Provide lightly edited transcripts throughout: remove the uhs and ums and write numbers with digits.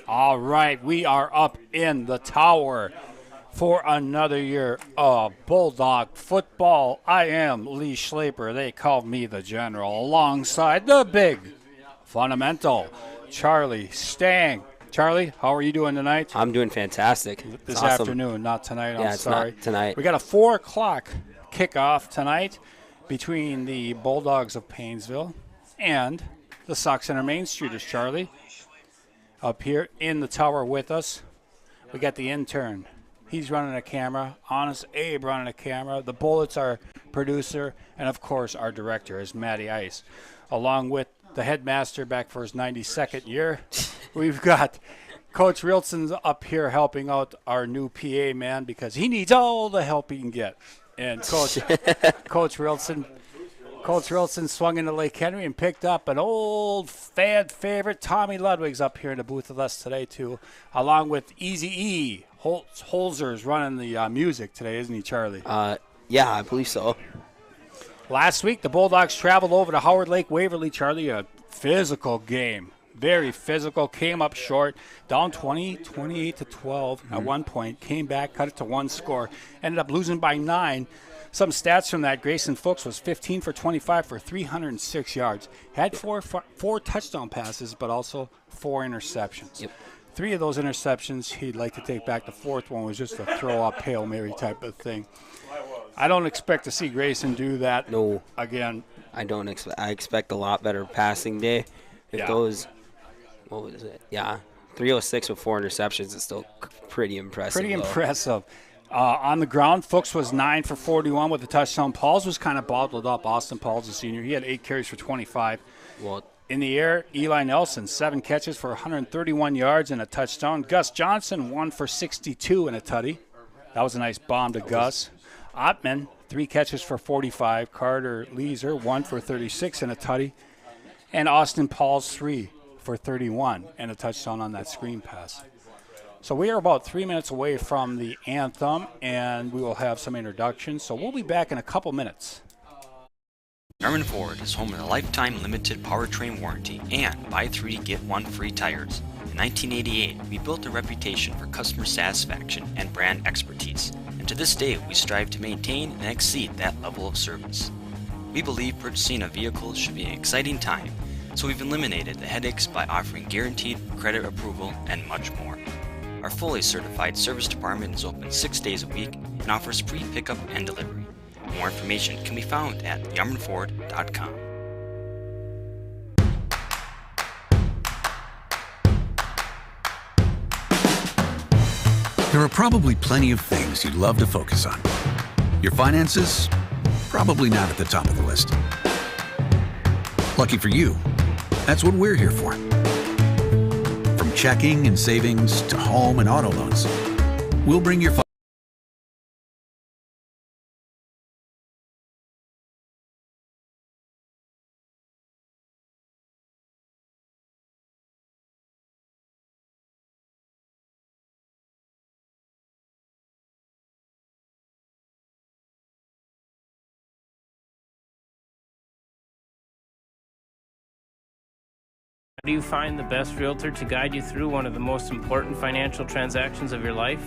All right, we are up in the tower for another year of Bulldog football. I am Lee Schlaper. They call me the General, alongside the big fundamental, Charlie Stang. Charlie, how are you doing tonight? I'm doing fantastic. This awesome. afternoon, not tonight. Yeah, I'm it's sorry. not tonight. We got a 4 o'clock kickoff tonight between the Bulldogs of Paynesville and the Sauk Center Mainstreeters, Charlie. Up here in the tower with us, we got the intern. He's running a camera. Honest Abe running a camera. The Bullets, our producer, and of course our director is Matty Ice, along with the headmaster back for his 92nd year. We've got Coach Rilson's up here helping out our new PA man because he needs all the help he can get. And Coach Rilson swung into Lake Henry and picked up an old fan favorite. Tommy Ludwig's up here in the booth with us today, too, along with Easy E. Holzer's running the music today, isn't he, Charlie? Yeah, I believe so. Last week, the Bulldogs traveled over to Howard Lake Waverly, Charlie, a physical game. Very physical, came up short, down 28 to 12 at one point, came back, cut it to one score, ended up losing by 9. Some stats from that: Grayson Fuchs was 15 for 25 for 306 yards. Had four touchdown passes, but also 4 interceptions. Yep. 3 of those interceptions he'd like to take back. The 4th one was just a throw-up Hail Mary type of thing. I don't expect to see Grayson do that again. I don't expect. I expect a lot better passing day. If those, what was it? Yeah, 306 with 4 interceptions is still pretty impressive. Pretty impressive. On the ground, Fuchs was 9 for 41 with a touchdown. Pauls was kind of bottled up. Austin Pauls, the senior, he had 8 carries for 25. Well, in the air, Eli Nelson, 7 catches for 131 yards and a touchdown. Gus Johnson, 1 for 62 and a tutty. That was a nice bomb to Gus. Ottman, 3 catches for 45. Carter Leeser, 1 for 36 and a tutty. And Austin Pauls, 3 for 31 and a touchdown on that screen pass. So we are about 3 minutes away from the anthem, and we will have some introductions. So we'll be back in a couple minutes. Yarmouth Ford is home of the lifetime limited powertrain warranty and buy 3 get 1 free tires. In 1988, we built a reputation for customer satisfaction and brand expertise, and to this day we strive to maintain and exceed that level of service. We believe purchasing a vehicle should be an exciting time, so we've eliminated the headaches by offering guaranteed credit approval and much more. Our fully certified service department is open 6 days a week and offers free pickup and delivery. More information can be found at yarmouthford.com. There are probably plenty of things you'd love to focus on. Your finances? Probably not at the top of the list. Lucky for you, that's what we're here for. From checking and savings to home and auto loans, we'll bring your How do you find the best realtor to guide you through one of the most important financial transactions of your life?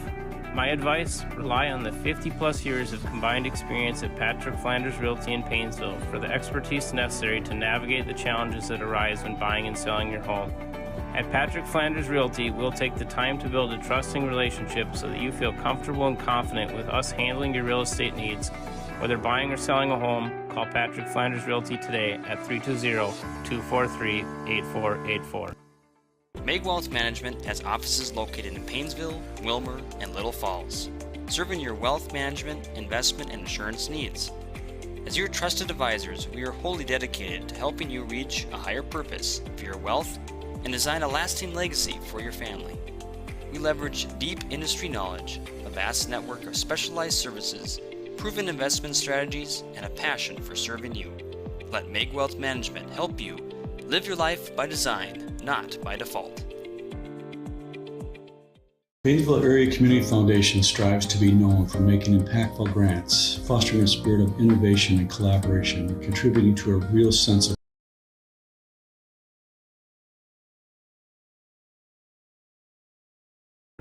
My advice, rely on the 50-plus years of combined experience at Patrick Flanders Realty in Paynesville for the expertise necessary to navigate the challenges that arise when buying and selling your home. At Patrick Flanders Realty, we'll take the time to build a trusting relationship so that you feel comfortable and confident with us handling your real estate needs. Whether buying or selling a home, call Patrick Flanders Realty today at 320-243-8484. Meg Wealth Management has offices located in Paynesville, Wilmer, and Little Falls, serving your wealth management, investment, and insurance needs. As your trusted advisors, we are wholly dedicated to helping you reach a higher purpose for your wealth and design a lasting legacy for your family. We leverage deep industry knowledge, a vast network of specialized services, proven investment strategies, and a passion for serving you. Let Meg Wealth Management help you live your life by design, not by default. Paynesville Area Community Foundation strives to be known for making impactful grants, fostering a spirit of innovation and collaboration, and contributing to a real sense of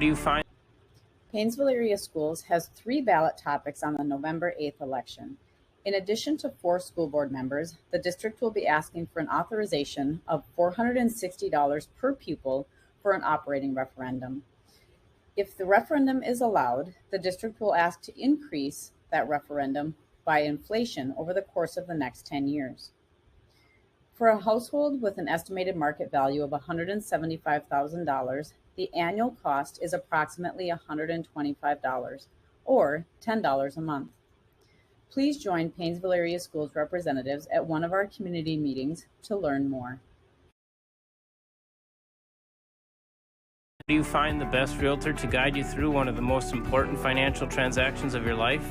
Do you find Paynesville Area Schools has 3 ballot topics on the November 8th election. In addition to 4 school board members, the district will be asking for an authorization of $460 per pupil for an operating referendum. If the referendum is allowed, the district will ask to increase that referendum by inflation over the course of the next 10 years. For a household with an estimated market value of $175,000, the annual cost is approximately $125, or $10 a month. Please join Paynesville Area Schools representatives at one of our community meetings to learn more. Do you find the best realtor to guide you through one of the most important financial transactions of your life?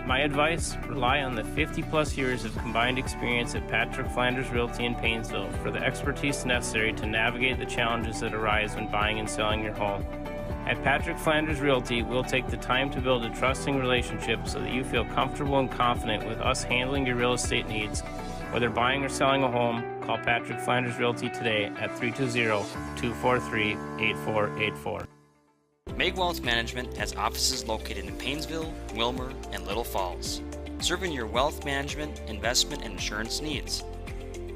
My advice, rely on the 50-plus years of combined experience at Patrick Flanders Realty in Paynesville for the expertise necessary to navigate the challenges that arise when buying and selling your home. At Patrick Flanders Realty, we'll take the time to build a trusting relationship so that you feel comfortable and confident with us handling your real estate needs. Whether buying or selling a home, call Patrick Flanders Realty today at 320-243-8484. Meg Wealth Management has offices located in Paynesville, Wilmer, and Little Falls, serving your wealth management, investment, and insurance needs.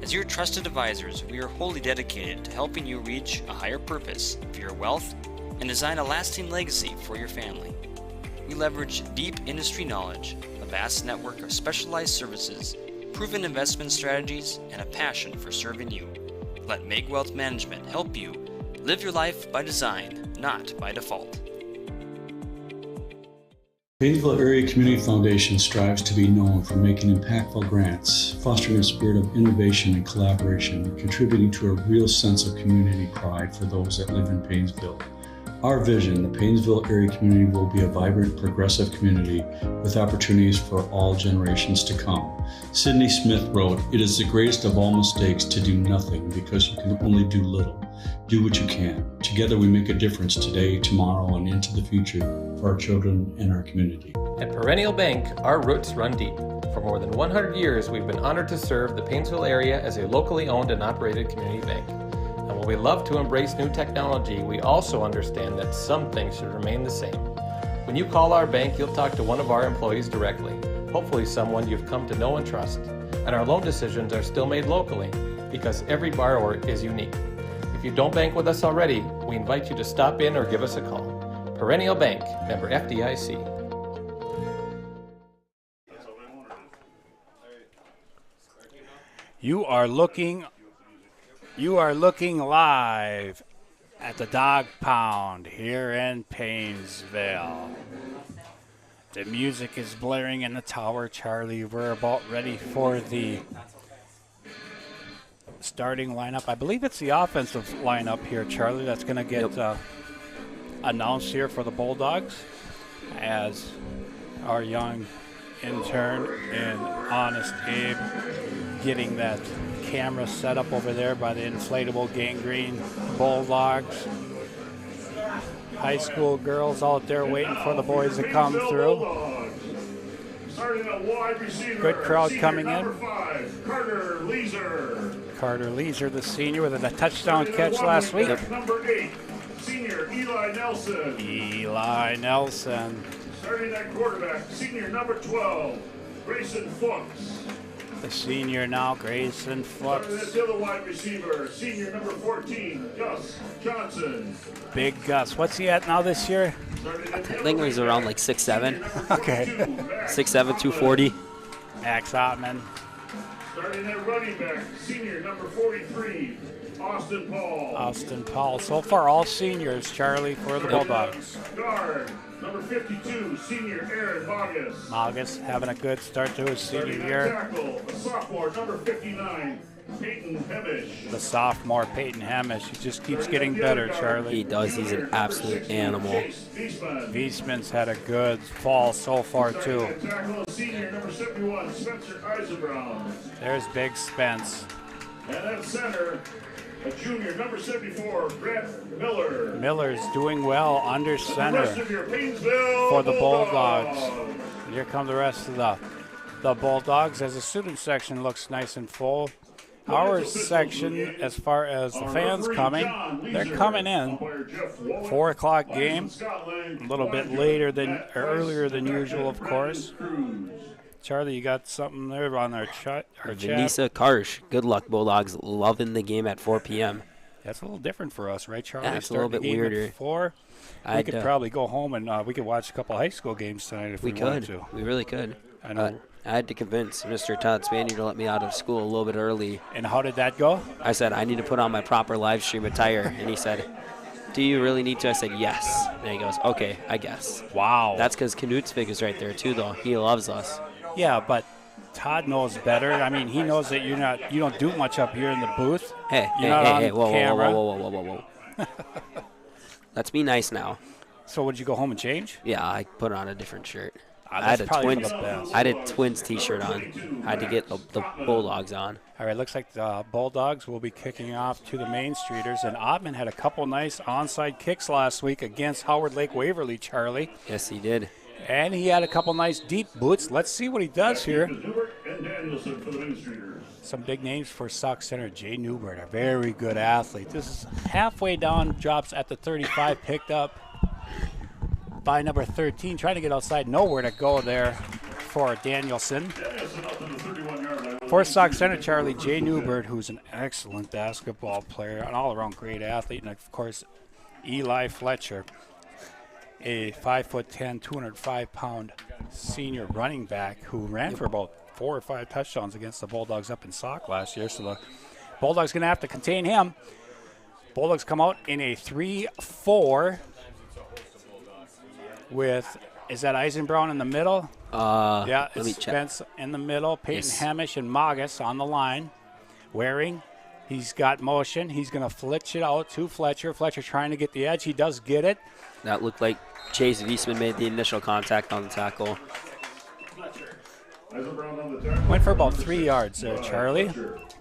As your trusted advisors, we are wholly dedicated to helping you reach a higher purpose for your wealth and design a lasting legacy for your family. We leverage deep industry knowledge, a vast network of specialized services, proven investment strategies, and a passion for serving you. Let Meg Wealth Management help you live your life by design, not by default. Paynesville Area Community Foundation strives to be known for making impactful grants, fostering a spirit of innovation and collaboration, contributing to a real sense of community pride for those that live in Paynesville. Our vision, the Paynesville area community will be a vibrant, progressive community with opportunities for all generations to come. Sidney Smith wrote, "It is the greatest of all mistakes to do nothing because you can only do little. Do what you can. Together we make a difference today, tomorrow, and into the future for our children and our community." At Perennial Bank, our roots run deep. For more than 100 years, we've been honored to serve the Paynesville area as a locally owned and operated community bank. And while we love to embrace new technology, we also understand that some things should remain the same. When you call our bank, you'll talk to one of our employees directly, hopefully someone you've come to know and trust. And our loan decisions are still made locally because every borrower is unique. If you don't bank with us already, we invite you to stop in or give us a call. Perennial Bank, member FDIC. You are looking live at the Dog Pound here in Paynesville. The music is blaring in the tower, Charlie. We're about ready for the starting lineup. I believe it's the offensive lineup here, Charlie, that's going to get announced here for the Bulldogs as our young intern and Honest Abe getting that camera set up over there by the inflatable gangrene Bulldogs. High school girls out there waiting for the boys to come through. Good crowd coming in. Carter Leeser, the senior, with a touchdown catch last week. Number 8, senior Eli Nelson. Eli Nelson. Starting at quarterback, senior number 12, Grayson Fuchs. The senior now, Grayson Fuchs. Starting at the other wide receiver, senior number 14, Gus Johnson. Big Gus. What's he at now this year? I think he's around like 6'7". Okay. 6'7", 240. Max Ottman. Starting at running back, senior number 43, Austin Paul. Austin Paul. So far, all seniors, Charlie, for the Bulldogs. Guard, number 52, senior Aaron Magus. Magus having a good start to his senior year. Tackle, a sophomore, number 59, Peyton Hemish. The sophomore, Peyton Hemish. He just keeps getting better, Charlie. He does. He's an absolute animal. Wiesman's had a good fall so far, too. Tackle, senior number 71, Spencer Eisenbrown. There's Big Spence. And at center, a junior, number 74, Grant Miller. Miller's doing well under center The rest of your Paynesville for the Bulldogs. Bulldogs. Here come the rest of the Bulldogs as the student section looks nice and full. our section, as far as the fans coming, they're coming in. 4 o'clock game, a little bit later than, or earlier than usual, of course. Charlie, you got something there on our chat? Vanessa Karsh, good luck, Bulldogs, loving the game at 4 p.m. That's a little different for us, right, Charlie? Yeah, it's a little bit weirder. At 4. We could probably go home and we could watch a couple high school games tonight if we wanted to. We really could. I know. I had to convince Mr. Todd Spanier to let me out of school a little bit early. And how did that go? I said, I need to put on my proper live stream attire. And he said, do you really need to? I said, yes. And he goes, okay, I guess. Wow. That's because Knutsvig is right there, too, though. He loves us. Yeah, but Todd knows better. I mean, he knows that you don't do much up here in the booth. Hey, whoa. Let's be nice now. So would you go home and change? Yeah, I put on a different shirt. I had a Twins t-shirt on. I had to get the Bulldogs on. All right, looks like the Bulldogs will be kicking off to the Mainstreeters. And Ottman had a couple nice onside kicks last week against Howard Lake Waverly, Charlie. Yes, he did. And he had a couple nice deep boots. Let's see what he does here. Some big names for Sauk Center. Jay Newbert, a very good athlete. This is halfway down, drops at the 35, picked up by number 13, trying to get outside. Nowhere to go there for Danielson. For Sauk Center, Charlie, Jay Newbert, who's an excellent basketball player, an all-around great athlete, and, of course, Eli Fletcher, a 5'10", 205-pound senior running back who ran for about 4 or 5 touchdowns against the Bulldogs up in Sauk last year. So the Bulldogs going to have to contain him. Bulldogs come out in a 3-4 with, is that Eisenbrown in the middle? Yeah, it's Spence in the middle. Peyton Hamish and Magus on the line. Waring, he's got motion. He's going to flitch it out to Fletcher. Fletcher trying to get the edge. He does get it. That looked like Chase Wiesman made the initial contact on the tackle. Went for about 3 yards there, Charlie.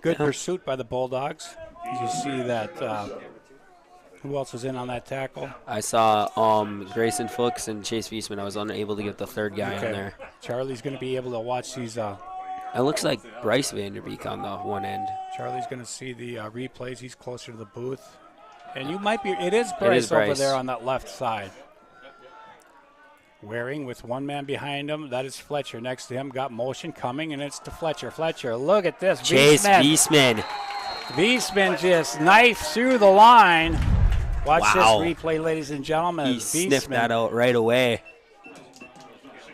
Good pursuit by the Bulldogs. You see that, who else was in on that tackle? I saw Grayson Fuchs and Chase Wiesman. I was unable to get the third guy in there. Charlie's going to be able to watch these. It looks like Bryce Vanderbeek on the one end. Charlie's going to see the replays. He's closer to the booth. And you might be, it is Bryce over there on that left side. Waring with one man behind him. That is Fletcher next to him. Got motion coming, and it's to Fletcher. Fletcher, look at this. Chase Wiesman. Wiesman just knifed through the line. Watch this replay, ladies and gentlemen. He sniffed that out right away.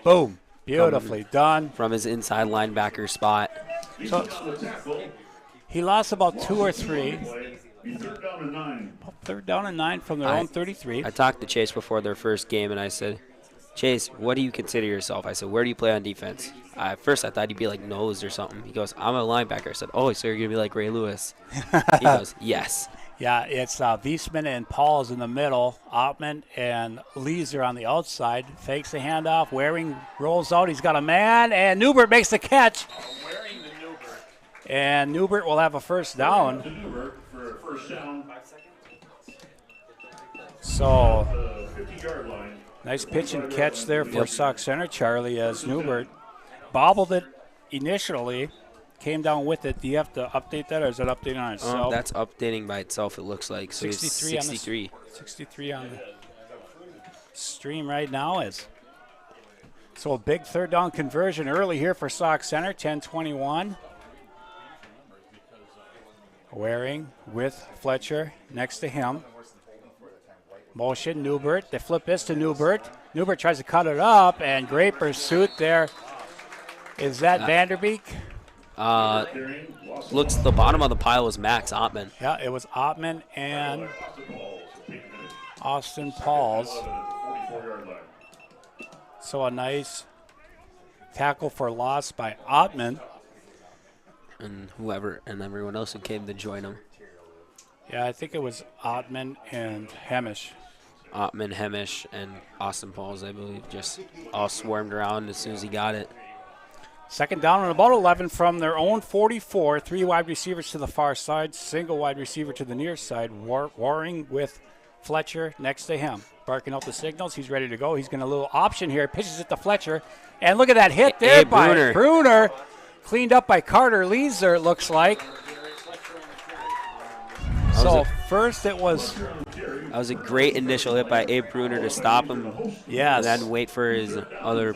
Boom. Beautifully done. From his inside linebacker spot. So he lost about 2 or 3. Third down and 9 from their own 33. I talked to Chase before their first game, and I said, Chase, what do you consider yourself? I said, where do you play on defense? At first, I thought he'd be like nose or something. He goes, I'm a linebacker. I said, oh, so you're going to be like Ray Lewis? He goes, yes. Yeah, it's Wiesman and Paul's in the middle. Ottman and Lees are on the outside. Fakes the handoff. Waring rolls out. He's got a man, and Newbert makes the catch. And Newbert will have a first down. So, nice pitch and catch there for Sauk Center, Charlie, as Newbert bobbled it initially. Came down with it. Do you have to update that, or is it updating on itself? That's updating by itself, it looks like. So 63. 63 on the stream right now is. So a big third down conversion early here for Sauk Center, 10-21. Waring with Fletcher next to him. Motion, Newbert. They flip this to Newbert. Newbert tries to cut it up, and great pursuit there. Is that Vanderbeek? Looks the bottom of the pile was Max Ottman. Yeah, it was Ottman and Austin Pauls. So a nice tackle for loss by Ottman. And everyone else who came to join him. Yeah, I think it was Ottman and Hamish. Ottman, Hamish, and Austin Pauls, I believe, just all swarmed around as soon as he got it. Second down and about 11 from their own 44. 3 wide receivers to the far side, single wide receiver to the near side. Waring with Fletcher next to him. Barking out the signals. He's ready to go. He's going a little option here. Pitches it to Fletcher. And look at that hit there by Bruner. Cleaned up by Carter Leeser, it looks like. So first it was, That was a great initial hit by Abe Bruner to stop him. yes, And then wait for his other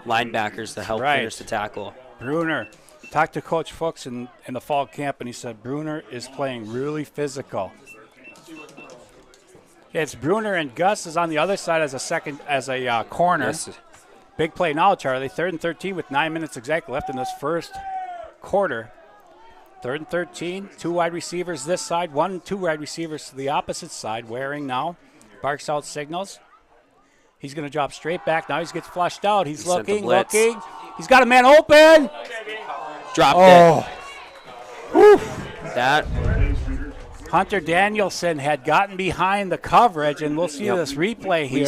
linebackers to help Right. finish the tackle. Bruner. Talked to Coach Fuchs in the fall camp, and he said Bruner is playing really physical. It's Bruner, and Gus is on the other side as a corner. Yes. Big play now, Charlie. 3rd and 13 with 9 minutes exactly left in this first quarter. 3rd and 13, 2 wide receivers this side, 2 wide receivers to the opposite side. Waring now barks out signals. He's going to drop straight back. Now he gets flushed out. He's He sent the looking. blitz. He's got a man open. Dropped Oh. it. That Hunter Danielson had gotten behind the coverage, and we'll see Yep. this replay here.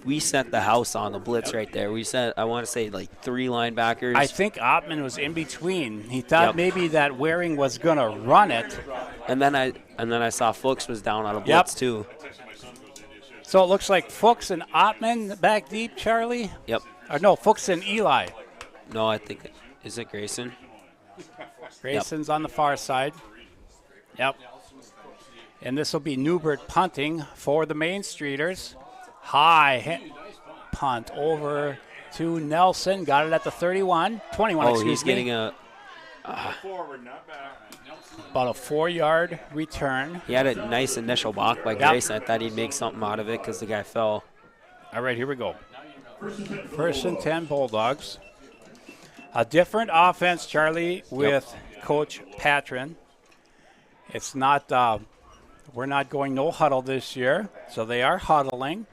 we sent the house on the blitz right there. We sent, I want to say, like 3 linebackers. I think Ottman was in between. He thought Yep. maybe that Waring was going to run it. and then I saw Fuchs was down on a blitz too. So it looks like Fuchs and Ottman back deep, Charlie? Yep. Or no, Fuchs and Eli. No, I think is it Grayson? Grayson's on the far side. Yep. And this will be Newbert punting for the Mainstreeters. Punt over to Nelson. Got it at the 31. 21, Oh, excuse he's me. getting About a 4-yard return. He had a nice initial block by Grayson. I thought he'd make something out of it because the guy fell. All right, here we go. 1st and 10 Bulldogs. A different offense, Charlie, with Coach Patron. It's not, we're not going no huddle this year, so they are huddling.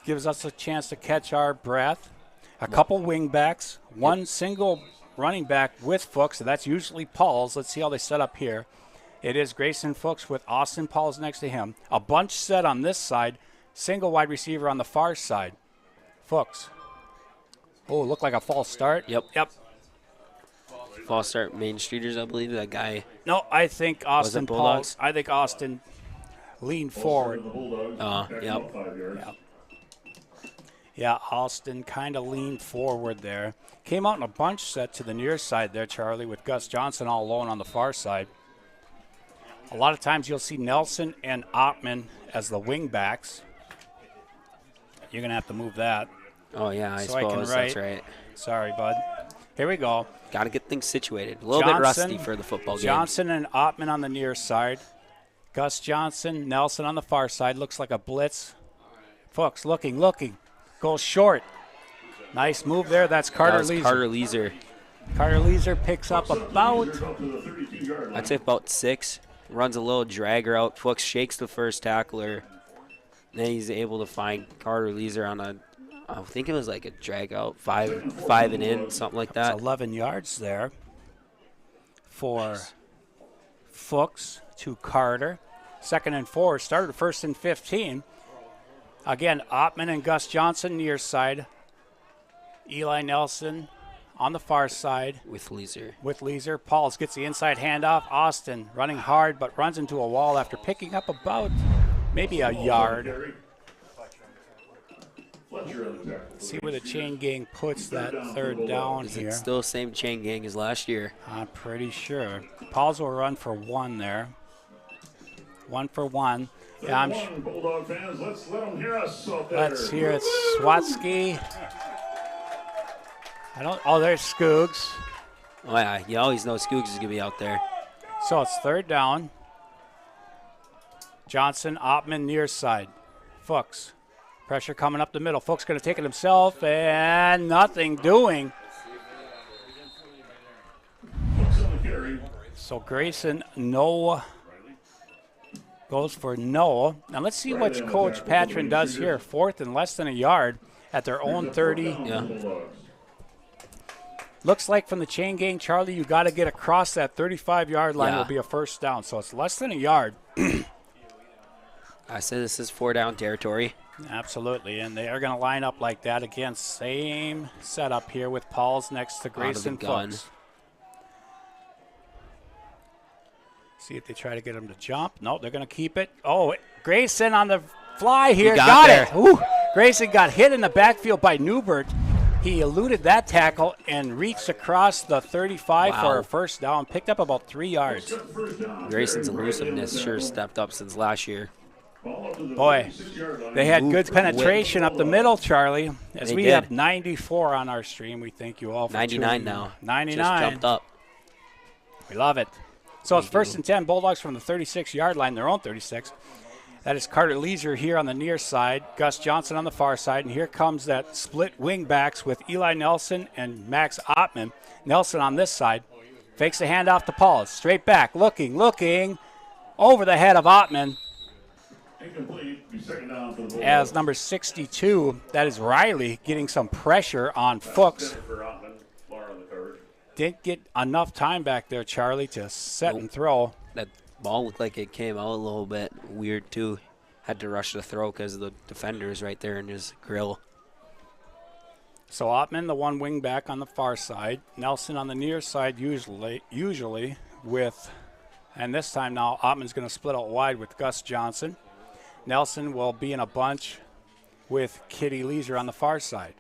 Gives us a chance to catch our breath. A couple wing backs, one single running back with Fuchs, and that's usually Paul's. Let's see how they set up here. It is Grayson Fuchs with Austin Pauls next to him. A bunch set on this side, single wide receiver on the far side. Fuchs. Oh, looked like a false start. Yep. False start Mainstreeters, I believe. That guy. No, I think Austin Bulldogs? Pauls. I think Austin leaned forward. Yep. Yeah, Austin kind of leaned forward there. Came out in a bunch set to the near side there, Charlie, with Gus Johnson all alone on the far side. A lot of times you'll see Nelson and Ottman as the wing backs. You're going to have to move that. Oh, yeah, I So I can suppose write. that's right. Sorry, bud. Here we go. Got to get things situated. A little bit rusty for the football game. Johnson and Ottman on the near side. Gus Johnson, Nelson on the far side. Looks like a blitz. Fuchs looking. Goes short. Nice move there. That's Carter Leeser. Carter Leeser. Carter Leeser picks up about, I'd say about 6. Runs a little dragger out. Fuchs shakes the first tackler. Then he's able to find Carter Leeser on I think it was like a drag out, 5 and in, something like that. 11 yards there for Fuchs to Carter. 2nd and 4. Started 1st and 15. Again, Ottman and Gus Johnson near side. Eli Nelson on the far side. With Leeser. Pauls gets the inside handoff. Austin running hard but runs into a wall after picking up about maybe a yard. See where the chain gang puts that 3rd down Is here. it still same chain gang as last year? I'm pretty sure. Pauls will run for 1 there. 1 for 1. Yeah, Bulldog fans, let's let them hear us out there. let's hear it. Swatsky. There's Skoogs. Oh, yeah. You always know Skooks is going to be out there. So it's 3rd down. Johnson, Ottman near side. Fuchs. Pressure coming up the middle. Fuchs going to take it himself, and nothing doing. So Grayson, goes for no. Now let's see what Coach Patron does here. 4th and less than a yard at their own 30. Yeah. Looks like from the chain gang, Charlie, you got to get across that 35-yard line. Yeah. Will be a 1st down. So it's less than a yard. I say this is 4 down territory. Absolutely, and they are going to line up like that again. Same setup here with Pauls next to Grayson gun. Fuchs. See if they try to get him to jump. No, they're going to keep it. Oh, Grayson on the fly here. Got it. Ooh, Grayson got hit in the backfield by Newbert. He eluded that tackle and reached across the 35 for a first down, picked up about 3 yards. Grayson's elusiveness sure stepped up since last year. Boy, they had good penetration up the middle, Charlie. As They we did. have 94 on our stream, we thank you all for 99 tuning in. now. 99. Just jumped up. We love it. So it's first and 10, Bulldogs from the 36-yard line, their own 36. That is Carter Leeser here on the near side, Gus Johnson on the far side, and here comes that split wing backs with Eli Nelson and Max Ottman. Nelson on this side, fakes the handoff to Paul, straight back, looking, over the head of Ottman. As number 62, that is Riley, getting some pressure on Fuchs. Didn't get enough time back there, Charlie, to set and throw. That ball looked like it came out a little bit weird, too. Had to rush the throw because the defender is right there in his grill. So Ottman, the one wing back on the far side. Nelson on the near side usually with, and this time now Ottman's going to split out wide with Gus Johnson. Nelson will be in a bunch with Kitty Leeser on the far side.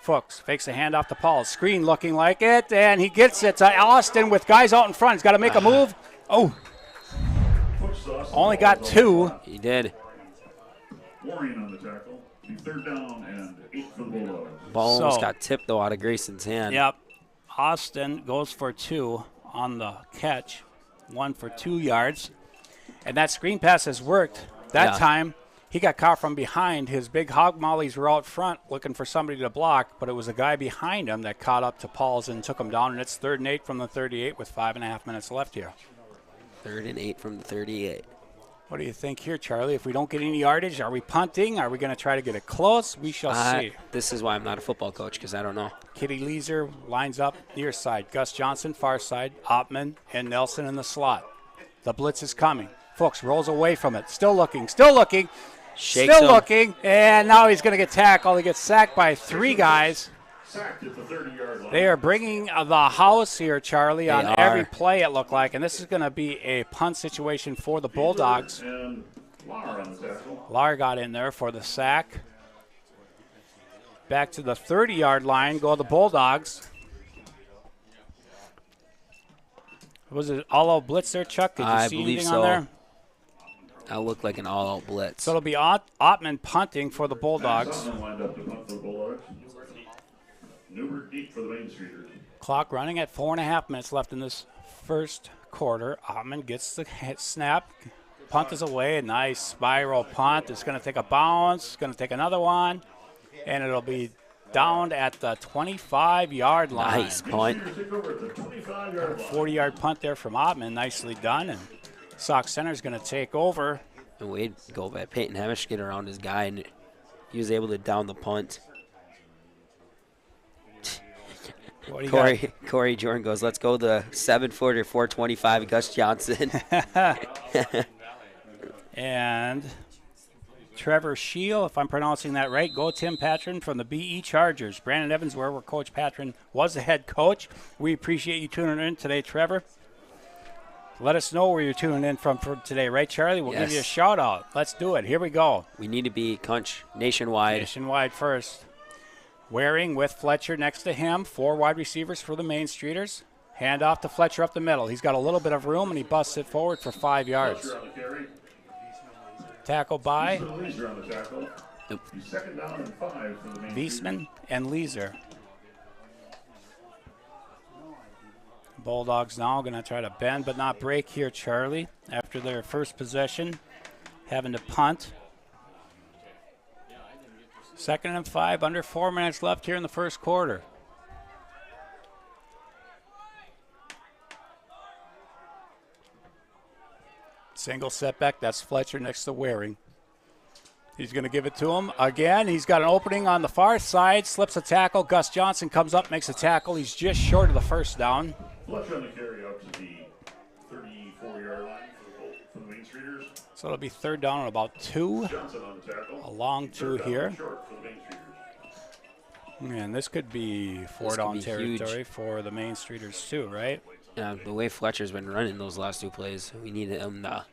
Fuchs fakes a handoff to Paul. Screen looking like it, and he gets it to Austin with guys out in front. He's got to make a move. Oh, only got 2. He did. Warren on the tackle. Third down and 8 for the Bulldogs. Ball almost got tipped, though, out of Grayson's hand. Yep. Austin goes for 2 on the catch. 1 for 2 yards. And that screen pass has worked. That time, he got caught from behind. His big hog mollies were out front looking for somebody to block, but it was a guy behind him that caught up to Paul's and took him down. And it's 3rd and 8 from the 38 with 5.5 minutes left here. 3rd and 8 from the 38. What do you think here, Charlie? If we don't get any yardage, are we punting? Are we going to try to get it close? We shall see. This is why I'm not a football coach, because I don't know. Kitty Leeser lines up near side. Gus Johnson, far side. Ottman and Nelson in the slot. The blitz is coming. Fuchs rolls away from it. Still looking. Shakes him. Looking. And now he's going to get tackled. He gets sacked by 3 guys. Sacked at the 30-yard line. They are bringing the house here, Charlie, on every play it looked like. And this is going to be a punt situation for the Bulldogs. And Lar on the tackle. Lar got in there for the sack. Back to the 30-yard line go the Bulldogs. Was it all-out blitz there, Chuck? Did you see believe anything so. on there? That looked like an all-out blitz. So it'll be Ottman punting for the Bulldogs. Ottman lined up to punt for the Bulldogs. Newbert deep for the Mainstreeters. Clock running at 4.5 minutes left in this first quarter. Ottman gets the snap. Punt is away. Nice spiral punt. It's going to take a bounce. It's going to take another one. And it'll be down at the 25-yard line. Nice punt. 40-yard punt there from Ottman. Nicely done. And Sauk Center is going to take over. And Wade go by Peyton Hemish, get around his guy, and he was able to down the punt. What do you got? Corey Jordan goes, let's go the 7-footer, 425, Gus Johnson. And Trevor Scheel, if I'm pronouncing that right, go Tim Patron from the BE Chargers. Brandon Evans, where Coach Patron was the head coach. We appreciate you tuning in today, Trevor. Let us know where you're tuning in from for today, right, Charlie? We'll give you a shout-out. Let's do it. Here we go. We need to be Kunch nationwide. Nationwide first. Waring with Fletcher next to him. 4 wide receivers for the Mainstreeters. Hand off to Fletcher up the middle. He's got a little bit of room, and he busts it forward for 5 yards. Tackle by Wiesman and Leeser. Bulldogs now going to try to bend but not break here, Charlie, after their first possession, having to punt. 2nd and 5, under 4 minutes left here in the first quarter. Single setback, that's Fletcher next to Waring. He's going to give it to him again. He's got an opening on the far side, slips a tackle. Gus Johnson comes up, makes a tackle. He's just short of the first down. Fletcher on the carry up to the 34-yard line for the Mainstreeters. So it'll be 3rd down and about 2. Johnson on the tackle. A long 2 here. Short for the Mainstreeters. And this could be 4-down territory for the Mainstreeters too, right? Yeah, the way Fletcher's been running those last 2 plays, we need him to.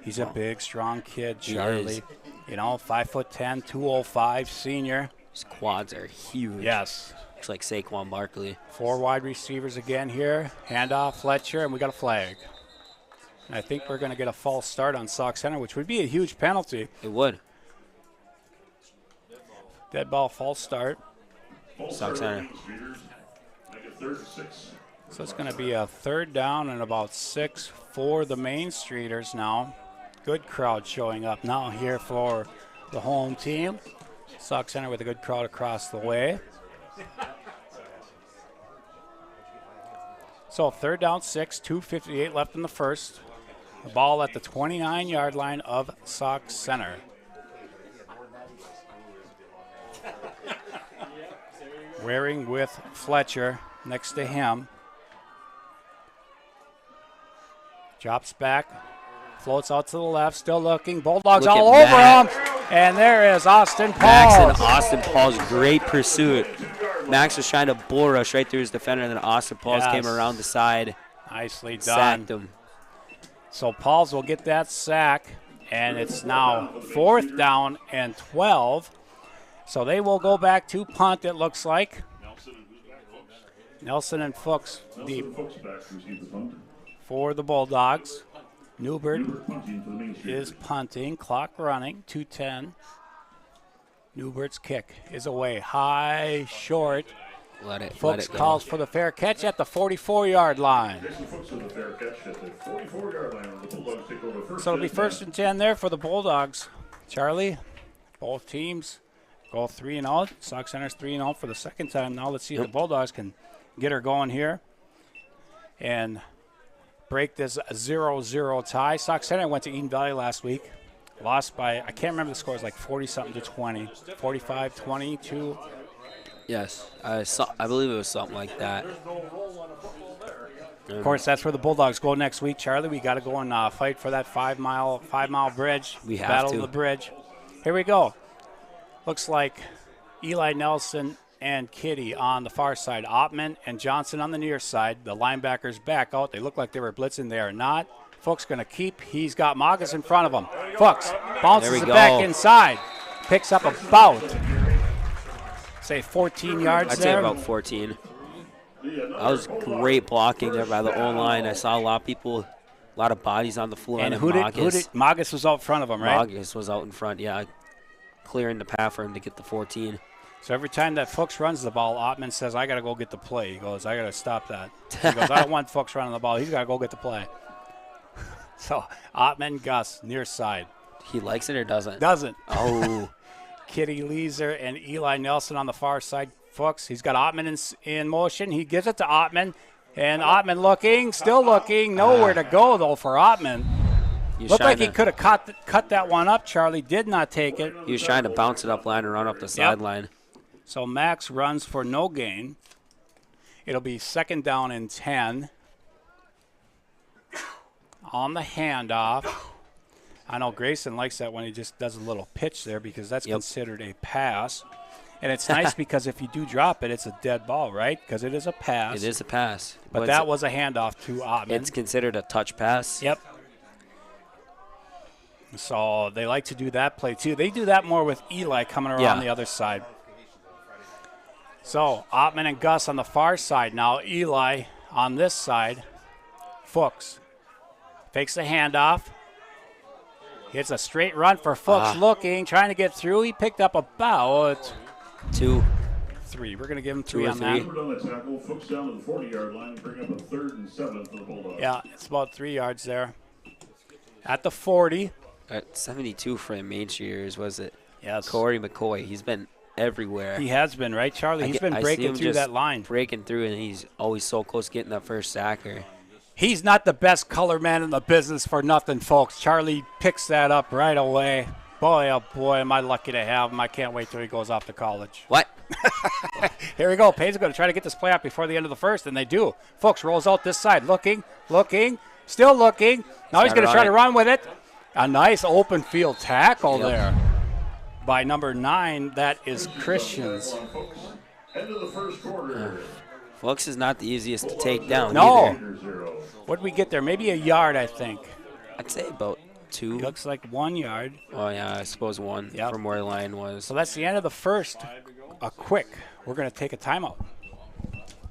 He's a big, strong kid, Charlie. You know, 5'10", 205, senior. His quads are huge. Yes. Looks like Saquon Barkley. 4 wide receivers again here. Handoff, Fletcher, and we got a flag. And I think we're going to get a false start on Sauk Center, which would be a huge penalty. It would. Dead ball, false start. Sauk Center. So it's going to be a 3rd down and about 6 for the Mainstreeters now. Good crowd showing up now here for the home team. Sauk Center with a good crowd across the way. So 3rd down, 6, 2:58 left in the first. The ball at the 29-yard line of Sauk Center. Waring with Fletcher next to him. Drops back, floats out to the left, still looking. Bulldogs Look all at over Max. him. And there is Austin Max Pauls. and Austin Paul's great pursuit. Max was trying to bull rush right through his defender, and then Austin Pauls Yes. came around the side, Nicely done. sacked him. So Pauls will get that sack, and it's now 4th down and 12. So they will go back to punt, it looks like. Nelson and Fuchs deep for the Bulldogs. Newbert is punting, clock running, 2:10. Newbert's kick is away, high, short. Let it Fuchs go. calls for the fair catch at the 44-yard line. So it'll be 1st and 10 there for the Bulldogs. Charlie, both teams go 3-0. Sauk Center's 3-0 for the 2nd time now. Let's see if the Bulldogs can get her going here and break this 0-0 tie. Sauk Center went to Eden Valley last week. Lost by, I can't remember the score, it was like 40-something to 20. 45-22. Yes, I believe it was something like that. Of course, that's where the Bulldogs go next week, Charlie. We got to go and fight for that 5-mile bridge. We have Battle to. of the bridge. Here we go. Looks like Eli Nelson and Kitty on the far side. Ottman and Johnson on the near side. The linebackers back out. They look like they were blitzing. They are not. Fuchs going to keep. He's got Magas in front of him. Fuchs bounces There we it go. back inside. Picks up about, say, 14 yards I'd there. say about 14. That was great blocking there by the O-line. I saw a lot of people, a lot of bodies on the floor. And who did Magas was out front of him, right? Magas was out in front, yeah, clearing the path for him to get the 14. So every time that Fuchs runs the ball, Ottman says, I got to go get the play. He goes, I got to stop that. He goes, I don't want Fuchs running the ball. He's got to go get the play. So Ottman, Gus, near side. He likes it or doesn't? Doesn't. Oh. Kitty Leeser and Eli Nelson on the far side. Fuchs, he's got Ottman in motion. He gives it to Ottman. And Ottman looking, still looking. Nowhere to go, though, for Ottman. Looked like he could have cut that one up. Charlie did not take it. He was trying to bounce it up line and run up the sideline. So Max runs for no gain. It'll be 2nd down and 10. On the handoff. I know Grayson likes that when he just does a little pitch there because that's considered a pass. And it's nice because if you do drop it, it's a dead ball, right? Because it is a pass. It is a pass. But that was a handoff to Ottman. It's considered a touch pass. Yep. So they like to do that play, too. They do that more with Eli coming around the other side. So Ottman and Gus on the far side. Now Eli on this side. Fuchs fakes the handoff. Hits a straight run for Fuchs looking, trying to get through. He picked up about 2. 3. We're going to give him 3 2 or on 3. that. On the tackle, Fuchs down to the 40-yard line, bring up a 3rd and 7 for the Bulldogs. Yeah, it's about 3 yards there. At the 40. At 72 for the Mainstreeters, was it? Yes. Corey McCoy. He's been everywhere. He has been, right, Charlie? He's been breaking through that line. Breaking through, and he's always so close getting that first sacker. He's not the best color man in the business for nothing, folks. Charlie picks that up right away. Boy, oh boy, am I lucky to have him. I can't wait till he goes off to college. What? Here we go. Payne's going to try to get this play out before the end of the first, and they do. Fuchs rolls out this side, looking, still looking. Now he's going to try to run with it. A nice open field tackle there by number 9. That is Christians. End of the first quarter. Fuchs is not the easiest to take down No. either. What did we get there? Maybe a yard, I think. I'd say about 2. Looks like 1 yard. Oh, yeah, I suppose 1 from where the line was. So that's the end of the first we're going to take a timeout.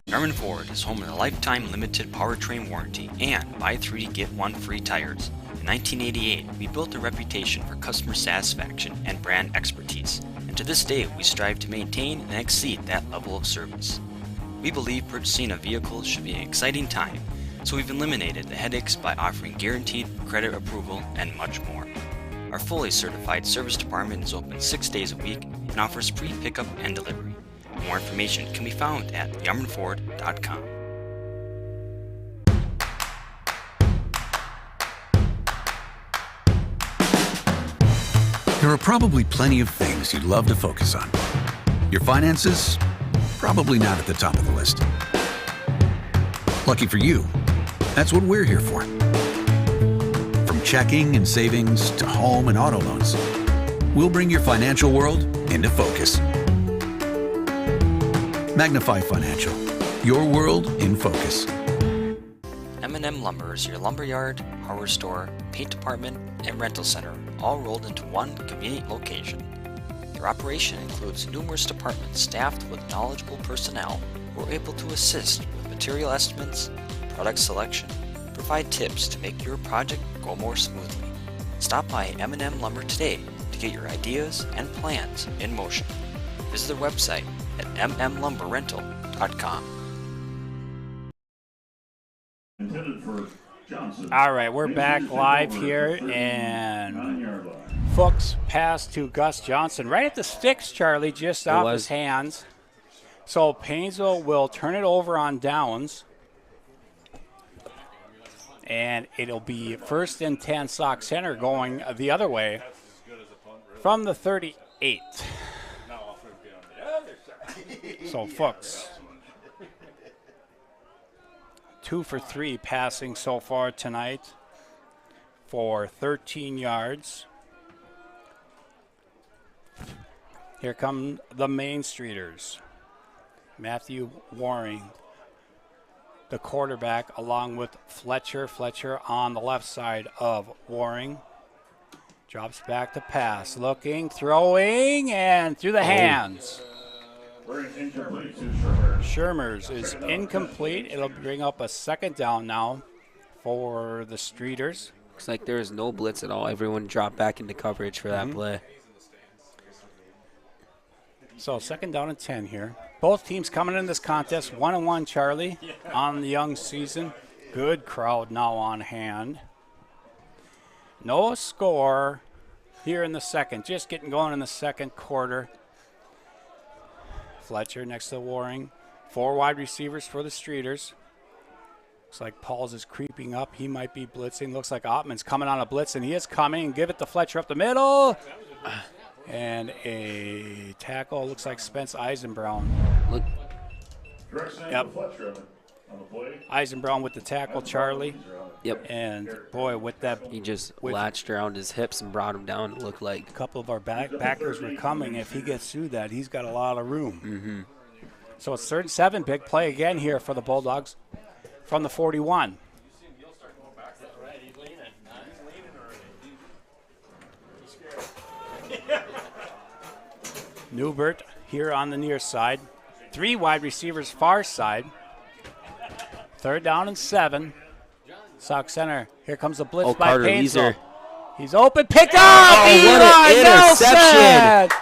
Garmin Ford is home to the lifetime limited powertrain warranty and buy 3 get 1 free tires. In 1988, we built a reputation for customer satisfaction and brand expertise, and to this day we strive to maintain and exceed that level of service. We believe purchasing a vehicle should be an exciting time, so we've eliminated the headaches by offering guaranteed credit approval and much more. Our fully certified service department is open 6 days a week and offers free pickup and delivery. More information can be found at yarmanford.com. There are probably plenty of things you'd love to focus on. Your finances? Probably not at the top of the list. Lucky for you, that's what we're here for. From checking and savings to home and auto loans, we'll bring your financial world into focus. Magnify Financial, your world in focus. M&M Lumber is your lumberyard, hardware store, paint department, and rental center, all rolled into one convenient location. Their operation includes numerous departments staffed with knowledgeable personnel who are able to assist with material estimates, product selection, provide tips to make your project go more smoothly. Stop by M&M Lumber today to get your ideas and plans in motion. Visit their website at mmlumberrental.com. All right, we're back live here, and Fuchs pass to Gus Johnson right at the sticks, Charlie, just off his hands. So Paynesville will turn it over on downs, and it'll be 1st and 10 Sauk Center going the other way from the 38. So Fuchs, 2 for 3 passing so far tonight for 13 yards. Here come the Mainstreeters. Matthew Waring, the quarterback, along with Fletcher. Fletcher on the left side of Waring. Drops back to pass. Looking, throwing, and through the hands. Shermers is incomplete. It'll bring up a 2nd down now for the Streeters. Looks like there is no blitz at all. Everyone dropped back into coverage for that play. So 2nd down and 10 here. Both teams coming in this contest 1-1, Charlie, on the young season. Good crowd now on hand. No score here in the second. Just getting going in the second quarter. Fletcher next to Waring. 4 wide receivers for the Streeters. Looks like Pauls is creeping up. He might be blitzing. Looks like Ottman's coming on a blitz, and he is coming. Give it to Fletcher up the middle. And a tackle. Looks like Spence Eisenbrown. Look. Yep. Eisenbrown with the tackle, Charlie. Yep. And boy, with that, he just latched around his hips and brought him down. It looked like a couple of our backers were coming. If he gets through that, he's got a lot of room. Mm-hmm. So it's 3rd and 7. Big play again here for the Bulldogs from the 41. Newbert here on the near side. 3 wide receivers far side. 3rd down and 7. Sauk Center. Here comes the blitz by Carter Paynesville. Leeser. He's open. Picked up! Oh, Eli what an interception! Nelson!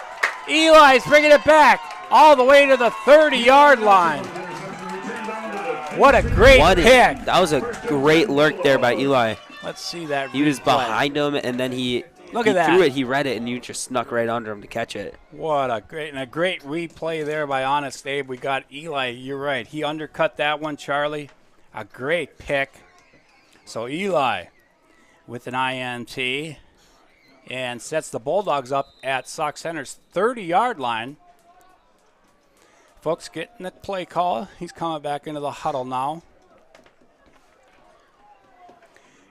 Eli's bringing it back all the way to the 30-yard line. What a great pick. That was a great lurk there by Eli. Let's see that. He was behind him, and then he threw it. He read it, and you just snuck right under him to catch it. What a great replay there by Honest Abe. We got Eli. You're right. He undercut that one, Charlie. A great pick. So Eli with an INT and sets the Bulldogs up at Sauk Center's 30-yard line. Folks getting the play call. He's coming back into the huddle now.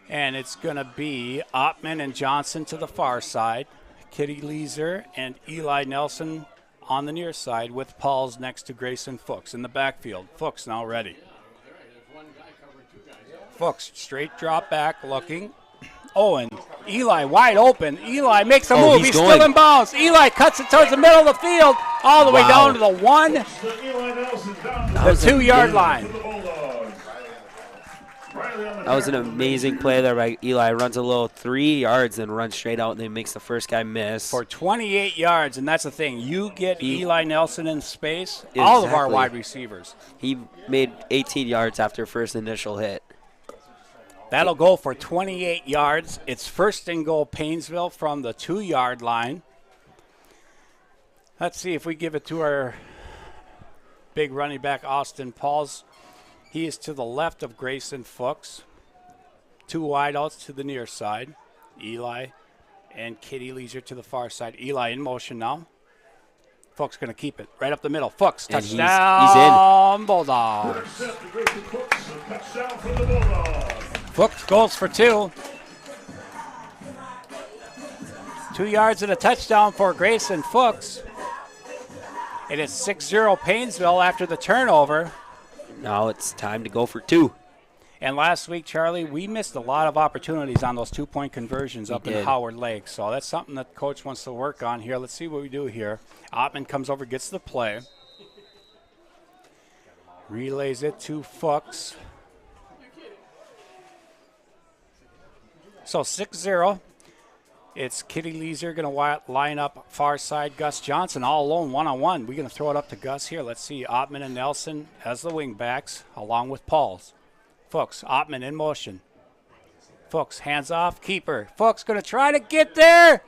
And it's going to be Ottman and Johnson to the far side. Kitty Leeser and Eli Nelson on the near side with Pauls next to Grayson Fuchs in the backfield. Fuchs now ready. Fuchs straight drop back looking. Oh, and Eli wide open. Eli makes a Oh, move. he's He's going. still in bounds. Eli cuts it towards the middle of the field, all the way down to the 1, the 2-yard line. That was an amazing play there by Eli. Runs a little 3 yards and runs straight out and then makes the first guy miss. For 28 yards, and that's the thing. You get Eli Nelson in space, all of our Exactly. wide receivers. He made 18 yards after first initial hit. That'll go for 28 yards. It's first and goal Paynesville from the 2-yard line. Let's see if we give it to our big running back, Austin Pauls. He is to the left of Grayson Fuchs. 2 wideouts to the near side. Eli and Kitty Leisure to the far side. Eli in motion now. Fuchs going to keep it right up the middle. Fuchs, And touchdown, he's in. Bulldogs. Fuchs goes for 2. 2 yards and a touchdown for Grayson Fuchs. It is 6-0 Paynesville after the turnover. Now it's time to go for 2. And last week, Charlie, we missed a lot of opportunities on those 2-point conversions up in did. Howard Lake. So that's something that coach wants to work on here. Let's see what we do here. Ottman comes over, gets the play. Relays it to Fuchs. So 6-0. It's Kitty Leeser going to line up far side. Gus Johnson all alone, one-on-one. We're going to throw it up to Gus here. Let's see. Ottman and Nelson as the wing backs, along with Pauls. Fuchs, Ottman in motion. Fuchs, hands off, keeper. Fuchs going to try to get there.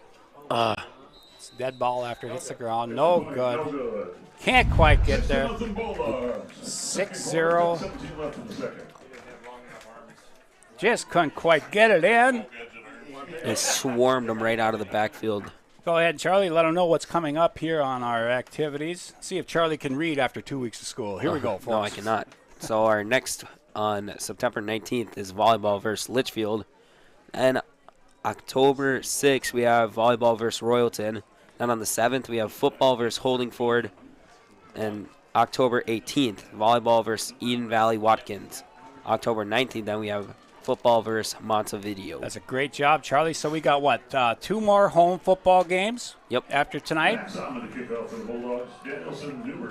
It's dead ball after it hits the ground. No good. Can't quite get there. 6-0. Just couldn't quite get it in. They swarmed him right out of the backfield. Go ahead, Charlie. Let them know what's coming up here on our activities. See if Charlie can read after 2 weeks of school. Here we go, folks. No, I cannot. So our next on September 19th is volleyball versus Litchfield. And October 6th, we have volleyball versus Royalton. Then on the 7th, we have football versus Holdingford. And October 18th, volleyball versus Eden Valley Watkins. October 19th, then we have football versus Montevideo. That's a great job, Charlie. So we got, what, 2 more home football games? Yep. After tonight?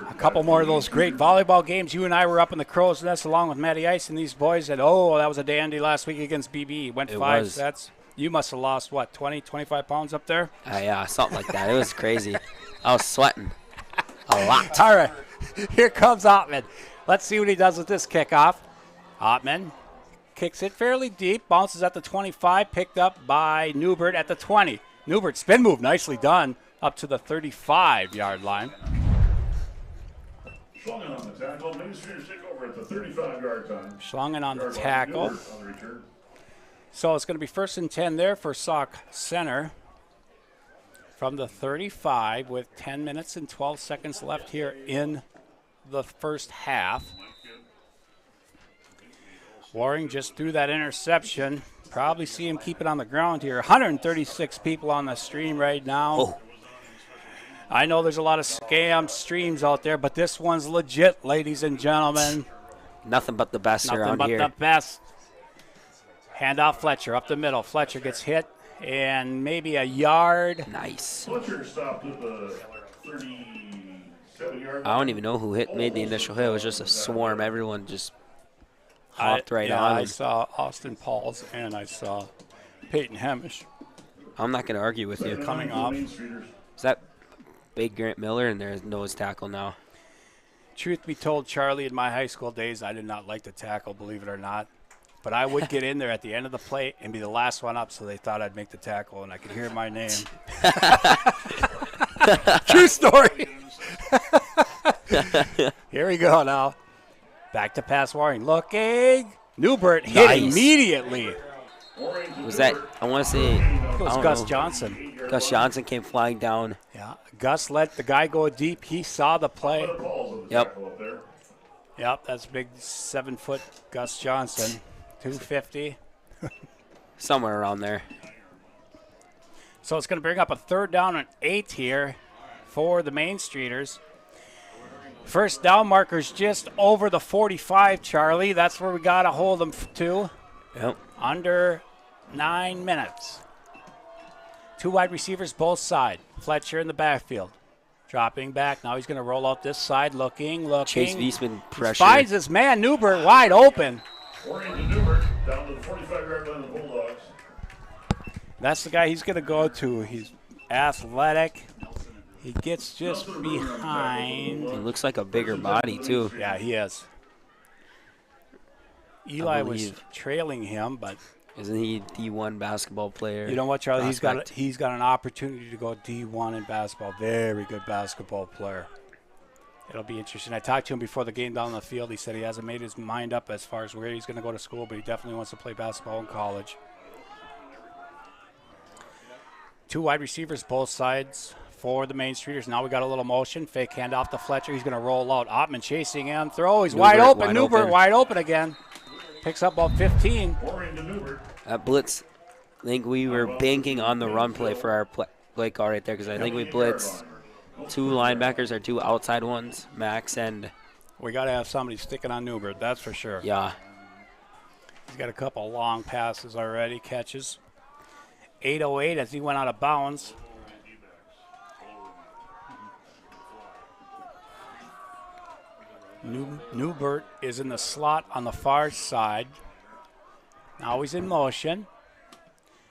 A couple more of those great volleyball games. You and I were up in the Crow's Nest along with Matty Ice and these boys. And, oh, that was a dandy last week against BB. Went 5 sets. You must have lost, what, 20, 25 pounds up there? Yeah, something like that. It was crazy. I was sweating a lot. All right. Here comes Ottman. Let's see what he does with this kickoff. Ottman kicks it fairly deep, bounces at the 25, picked up by Newbert at the 20. Newbert, spin move, nicely done, up to the 35-yard line. Schlungen on the tackle. Mainstreeters take over at the 35-yard line. Schlungen on the tackle. So it's going to be 1st and 10 there for Sauk Center from the 35 with 10 minutes and 12 seconds left here in the first half. Waring just threw that interception. Probably see him keep it on the ground here. 136 people on the stream right now. Oh. I know there's a lot of scam streams out there, but this one's legit, ladies and gentlemen. Nothing but the best around Nothing here. but the best. Handoff Fletcher up the middle. Fletcher gets hit and maybe a yard. Nice. Fletcher stopped at the 37-yard line. I don't even know who made the initial hit. It was just a swarm. Everyone just hopped right on I him. saw Austin Pauls and I saw Peyton Hamish I'm not going to argue with you. coming off. Is that Big Grant Miller in there nose tackle now? Truth be told, Charlie, in my high school days, I did not like to tackle, believe it or not. But I would get in there at the end of the play and be the last one up, so they thought I'd make the tackle, and I could hear my name. True story. Here we go now. Back to pass Waring. Looking. Newbert hit Nice. immediately. Was that, I want to say, It was I don't Gus know. Johnson. Gus Johnson came flying down. Yeah. Gus let the guy go deep. He saw the play. Yep. Yep, that's big 7-foot Gus Johnson. 250. Somewhere around there. So it's going to bring up a 3rd down and 8 here for the Mainstreeters. First down marker's just over the 45, Charlie. That's where we got to hold them to. Yep. Under 9 minutes. Two wide receivers both side. Fletcher in the backfield. Dropping back. Now he's going to roll out this side. Looking. Chase Wiesman pressure. Finds his man, Newbert, wide open. Oriented Newbert down to the 45-yard line of the Bulldogs. That's the guy he's going to go to. He's athletic. He gets just behind. He looks like a bigger body, too. Yeah, he is. Eli was trailing him, but isn't he D1 basketball player? You know what, Charlie? Prospect? He's got an opportunity to go D1 in basketball. Very good basketball player. It'll be interesting. I talked to him before the game down on the field. He said he hasn't made his mind up as far as where he's going to go to school, but he definitely wants to play basketball in college. Two wide receivers, both sides for the Mainstreeters. Now we got a little motion. Fake handoff to Fletcher. He's going to roll out. Ottman chasing him. Throw. He's wide open. Newbert wide open again. Picks up about 15. That blitz, I think we were banking on the run play for our play call right there because I think we blitzed two linebackers or two outside ones, Max and. We got to have somebody sticking on Newbert, that's for sure. Yeah. He's got a couple long passes already, catches. 8:08 as he went out of bounds. Newbert is in the slot on the far side. Now he's in motion.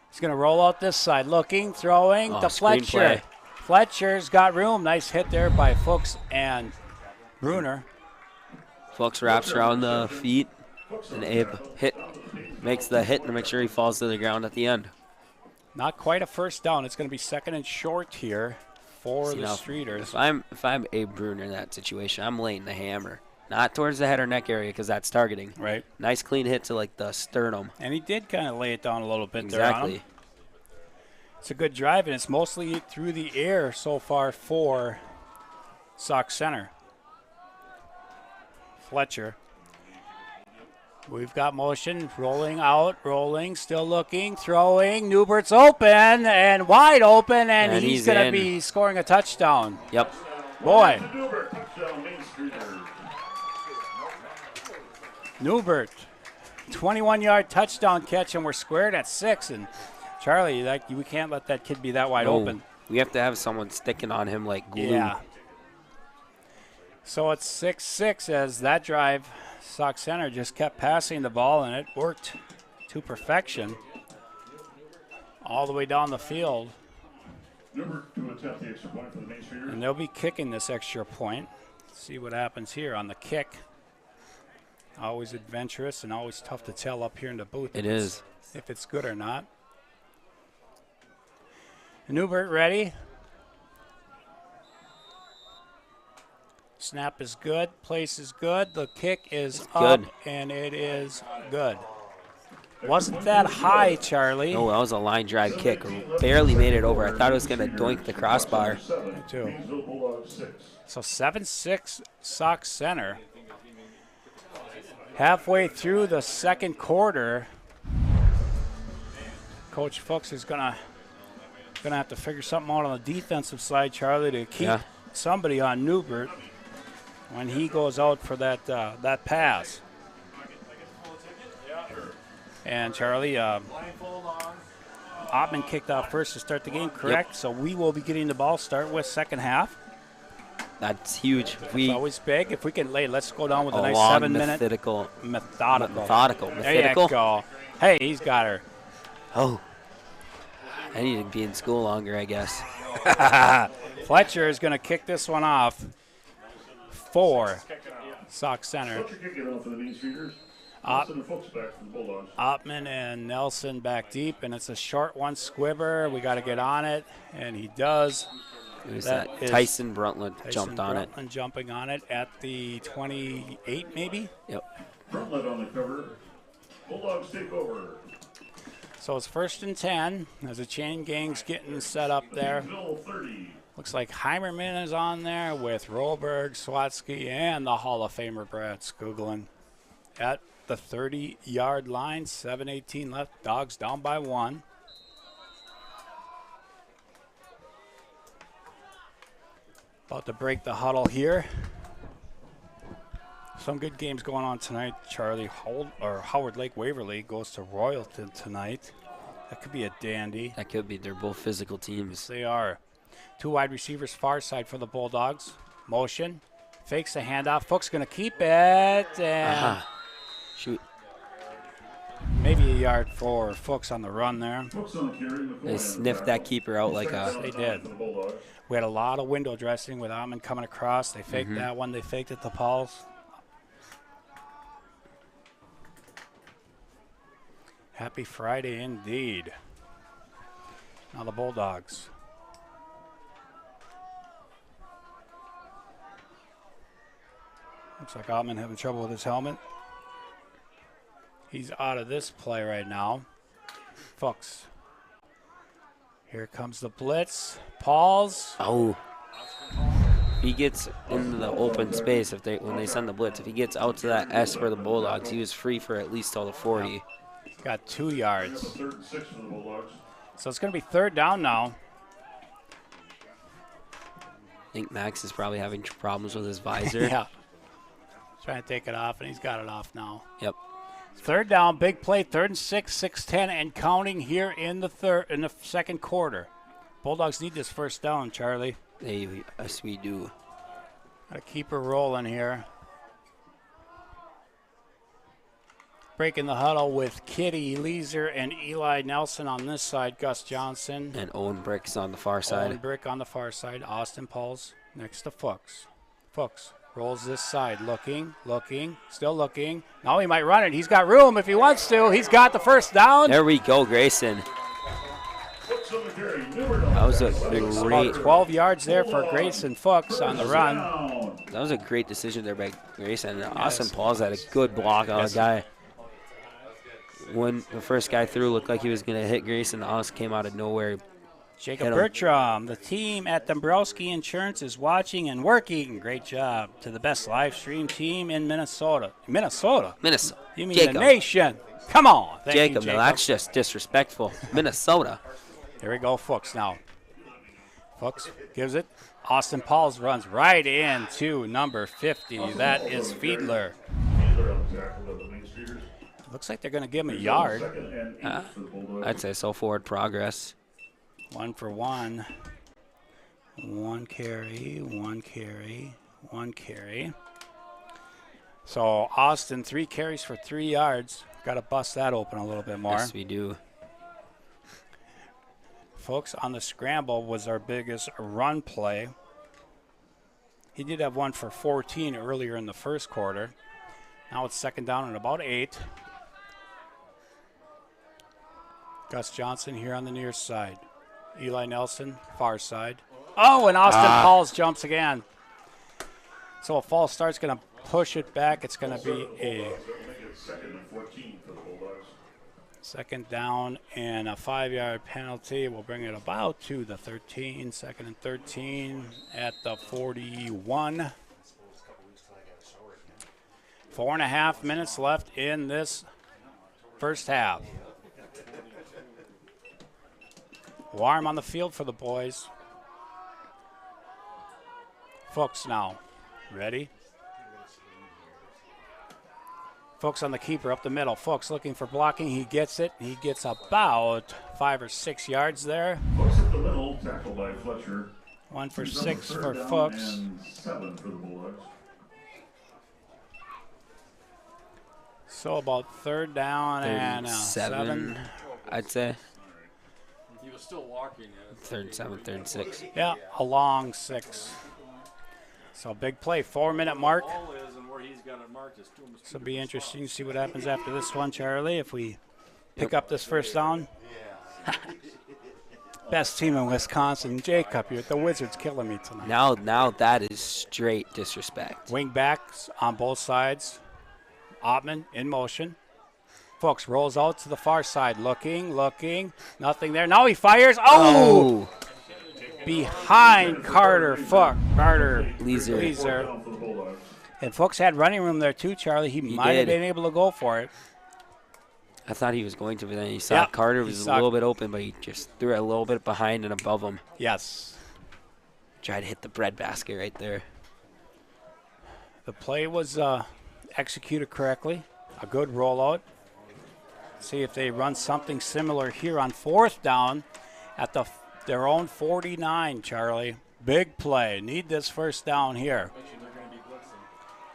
He's going to roll out this side, looking, throwing to Fletcher. Fletcher's got room. Nice hit there by Fuchs and Bruner. Fuchs wraps around the feet, and Abe makes the hit to make sure he falls to the ground at the end. Not quite a first down. It's going to be second and short here for the Streeters. If I'm Abe Bruner in that situation, I'm laying the hammer. Not towards the head or neck area because that's targeting. Right. Nice clean hit to like the sternum. And he did kind of lay it down a little bit there on him. It's a good drive, and it's mostly through the air so far for Sauk Center. Fletcher. We've got motion, rolling out, rolling, still looking, throwing. Newbert's open and wide open, and he's going to be scoring a touchdown. Yep. Boy. Newbert, 21-yard touchdown catch, and we're squared at 6. And Charlie, we can't let that kid be that wide open. We have to have someone sticking on him like glue. Yeah. So it's 6-6 as that drive, Sauk Center just kept passing the ball, and it worked to perfection all the way down the field. And they'll be kicking this extra point. See what happens here on the kick. Always adventurous and always tough to tell up here in the booth. It is. If it's good or not. Newbert ready. Snap is good. Place is good. The kick is up, and it is good. Wasn't that high, Charlie? No, that was a line drive kick. Barely made it over. I thought it was going to doink the crossbar. Me too. So 7-6 Sauk Center. Halfway through the second quarter, Coach Fuchs is gonna have to figure something out on the defensive side, Charlie, to keep somebody on Newbert when he goes out for that pass. And Charlie, Ottman kicked off first to start the game, correct? Yep. So we will be getting the ball start with second half. That's huge. It's always big. If we can let's go down with a nice 7-minute. Methodical. There you go. Hey, he's got her. Oh. I need to be in school longer, I guess. Fletcher is going to kick this one off for Sauk Center. Ottman and Nelson back deep, and it's a short one. Squibber, we got to get on it, and he does. That Tyson Bruntlund jumped on it. Jumping on it at the 28, maybe? Yep. Bruntlund on the cover. Bulldogs take over. So it's 1st and 10 as the chain gang's getting set up there. Looks like Heimerman is on there with Rolberg, Swatsky, and the Hall of Famer Brad Skuglin at the 30-yard line. 7:18 left. Dogs down by 1. About to break the huddle here. Some good games going on tonight. Howard Lake Waverly goes to Royalton tonight. That could be a dandy. That could be. They're both physical teams. They are. 2 wide receivers far side for the Bulldogs. Motion. Fakes the handoff. Fook's going to keep it. And Shoot. maybe a yard for Fook's on the run there. They sniffed that keeper out like a... They did. We had a lot of window dressing with Amon coming across. They faked that one. They faked it to Pauls. Happy Friday indeed. Now the Bulldogs. Looks like Ottman having trouble with his helmet. He's out of this play right now. Fuchs. Here comes the blitz. Pauls. Oh. He gets into the open space when they send the blitz. If he gets out to that S for the Bulldogs, he was free for at least till the 40. Got 2 yards. So it's going to be 3rd down now. I think Max is probably having problems with his visor. Yeah. Trying to take it off, and he's got it off now. Yep. 3rd down, big play, 3rd and 6, 6:10, and counting here in the 2nd quarter. Bulldogs need this 1st down, Charlie. Yes, we do. Got to keep her rolling here. Breaking the huddle with Kitty Leeser and Eli Nelson on this side. Gus Johnson. And Owen Brick's on the far side. Owen Brick on the far side. Austin Pauls next to Fuchs. Fuchs rolls this side. Looking, still looking. Now he might run it. He's got room if he wants to. He's got the 1st down. There we go, Grayson. That was a great... About 12 yards there for Grayson Fuchs on the run. That was a great decision there by Grayson. Austin Pauls had a good block on a guy. When the first guy threw, looked like he was going to hit Grayson. Aus came out of nowhere. Jacob Bertram, the team at Dombrowski Insurance is watching and working. Great job to the best live stream team in Minnesota. Minnesota? You mean Jacob. The nation. Come on. Thank Jacob, you, no, that's just disrespectful. Minnesota. Here we go, Fuchs now. Fuchs gives it. Austin Pauls runs right into number 50. That is Fiedler. Looks like they're going to give him a yard. I'd say so. Forward progress. 1 for 1. 1 carry, 1 carry, 1 carry. So Austin, 3 carries for 3 yards. Got to bust that open a little bit more. Yes, we do. Folks, on the scramble was our biggest run play. He did have 1 for 14 earlier in the 1st quarter. Now it's 2nd down and about 8. Gus Johnson here on the near side. Eli Nelson, far side. Oh, and Austin Pauls jumps again. So a false start's going to push it back. It's going to be a 2nd down and a 5-yard penalty. We'll bring it about to the 13. 2nd and 13 at the 41. 4.5 minutes left in this 1st half. Warm on the field for the boys. Fuchs now. Ready? Fuchs on the keeper up the middle. Fuchs looking for blocking. He gets it. He gets about 5 or 6 yards there. Fuchs at the middle, tackled by Fletcher. 1 for 6 for Fuchs. And 7 for the Bulldogs. So about 3rd down and 7. I'd say. He was still walking. 3rd, 7, 3rd, 6. Yeah, a long 6. So big play, 4-minute mark. So it'll be interesting to see what happens after this one, Charlie, if we pick up this 1st down. Best team in Wisconsin. Jacob, you're the Wizards killing me tonight. Now that is straight disrespect. Wing backs on both sides. Ottman in motion. Fuchs rolls out to the far side. Looking. Nothing there. Now he fires. Oh! Behind Carter Leeser. And Fuchs had running room there too, Charlie. He might have been able to go for it. I thought he was going to, but then he saw Carter was a little bit open, but he just threw it a little bit behind and above him. Yes. Tried to hit the breadbasket right there. The play was executed correctly. A good rollout. See if they run something similar here on 4th down at their own 49, Charlie. Big play. Need this first down here.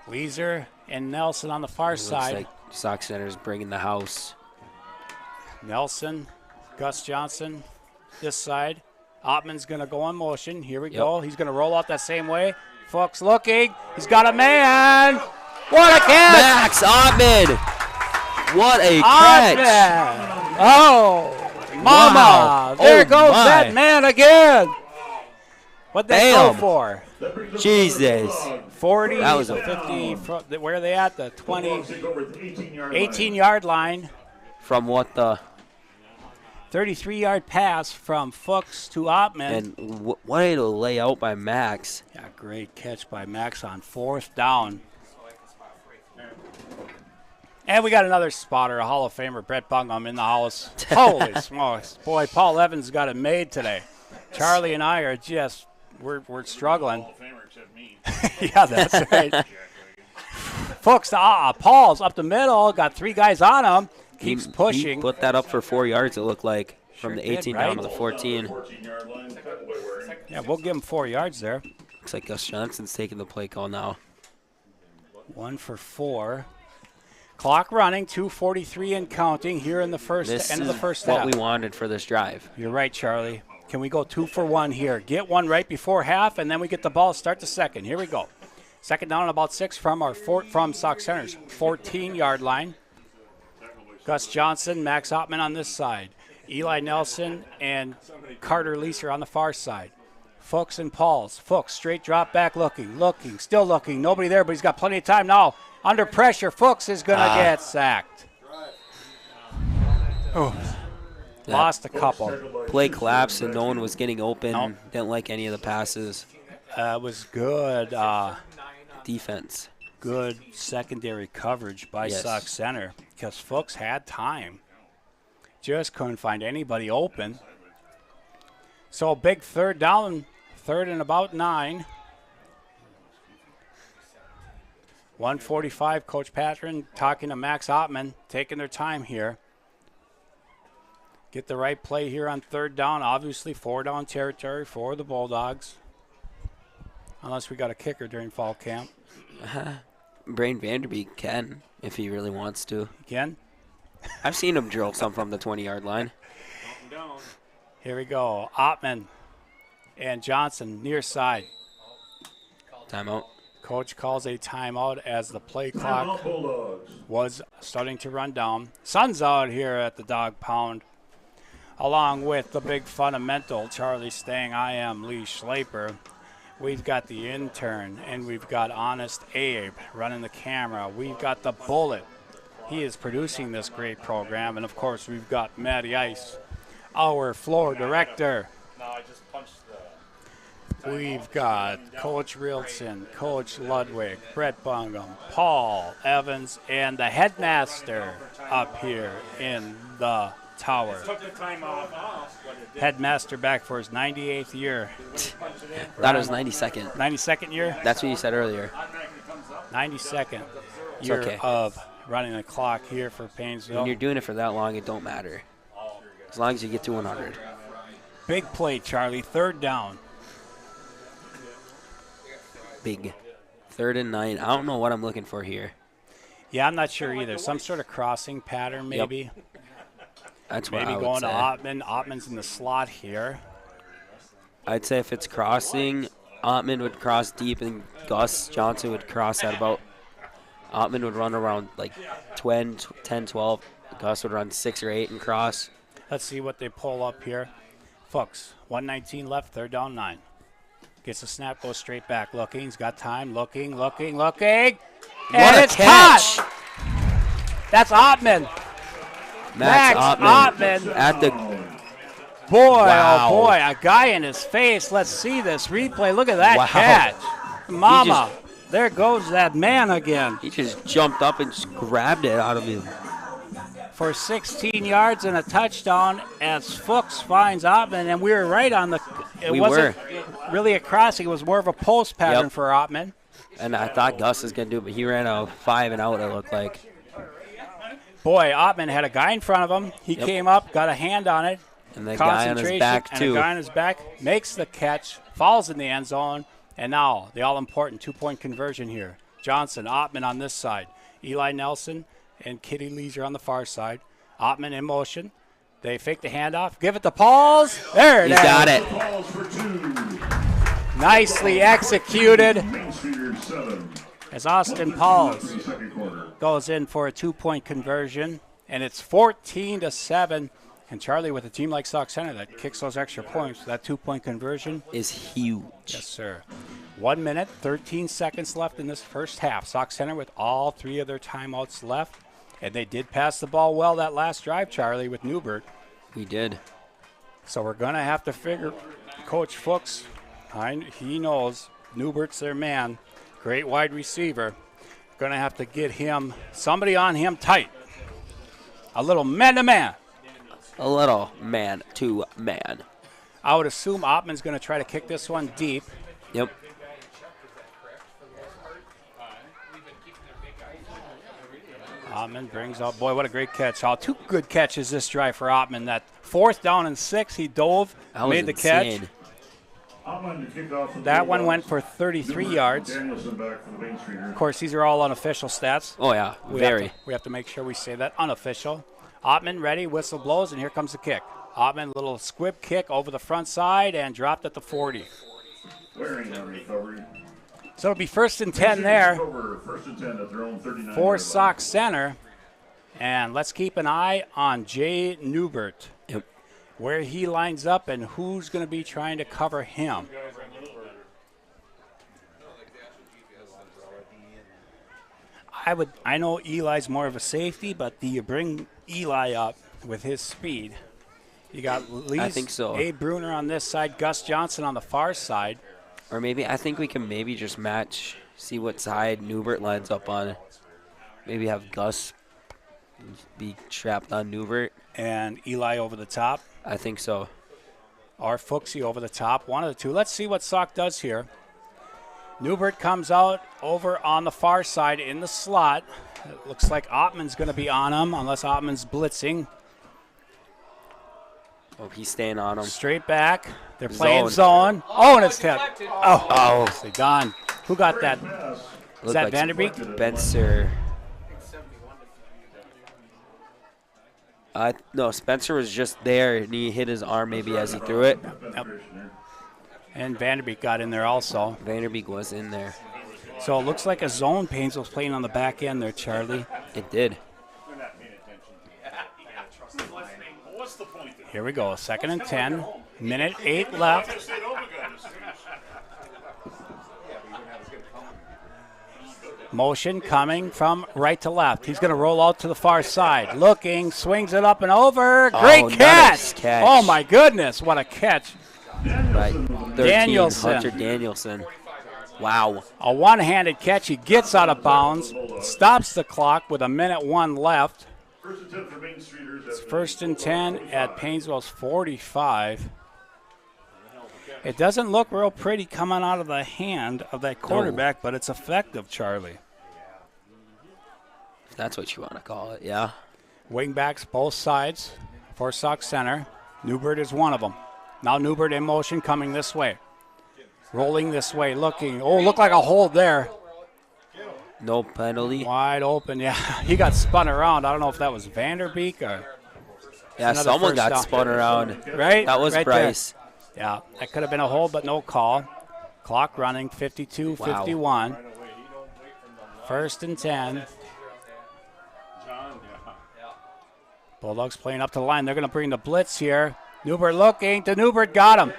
Weezer and Nelson on the far side. Looks like Sauk Center's bringing the house. Nelson, Gus Johnson, this side. Ottman's going to go in motion. Here we go. He's going to roll out that same way. Fuchs looking. He's got a man. What a catch! Max Ottman. What a catch! Oh, mama! Wow. There Oh, goes my. that man again. What'd they go Bam. for? Jesus. 40, That was a 50. Where are they at? The 20, 18-yard line. From what the 33-yard pass from Fuchs to Ottman. and way to lay out by Max. Yeah, great catch by Max on 4th down. And we got another spotter, a Hall of Famer, Brett Bungham, in the house. Holy smokes. Boy, Paul Evans got it made today. Charlie and I are just, we're struggling. Yeah, that's right. Fuchs to Paul's up the middle, got 3 guys on him, keeps pushing. He put that up for 4 yards, it looked like, from the Sure did, 18 down right? to the 14. Yeah, we'll give him 4 yards there. Looks like Gus Johnson's taking the play call now. 1 for 4. Clock running, 2:43 and counting here in the This end of is the first what half. we wanted for this drive. You're right, Charlie. Can we go 2 for 1 here? Get one right before half, and then we get the ball. Start the second. Here we go. Second down and about 6 from Sauk Center's 14-yard line. Gus Johnson, Max Ottman on this side. Eli Nelson and Carter Leeser on the far side. Fuchs and Pauls. Fuchs straight drop back looking, still looking. Nobody there, but he's got plenty of time now. Under pressure, Fuchs is going to get sacked. Oh, lost a couple. Play collapsed and no one was getting open. Nope. Didn't like any of the passes. It was good. Defense. Good secondary coverage by Yes. Sauk Center because Fuchs had time. Just couldn't find anybody open. So a big 3rd down, 3rd and about 9. 1:45, Coach Patron talking to Max Ottman, taking their time here. Get the right play here on 3rd down. Obviously 4-down territory for the Bulldogs. Unless we got a kicker during fall camp. Brain Vanderbeek can, if he really wants to. Again. I've seen him drill some from the 20-yard line. Here we go. Ottman and Johnson near side. Timeout. Coach calls a timeout as the play clock was starting to run down. Sun's out here at the Dog Pound. Along with the big fundamental, Charlie Stang, I am Lee Schlaper. We've got the intern, and we've got Honest Abe running the camera. We've got the Bullet. He is producing this great program. And, of course, we've got Matty Ice, our floor director. We've got Coach Rilson, Coach Ludwig, Brett Bungham, Paul Evans, and the headmaster up here in the tower. Headmaster back for his 98th year. That was 92nd. 92nd year? That's what you said earlier. 92nd year okay. of running the clock here for Paynesville. When you're doing it for that long, it don't matter. As long as you get to 100. Big play, Charlie. 3rd down. Big. 3rd and 9. I don't know what I'm looking for here. Yeah, I'm not sure either. Some sort of crossing pattern, maybe. Yep. That's what Maybe I would going say. to Ottman. Ottman's in the slot here. I'd say if it's crossing, Ottman would cross deep and Gus Johnson would cross at about. Ottman would run around like 10, 12. Gus would run 6 or 8 and cross. Let's see what they pull up here. Fuchs, 119 left, 3rd down 9. Gets a snap, goes straight back. Looking, he's got time. Looking. And What a it's catch! caught! That's Ottman. Max Ottman. At the Boy, Wow. oh boy, a guy in his face. Let's see this replay. Look at that Wow. catch. Mama, there goes that man again. he just jumped up and just grabbed it out of him. For 16 yards and a touchdown as Fuchs finds Ottman, and we were right on the. It We wasn't really a crossing. It was more of a post pattern Yep. for Ottman. And I thought Gus was going to do it, but he ran a 5 and out, it looked like. Boy, Ottman had a guy in front of him. He came up, got a hand on it. And the guy on his back, too. And a guy on his back makes the catch, falls in the end zone, and now the all-important two-point conversion here. Johnson, Ottman on this side. Eli Nelson and Kitty Leisure on the far side. Ottman in motion. They fake the handoff. Give it to Pauls. There it is. He got it. Nicely executed. As Austin Pauls goes in for a two-point conversion, and it's 14-7. And Charlie, with a team like Sauk Center that kicks those extra points, that two-point conversion is huge. Yes, sir. 1 minute, 13 seconds left in this first half. Sauk Center with all three of their timeouts left. And they did pass the ball well that last drive, Charlie, with Newbert. We did. So we're going to have to figure, Coach Fuchs, he knows Newbert's their man. Great wide receiver. Going to have to get him, somebody on him tight. A little man-to-man. A little man-to-man. I would assume Ottman's going to try to kick this one deep. Yep. Ottman brings up, boy, what a great catch. Oh, two good catches this drive for Ottman. That 4th down and 6, he dove, made the catch. That one went for 33 yards. Of course, these are all unofficial stats. Oh, yeah, we have to make sure we say that, unofficial. Ottman ready, whistle blows, and here comes the kick. Ottman, little squib kick over the front side and dropped at the 40. So it'll be 1st and 10 there for Sauk Center. And let's keep an eye on Jay Newbert, where he lines up and who's going to be trying to cover him. I know Eli's more of a safety, but do you bring Eli up with his speed? You got Lee's, I think so. Abe Bruner on this side, Gus Johnson on the far side. Or maybe I think we can maybe just match, see what side Newbert lines up on. Maybe have Gus be trapped on Newbert. And Eli over the top. I think so. Or Fuchsy over the top, one of the two. Let's see what Sauk does here. Newbert comes out over on the far side in the slot. It looks like Ottman's going to be on him unless Ottman's blitzing. Oh, he's staying on him. Straight back. They're playing zone. Oh, and it's tipped. Oh, it's gone. Who got that? Is that like Vanderbeek? Spencer. No, Spencer was just there, and he hit his arm maybe as he threw it. Yep. And Vanderbeek got in there also. Vanderbeek was in there. So it looks like a zone. Paynesville's playing on the back end there, Charlie. It did. Here we go, 2nd and 10. Minute 8 left. Motion coming from right to left. He's going to roll out to the far side. Looking, swings it up and over. Great catch. Oh, my goodness, what a catch. Right. 13, Danielson. Hunter Danielson. Wow. A one-handed catch. He gets out of bounds, stops the clock with 1:01 left. It's 1st and 10 at Paynesville's 45. It doesn't look real pretty coming out of the hand of that quarterback, but it's effective, Charlie. If that's what you want to call it, yeah. Wingbacks both sides for Sauk Center. Newbert is one of them. Now Newbert in motion coming this way. Rolling this way, looking. Oh, looked like a hold there. No penalty. Wide open, yeah. He got spun around. I don't know if that was Vanderbeek or... Yeah, someone got spun around. Right? That was right Bryce. There. Yeah, that could have been a hold, but no call. Clock running, 52-51. Wow. 1st and 10. Bulldogs playing up to the line. They're going to bring the blitz here. Newbert looking to Newbert, got him.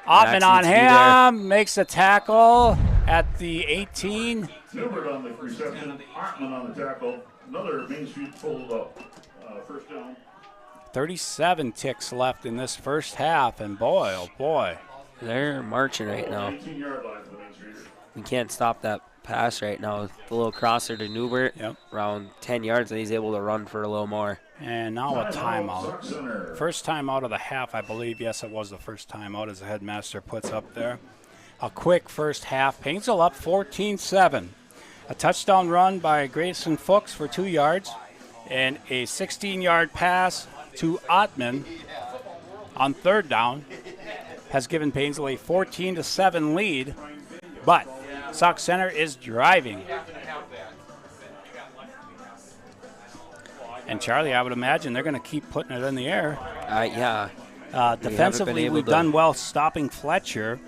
Ottman on him, makes a tackle at the 18. Newbert on the reception, Ottman on the tackle. Another Main Street Bulldog, 1st down. 37 ticks left in this first half, and boy, oh boy. They're marching right now. We can't stop that pass right now. The little crosser to Newbert, around 10 yards, and he's able to run for a little more. And now a timeout. First timeout of the half, I believe. Yes, it was the first timeout, as the headmaster puts up there. A quick first half. Paynesville up 14-7. A touchdown run by Grayson Fuchs for 2 yards. And a 16-yard pass to Ottman on third down has given Paynesville a 14-7 lead. But Sauk Center is driving. And Charlie, I would imagine they're going to keep putting it in the air. Yeah. Defensively, we've done well stopping Fletcher.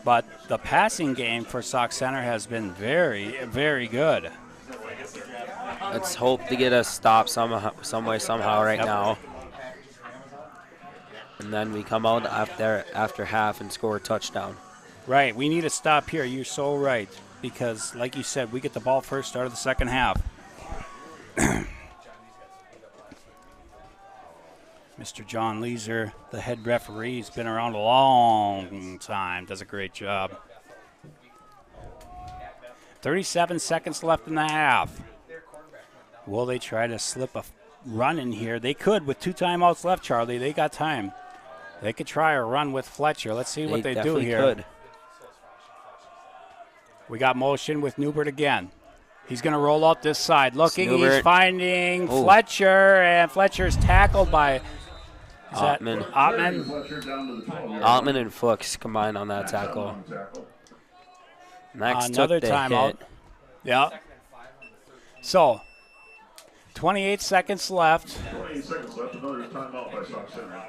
But the passing game for Sauk Center has been very, very good. Let's hope to get a stop some way, somehow right now. And then we come out after half and score a touchdown. Right. We need a stop here. You're so right. Because, like you said, we get the ball first, start of the second half. Mr. John Leeser, the head referee, has been around a long time. Does a great job. 37 seconds left in the half. Will they try to slip a run in here? They could with 2 timeouts left, Charlie. They got time. They could try a run with Fletcher. Let's see what they do here. Could. We got motion with Newbert again. He's going to roll out this side. Looking, he's finding Fletcher, and Fletcher's tackled by Ottman. Ottman and Fuchs combined on that tackle. Max another took the timeout. hit. Yeah. So, 28 seconds left. 28 seconds left. Another timeout by Sauk Center.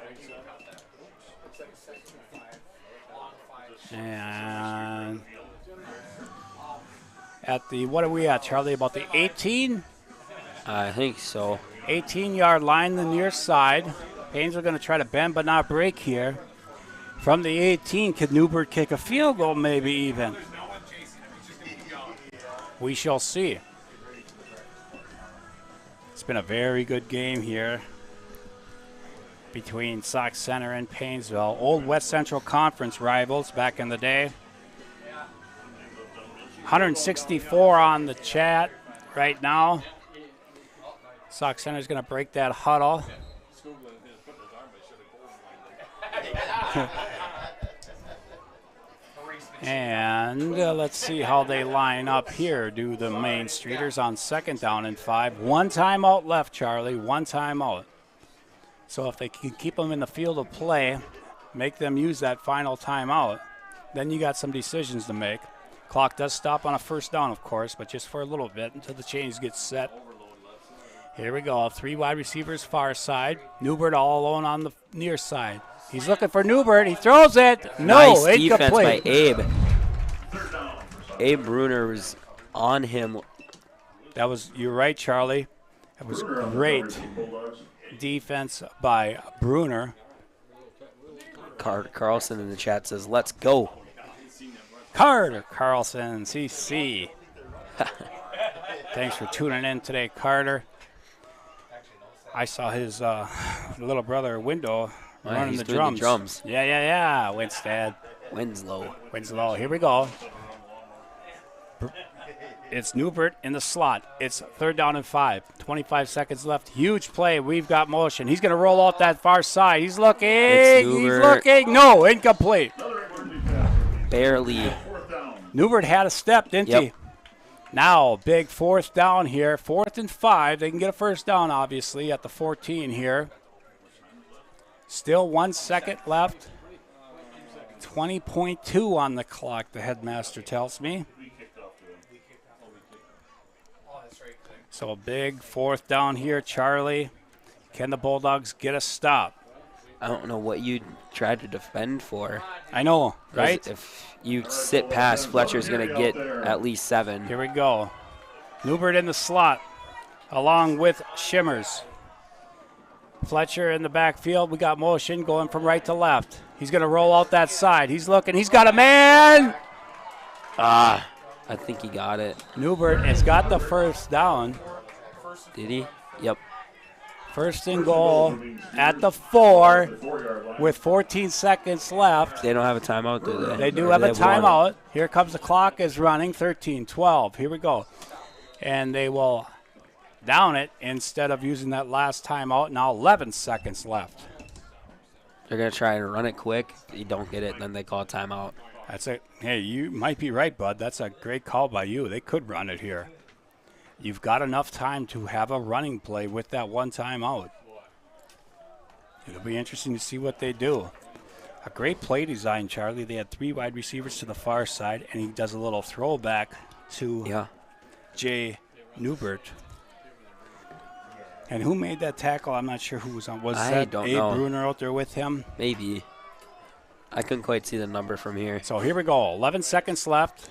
And at the, what are we at, Charlie? About the 18? I think so. 18-yard line, the near side. Paynesville going to try to bend but not break here. From the 18, could Newbert kick a field goal maybe even? We shall see. It's been a very good game here between Sauk Center and Paynesville. Old West Central Conference rivals back in the day. 164 on the chat right now. Sauk Center is going to break that huddle. And let's see how they line up here. Do the Mainstreeters on 2nd down and 5. 1 timeout left, Charlie. 1 timeout. So if they can keep them in the field of play, make them use that final timeout, then you got some decisions to make. Clock does stop on a 1st down, of course, but just for a little bit until the chains get set. Here we go. 3 wide receivers far side. Newbert all alone on the near side. He's looking for Newbert. He throws it. No, nice defense by Abe. Third down for Sauk. Abe Bruner was on him. That was, you're right, Charlie. That was great Bulldogs. defense by Bruner. Carter Carlson in the chat says, let's go. Carter Carlson, CC. Thanks for tuning in today, Carter. I saw his little brother, Window, running he's the doing drums. the drums. Yeah. Winstead. Winslow. Here we go. It's Newbert in the slot. It's 3rd down and 5. 25 seconds left. Huge play. We've got motion. He's going to roll out that far side. He's looking. No, incomplete. Barely. Newbert had a step, didn't he? Now, big 4th down here. 4th and 5. They can get a 1st down, obviously, at the 14 here. Still 1 second left. 20.2 on the clock, the headmaster tells me. So a big 4th down here, Charlie. Can the Bulldogs get a stop? I don't know what you tried to defend for. I know, right? If you sit past, Fletcher's going to get at least 7. Here we go. Newbert in the slot along with Shimmers. Fletcher in the backfield. We got motion going from right to left. He's going to roll out that side. He's looking. He's got a man. I think he got it. Newbert has got the 1st down. Did he? Yep. 1st and goal at the 4 with 14 seconds left. They don't have a timeout, do they? They do have a timeout. Here comes the clock is running. 13-12. Here we go. And they will down it instead of using that last timeout. Now 11 seconds left. They're going to try and run it quick. You don't get it, then they call a timeout. That's it. Hey, you might be right, bud. That's a great call by you. They could run it here. you've got enough time to have a running play with that one timeout. It'll be interesting to see what they do. A great play design, Charlie. They had 3 wide receivers to the far side, and he does a little throwback to Jay Newbert. And who made that tackle? I'm not sure who was on. Was that Abe Bruner out there with him? Maybe. I couldn't quite see the number from here. So here we go. 11 seconds left.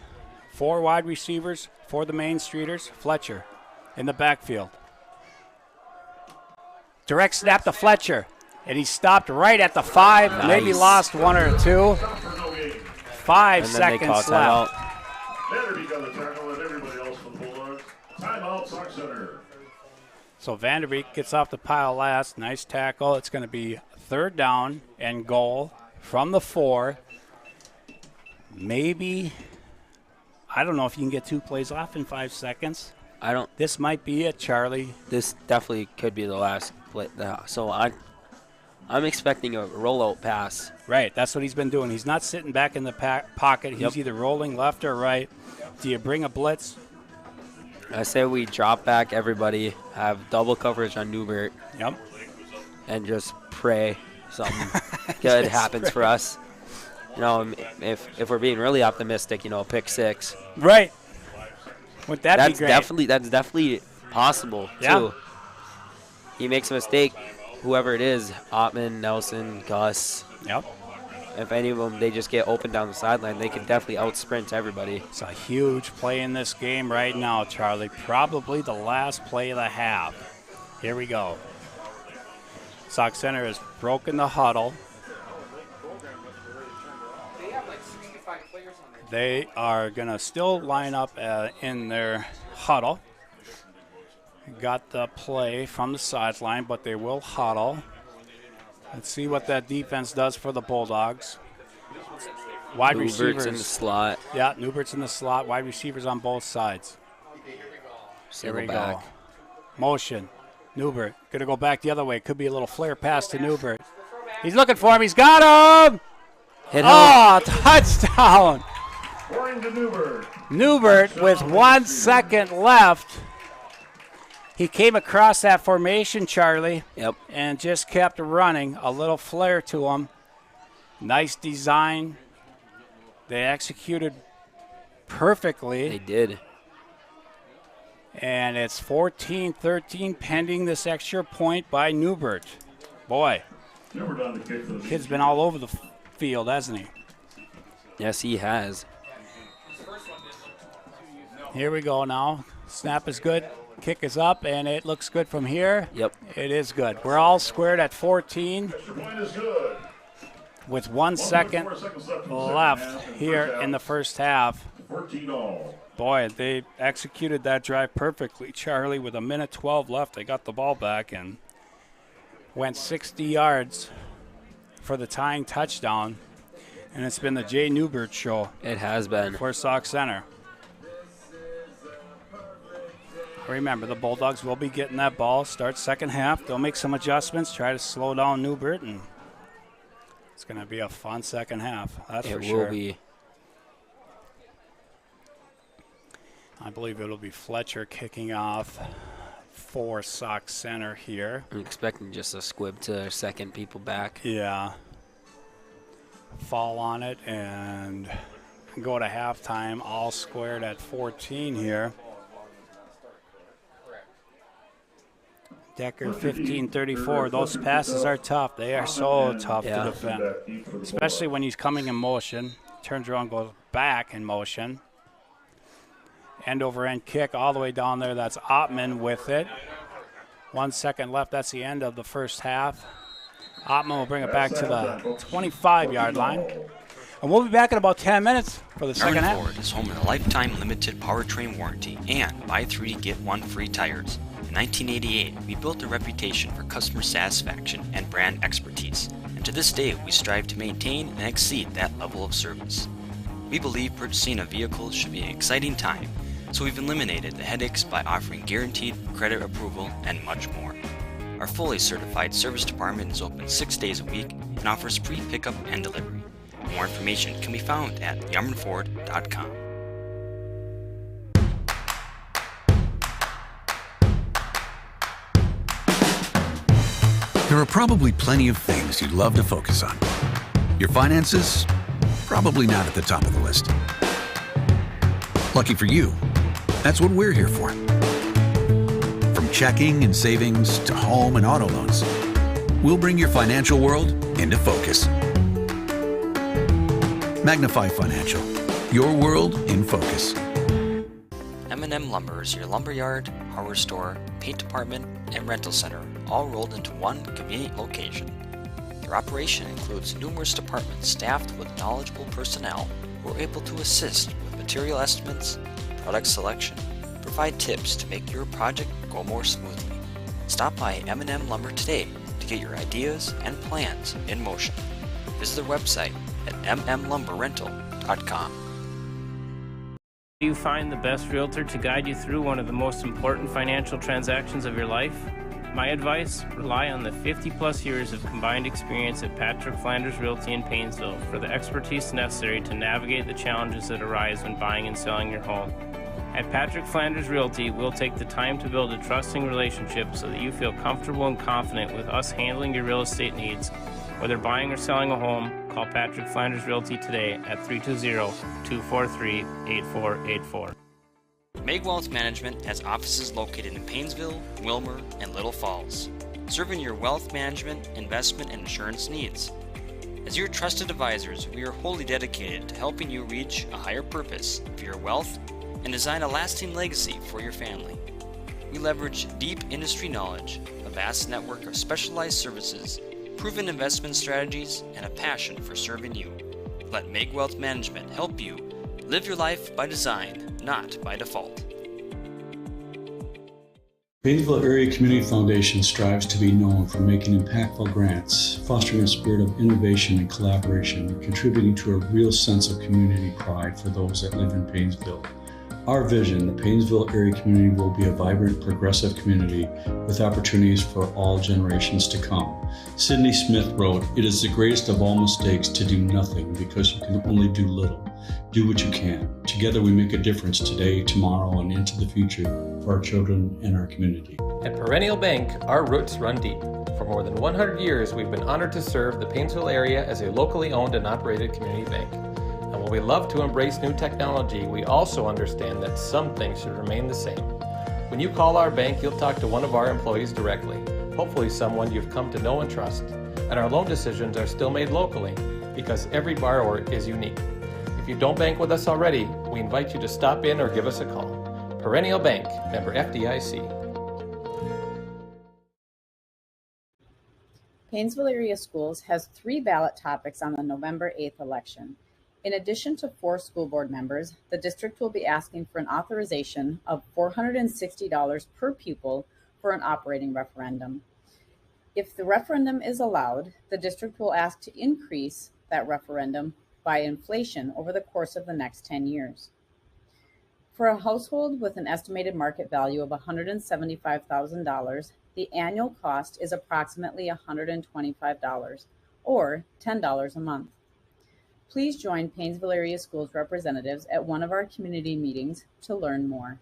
4 wide receivers for the Mainstreeters. Fletcher in the backfield. Direct snap to Fletcher. And he stopped right at the 5. Nice. Maybe lost 1 or 2. 5 seconds left. Vanderbeek got the tackle and everybody else for the Bulldogs. Timeout, Sauk Center. So Vanderbeek gets off the pile last. Nice tackle. It's going to be 3rd down and goal from the 4. Maybe, I don't know if you can get 2 plays off in 5 seconds. This might be it, Charlie. This definitely could be the last play. So I'm expecting a rollout pass. Right, that's what he's been doing. He's not sitting back in the pocket. He's either rolling left or right. Do you bring a blitz? I say we drop back everybody, have double coverage on Newbert. Yep. And just pray something good happens for us. You know, if we're being really optimistic, you know, pick 6. Right. Would that be great? That's definitely possible, too. He makes a mistake, whoever it is, Ottman, Nelson, Gus. Yep. If any of them, they just get open down the sideline, they can definitely out-sprint everybody. It's a huge play in this game right now, Charlie. Probably the last play of the half. Here we go. Sauk Center has broken the huddle. They are going to still line up in their huddle. Got the play from the sideline, but they will huddle. Let's see what that defense does for the Bulldogs. Wide receivers. Newbert's in the slot. Yeah, Newbert's in the slot. Wide receivers on both sides. Here we go. Motion. Newbert going to go back the other way. Could be a little flare pass to Newbert. He's looking for him. He's got him. Hit him. Oh, touchdown. Newbert. Newbert with 1 second left. He came across that formation, Charlie. Yep. And just kept running. A little flare to him. Nice design. They executed perfectly. They did. And it's 14-13 pending this extra point by Newbert. Boy, kid's been all over the field, hasn't he? Yes, he has. Here we go now. Snap is good. Kick is up, and it looks good from here. Yep. It is good. We're all squared at 14 with 1 second left here in the first half. 14 all. Boy, they executed that drive perfectly, Charlie. With 1:12 left, they got the ball back and went 60 yards for the tying touchdown. And it's been the Jay Newbert show. It has been. For Sauk Center. Remember, the Bulldogs will be getting that ball. Start second half. They'll make some adjustments, try to slow down Newbert, and it's going to be a fun second half. That's for sure. It will be. I believe it'll be Fletcher kicking off for Sauk Center here. I'm expecting just a squib to second people back. Yeah. Fall on it and go to halftime, all squared at 14 here. Decker 15-34. Those passes are tough. They are so tough to defend, especially when he's coming in motion. Turns around, goes back in motion. End over end kick all the way down there. That's Ottman with it. 1 second left. That's the end of the first half. Ottman will bring it back to the 25-yard line. And we'll be back in about 10 minutes for the second half. Ford is home of the lifetime limited powertrain warranty and buy 3 get 1 free tires. In 1988, we built a reputation for customer satisfaction and brand expertise, and to this day, we strive to maintain and exceed that level of service. We believe purchasing a vehicle should be an exciting time, so we've eliminated the headaches by offering guaranteed credit approval and much more. Our fully certified service department is open 6 days a week and offers free pickup and delivery. More information can be found at yarmanford.com. There are probably plenty of things you'd love to focus on. Your finances? Probably not at the top of the list. Lucky for you, that's what we're here for. From checking and savings to home and auto loans, we'll bring your financial world into focus. Magnify Financial, your world in focus. M&M Lumber is your lumberyard, hardware store, paint department, and rental center, all rolled into one convenient location. Their operation includes numerous departments staffed with knowledgeable personnel who are able to assist with material estimates, product selection, provide tips to make your project go more smoothly. Stop by M&M Lumber today to get your ideas and plans in motion. Visit their website at mmlumberrental.com. Do you find the best realtor to guide you through one of the most important financial transactions of your life? My advice, rely on the 50-plus years of combined experience at Patrick Flanders Realty in Paynesville for the expertise necessary to navigate the challenges that arise when buying and selling your home. At Patrick Flanders Realty, we'll take the time to build a trusting relationship so that you feel comfortable and confident with us handling your real estate needs. Whether buying or selling a home, call Patrick Flanders Realty today at 320-243-8484. Meg Wealth Management has offices located in Paynesville, Wilmer, and Little Falls, serving your wealth management, investment, and insurance needs. As your trusted advisors, we are wholly dedicated to helping you reach a higher purpose for your wealth and design a lasting legacy for your family. We leverage deep industry knowledge, a vast network of specialized services, proven investment strategies, and a passion for serving you. Let Meg Wealth Management help you live your life by design, not by default. Paynesville Area Community Foundation strives to be known for making impactful grants, fostering a spirit of innovation and collaboration, and contributing to a real sense of community pride for those that live in Paynesville. Our vision, the Paynesville area community will be a vibrant, progressive community with opportunities for all generations to come. Sidney Smith wrote, "It is the greatest of all mistakes to do nothing because you can only do little. Do what you can. Together we make a difference today, tomorrow, and into the future for our children and our community." At Perennial Bank, our roots run deep. For more than 100 years, we've been honored to serve the Paynesville area as a locally owned and operated community bank. And while we love to embrace new technology, we also understand that some things should remain the same. When you call our bank, you'll talk to one of our employees directly, hopefully someone you've come to know and trust. And our loan decisions are still made locally because every borrower is unique. If you don't bank with us already, we invite you to stop in or give us a call. Perennial Bank, member FDIC. Paynesville Area Schools has 3 ballot topics on the November 8th election. In addition to 4 school board members, the district will be asking for an authorization of $460 per pupil for an operating referendum. If the referendum is allowed, the district will ask to increase that referendum by inflation over the course of the next 10 years. For a household with an estimated market value of $175,000, the annual cost is approximately $125, or $10 a month. Please join Paynesville Area Schools representatives at one of our community meetings to learn more.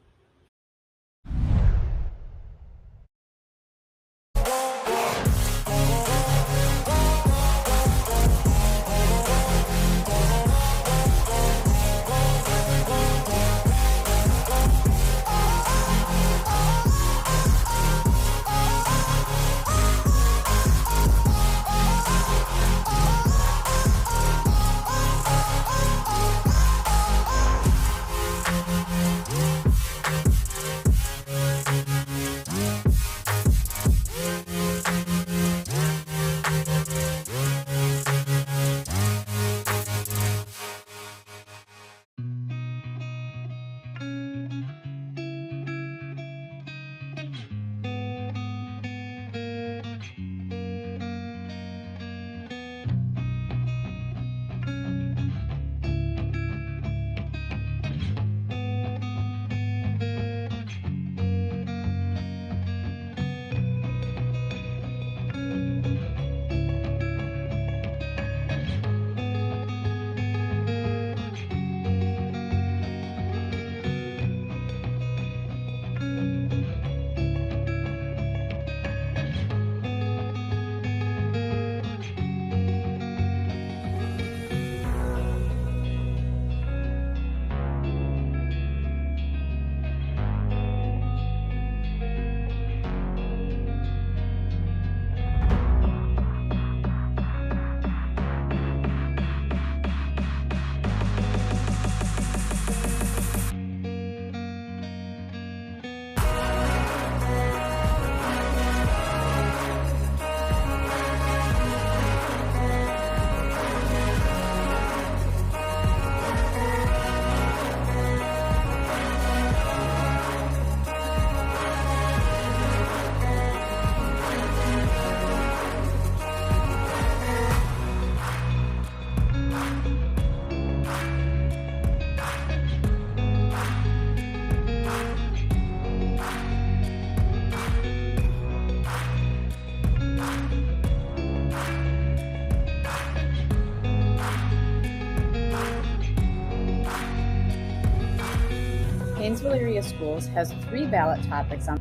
Paynesville Area Schools has 3 ballot topics on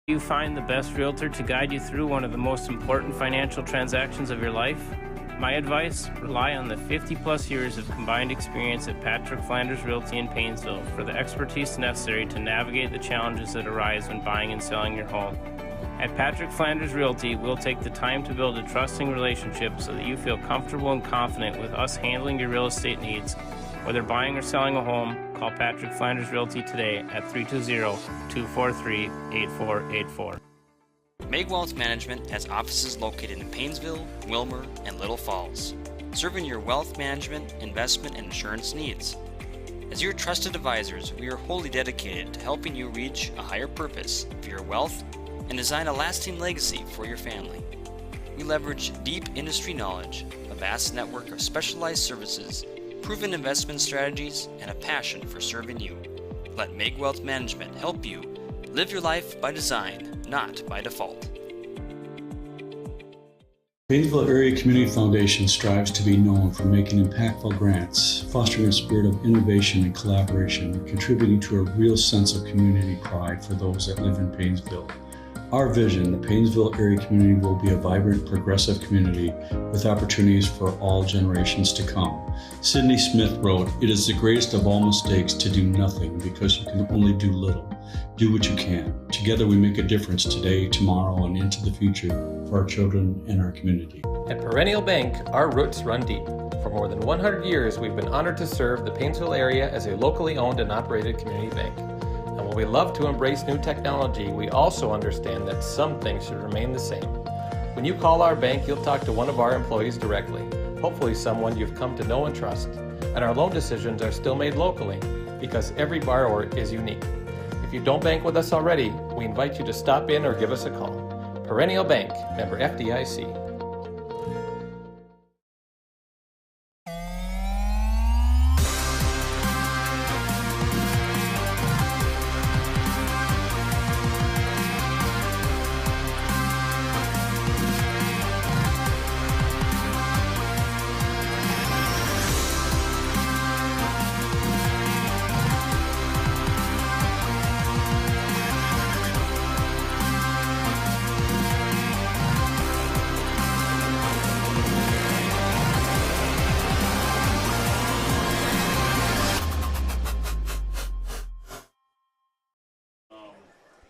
You find the best realtor to guide you through one of the most important financial transactions of your life? My advice, rely on the 50-plus years of combined experience at Patrick Flanders Realty in Paynesville for the expertise necessary to navigate the challenges that arise when buying and selling your home. At Patrick Flanders Realty, we'll take the time to build a trusting relationship so that you feel comfortable and confident with us handling your real estate needs. Whether buying or selling a home, call Patrick Flanders Realty today at 320-243-8484. Meg Wealth Management has offices located in Paynesville, Wilmer, and Little Falls, serving your wealth management, investment, and insurance needs. As your trusted advisors, we are wholly dedicated to helping you reach a higher purpose for your wealth and design a lasting legacy for your family. We leverage deep industry knowledge, a vast network of specialized services, proven investment strategies, and a passion for serving you. Let Meg Wealth Management help you live your life by design, not by default. Paynesville Area Community Foundation strives to be known for making impactful grants, fostering a spirit of innovation and collaboration, contributing to a real sense of community pride for those that live in Paynesville. Our vision, the Paynesville area community will be a vibrant, progressive community with opportunities for all generations to come. Sidney Smith wrote, "It is the greatest of all mistakes to do nothing because you can only do little. Do what you can. Together we make a difference today, tomorrow, and into the future for our children and our community." At Perennial Bank, our roots run deep. For more than 100 years, we've been honored to serve the Paynesville area as a locally owned and operated community bank. And while we love to embrace new technology, we also understand that some things should remain the same. When you call our bank, you'll talk to one of our employees directly, hopefully someone you've come to know and trust. And our loan decisions are still made locally because every borrower is unique. If you don't bank with us already, we invite you to stop in or give us a call. Perennial Bank, member FDIC.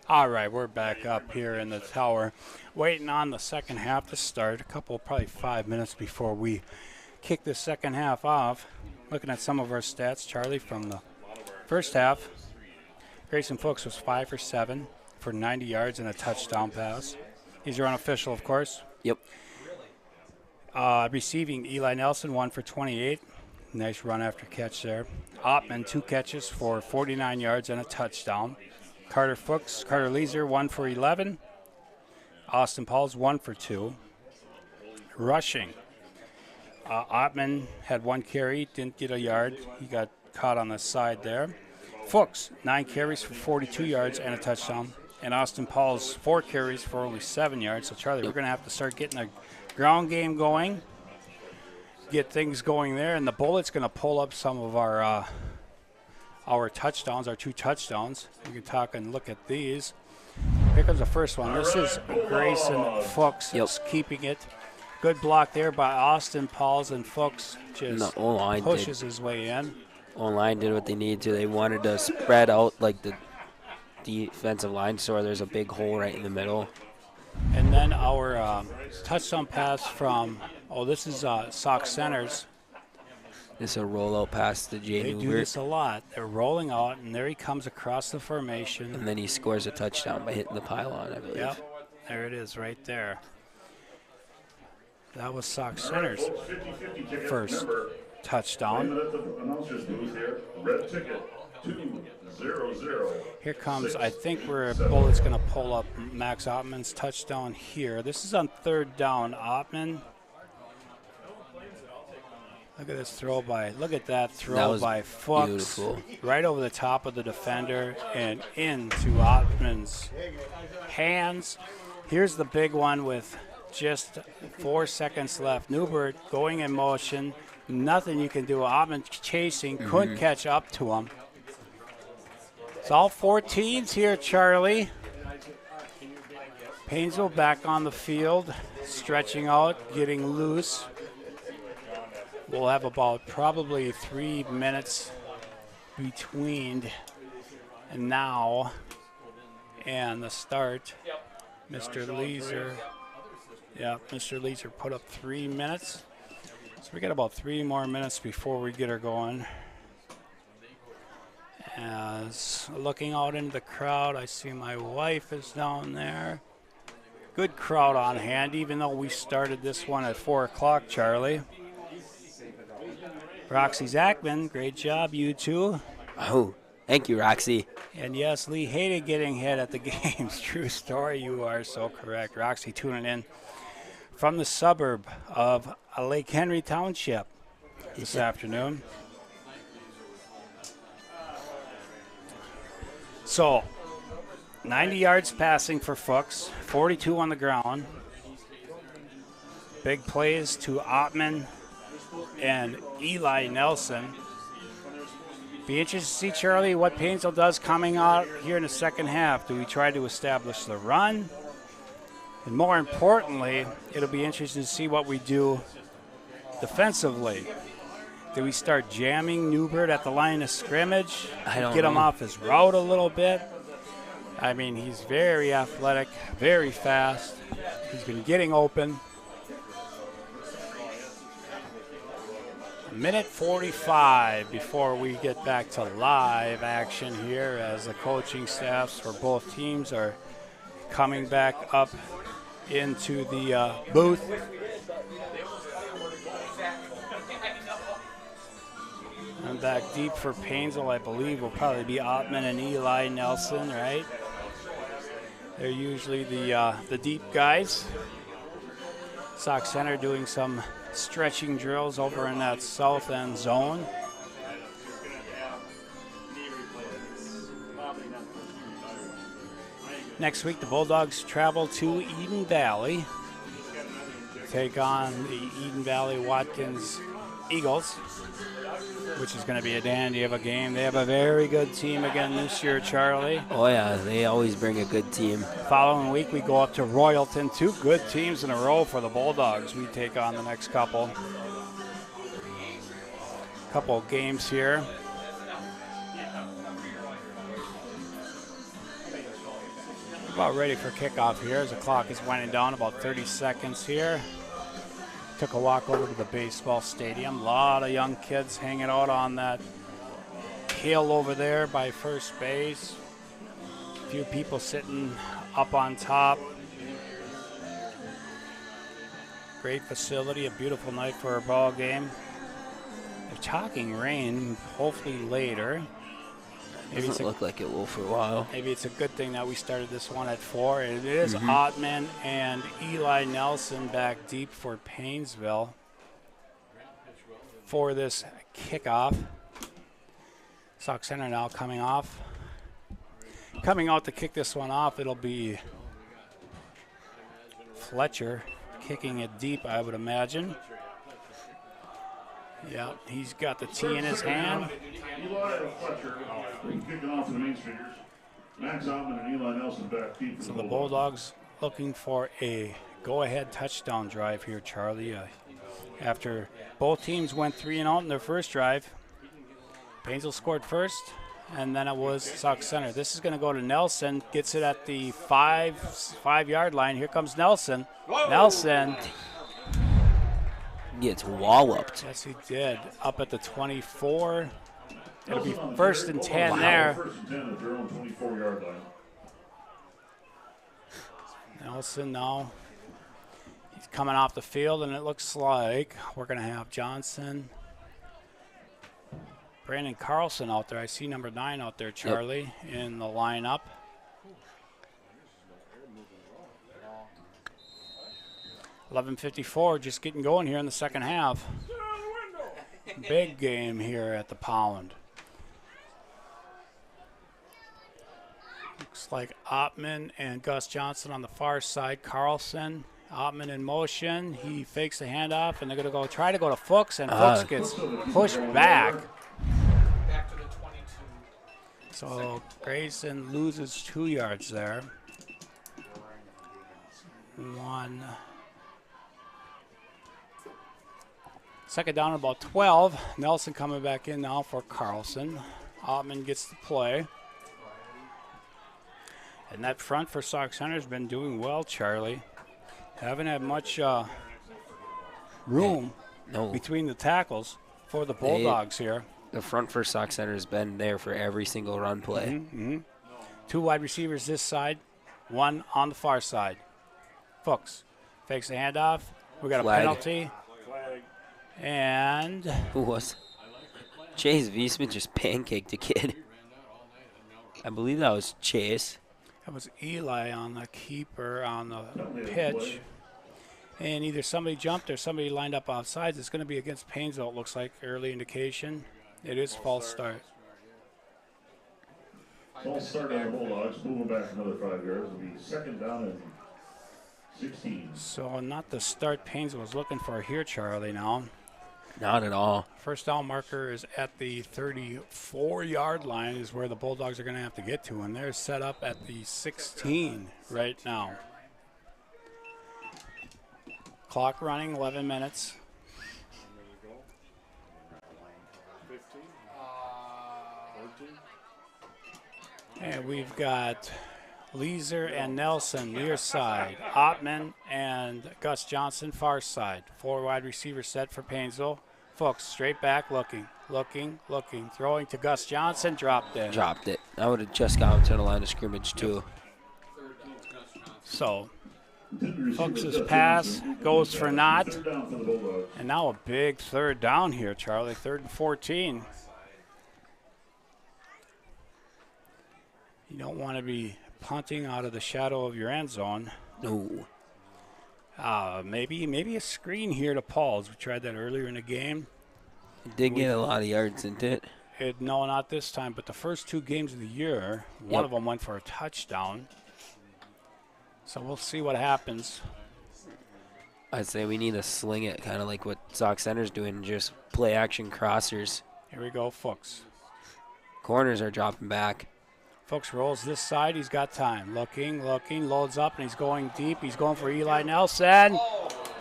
All right, we're back up here in the tower, waiting on the second half to start. Probably 5 minutes before we kick the second half off. Looking at some of our stats, Charlie, from the first half. Grayson Fuchs was 5 for 7 for 90 yards and a touchdown pass. He's your unofficial, of course. Yep. Receiving, Eli Nelson, 1 for 28. Nice run after catch there. Ottman, 2 catches for 49 yards and a touchdown. Carter Leeser, 1 for 11. Austin Pauls, 1 for 2. Rushing. Ottman had 1 carry, didn't get a yard. He got caught on the side there. Fuchs, 9 carries for 42 yards and a touchdown. And Austin Pauls, 4 carries for only 7 yards. So, Charlie, we're going to have to start getting a ground game going, get things going there. And the Bullet's going to pull up some of our touchdowns, our 2 touchdowns. We can talk and look at these. Here comes the first one. This is Grayson Fuchs keeping it. Good block there by Austin Pauls, and Fuchs just pushes his way in. O-line did what they needed to. They wanted to spread out like the defensive line so there's a big hole right in the middle. And then our touchdown pass from, this is Sauk Centers. This is a rollout pass to Jay They Newbert. do this a lot. They're rolling out, and there he comes across the formation. And then he scores a touchdown by hitting the pylon, I believe. Yep, there it is right there. That was Sauk Center's first touchdown. Here comes, I think Bullet's going to pull up Max Ottman's touchdown here. This is on 3rd down. Ottman. Look at this throw by Fuchs. Beautiful. Right over the top of the defender and into Ottman's hands. Here's the big one with just 4 seconds left. Newbert going in motion. Nothing you can do. Ottman chasing, couldn't catch up to him. It's all 14s here, Charlie. Paynesville back on the field, stretching out, getting loose. We'll have about probably 3 minutes between now and the start. Mr. Leeser put up 3 minutes. So we got about 3 more minutes before we get her going. As looking out into the crowd, I see my wife is down there. Good crowd on hand, even though we started this one at 4 o'clock, Charlie. Roxy Zachman, great job, you two. Oh, thank you, Roxy. And yes, Lee hated getting hit at the games. True story, you are so correct. Roxy tuning in from the suburb of Lake Henry Township this afternoon. So, 90 yards passing for Fuchs, 42 on the ground. Big plays to Ottman and Eli Nelson. Be interested to see, Charlie, what Paynesville does coming out here in the second half. Do we try to establish the run? And more importantly, it'll be interesting to see what we do defensively. Do we start jamming Newbert at the line of scrimmage? I don't Get know. him off his route a little bit? I mean, he's very athletic, very fast. He's been getting open. Minute 45 before we get back to live action here as the coaching staffs for both teams are coming back up into the booth. And back deep for Paynesville, I believe, will probably be Ottman and Eli Nelson, right? They're usually the deep guys. Sauk Center doing some stretching drills over in that south end zone. Next week, the Bulldogs travel to Eden Valley, take on the Eden Valley Watkins Eagles, which is going to be a dandy of a game. They have a very good team again this year, Charlie. Oh, yeah, they always bring a good team. Following week, we go up to Royalton. 2 good teams in a row for the Bulldogs. We take on the next couple of games here. About ready for kickoff here as the clock is winding down, about 30 seconds here. Took a walk over to the baseball stadium. A lot of young kids hanging out on that hill over there by first base. A few people sitting up on top. Great facility, a beautiful night for a ball game. They're talking rain, hopefully later. Maybe Doesn't look like it will for a while. Maybe it's a good thing that we started this one at 4. It is Ottman and Eli Nelson back deep for Paynesville for this kickoff. Sauk Center now coming off. Coming out to kick this one off, it'll be Fletcher kicking it deep, I would imagine. Yeah, he's got the tee in his hand. Eli Fletcher kicking off for the Mainstreeters. Max Ottman and Eli Nelson back deep. So the Bulldogs looking for a go-ahead touchdown drive here, Charlie. After both teams went 3-0 in their first drive, Paynesville scored first, and then it was Sauk Center. This is going to go to Nelson. Gets it at the 5-yard line. Here comes Nelson. Whoa. Nelson gets walloped. Yes, he did. Up at the 24. It'll be first and 10 there. First and 10 at their own 24-yard line. Nelson now. He's coming off the field, and it looks like we're going to have Johnson, Brandon Carlson out there. I see number 9 out there, Charlie, in the lineup. $11:54, just getting going here in the second half. Big game here at the Pound. Looks like Ottman and Gus Johnson on the far side. Carlson, Ottman in motion. He fakes the handoff, and they're going to try to go to Fuchs, and Fuchs gets pushed back. Back to the 22. So Grayson loses 2 yards there. 1. Second down, about 12. Nelson coming back in now for Carlson. Ottman gets the play. And that front for Sauk Center has been doing well, Charlie. Haven't had much room between the tackles for the Bulldogs here. The front for Sauk Center has been there for every single run play. Mm-hmm. 2 wide receivers this side, 1 on the far side. Fuchs fakes the handoff. We got a penalty. And who was? Chase Wiesman just pancaked a kid. I believe that was Chase. That was Eli on the keeper on the pitch. And either somebody jumped or somebody lined up outside. It's going to be against Paynesville, it looks like. Early indication. It is false start. False start on the Bulldogs. Moving back another 5 yards. It'll be second down and 16. So not the start Paynesville was looking for here, Charlie, now. Not at all. First down marker is at the 34-yard line is where the Bulldogs are going to have to get to, and they're set up at the 16 right now. Clock running, 11 minutes. 15. 14. And we've got Leeser and Nelson near side. Ottman and Gus Johnson far side. 4 wide receiver set for Paynesville. Fuchs straight back looking. Throwing to Gus Johnson. Dropped it. I would have just got to the line of scrimmage too. So Fuchs's pass goes for naught. And now a big third down here, Charlie. 3rd and 14. You don't want to be punting out of the shadow of your end zone. No. Maybe a screen here to Paul's. We tried that earlier in the game. It did get a lot of yards, didn't it? No, not this time, but the first 2 games of the year, one of them went for a touchdown. So we'll see what happens. I'd say we need to sling it, kind of like what Sauk Center's doing, just play action crossers. Here we go, Fuchs. Corners are dropping back. Fuchs rolls this side. He's got time. Looking, loads up, and he's going deep. He's going for Eli Nelson.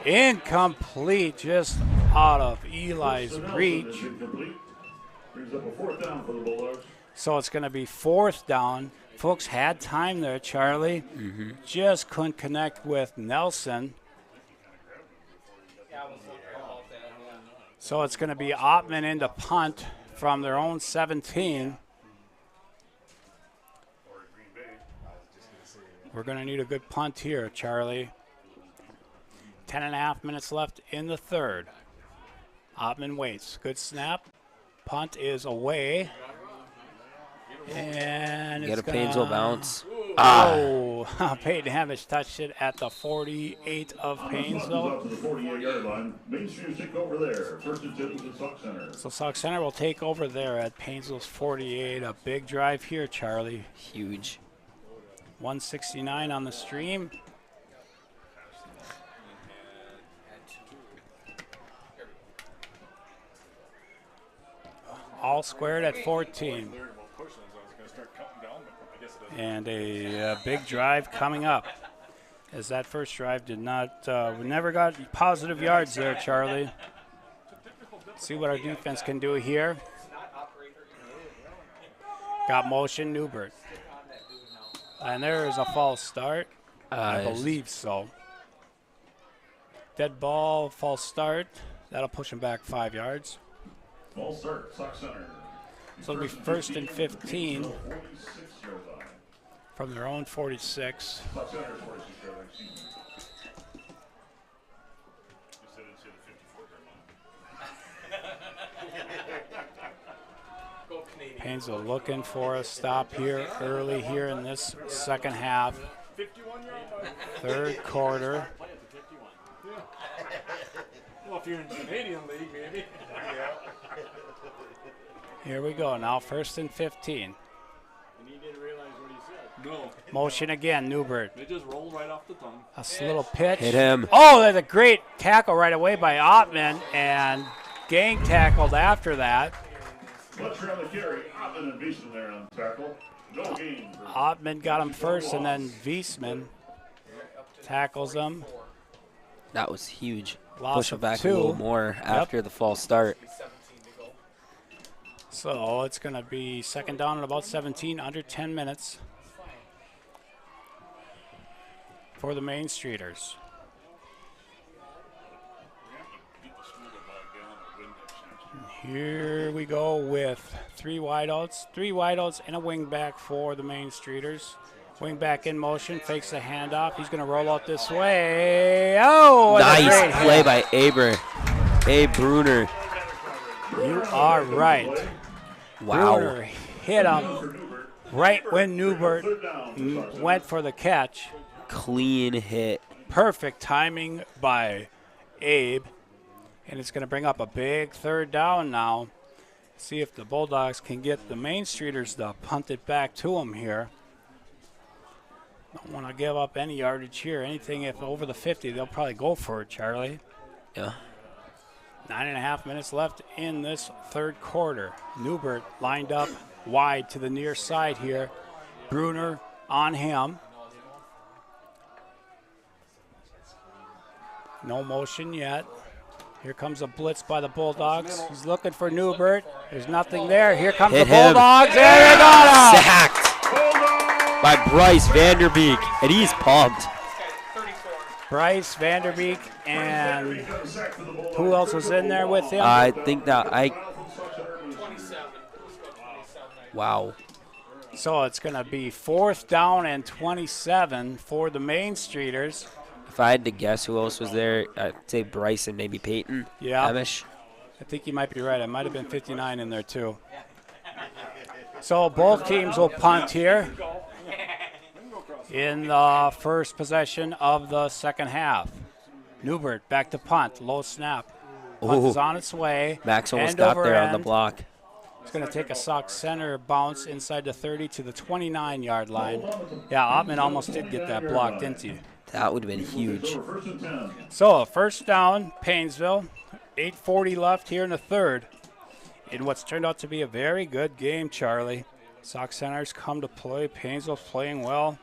Incomplete, just out of Eli's reach. Brings up a 4th down for the Bulldogs. So it's going to be 4th down. Fuchs had time there, Charlie. Just couldn't connect with Nelson. So it's going to be Ottman into punt from their own 17. We're going to need a good punt here, Charlie. 10.5 minutes left in the 3rd. Ottman waits. Good snap. Punt is away. And You got it's a Paynesville bounce. Oh, Peyton Hamish touched it at the 48 of Paynesville. Up to the 48-yard line. Mainstreeters take over there. 1st and 10 to Sauk Center. So Sauk Center will take over there at Paynesville's 48. A big drive here, Charlie. Huge. 169 on the stream. All squared at 14. And a big drive coming up. As that first drive did not, we never got positive yards there, Charlie. See what our defense can do here. Got motion, Newbert. And there is a false start. I believe so. Dead ball, false start. That'll push him back 5 yards. False start, Sauk Center. So it'll be 1st and 15 from their own 46. Sauk Center is 46 yard line. Paynesville looking for a stop here early here in this second half. 3rd quarter. Well, if you're in the Canadian League, maybe. Here we go now, 1st and 15. And he didn't realize what he said. No. Motion again, Newbert. They just rolled right off the tongue. A little pitch. Hit him. Oh, there's a great tackle right away by Ottman, and gang tackled after that. Fletcher on the carry. Ottman and Beeson there on tackle. No gain. Ottman got him first, and then Wiesman tackles him. That was huge. Loss Push him of back 2. a little more after the false start. So it's going to be 2nd down at about 17, under 10 minutes for the Mainstreeters. Here we go with 3 wideouts and a wing back for the Mainstreeters. Wing back in motion, fakes the handoff. He's going to roll out this way. Oh, nice play by Abe Bruner. You are right. Wow. Bruner hit him right when Newbert went for the catch. Clean hit. Perfect timing by Abe. And it's going to bring up a big 3rd down now. See if the Bulldogs can get the Mainstreeters to punt it back to them here. Don't want to give up any yardage here. Anything if over the 50, they'll probably go for it, Charlie. Yeah. 9.5 minutes left in this 3rd quarter. Newbert lined up wide to the near side here. Bruner on him. No motion yet. Here comes a blitz by the Bulldogs. He's looking for Newbert. There's nothing there. Here comes the Bulldogs. There they got him! Sacked by Bryce Vanderbeek, and he's pumped. Bryce Vanderbeek, and who else was in there with him? I think that wow. So it's going to be 4th down and 27 for the Mainstreeters. If I had to guess who else was there, I'd say Bryce and maybe Peyton. Yeah. Amish. I think you might be right. I might have been 59 in there too. So both teams will punt here in the first possession of the second half. Newbert back to punt. Low snap. Punt is on its way. Max almost End got over there on the end. block. It's going to take a Sauk center bounce inside the 30 to the 29-yard line. Yeah, Ottman almost did get that block, didn't he? That would have been huge. So, first down, Paynesville. 8:40 left here in the third. In what's turned out to be a very good game, Charlie. Sauk centers come to play. Paynesville's playing well.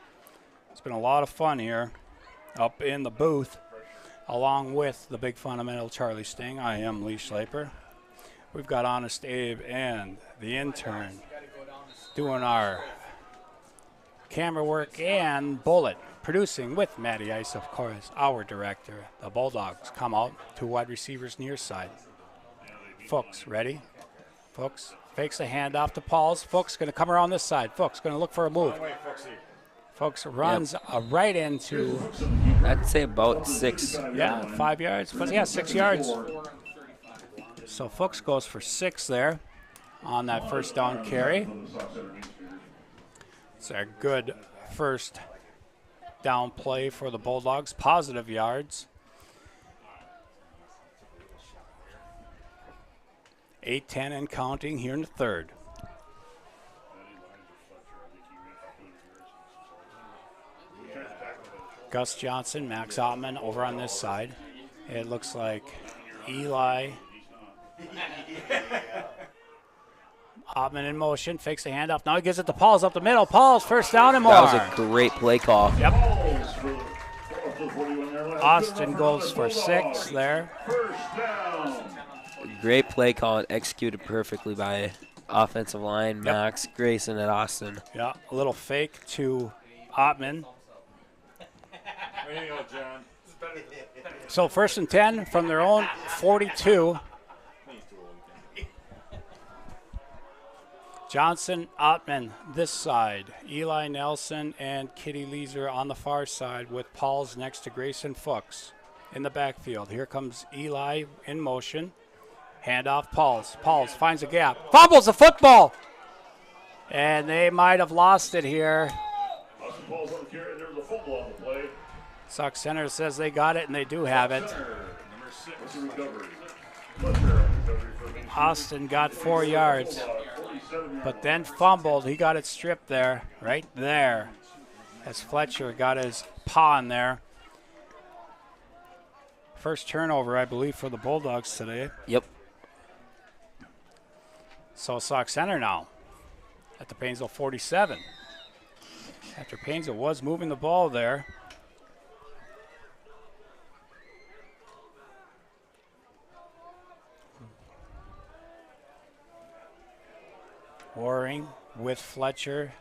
It's been a lot of fun here up in the booth, along with the big fundamental Charlie Sting. I am Lee Schleiper. We've got Honest Abe and the intern doing our camera work, and Bullet producing with Matty Ice, of course, our director. The Bulldogs come out, 2 wide receivers near side. Fuchs ready. Fuchs fakes a handoff to Pauls. Fuchs going to come around this side. Fuchs going to look for a move. Fuchs runs right into, I'd say about 6. 5 yards. 6 yards. So Fuchs goes for 6 there on that first down carry. It's a good first down play for the Bulldogs. Positive yards. 8:10 and counting here in the third. Gus Johnson, Max Ottman over on this side. It looks like Eli. Ottman in motion, fakes the handoff. Now he gives it to Pauls up the middle. Pauls, first down and more. That was a great play call. Yep. Austin goes for 6 there. Great play call and executed perfectly by offensive line, Max, Grayson, and Austin. Yeah, a little fake to Ottman. There you go, John. So first and 10 from their own 42. Johnson, Ottman this side. Eli Nelson and Kitty Leeser on the far side with Pauls next to Grayson Fuchs in the backfield. Here comes Eli in motion. Handoff, Pauls. Pauls finds a gap. Fumbles the football! And they might have lost it here. Sauk Center says they got it, and they do have it. Austin got 4 yards, but then fumbled. He got it stripped there, right there, as Fletcher got his paw in there. First turnover, I believe, for the Bulldogs today. Yep. So Sauk Center now at the Paynesville 47. After Paynesville was moving the ball there. Waring with Fletcher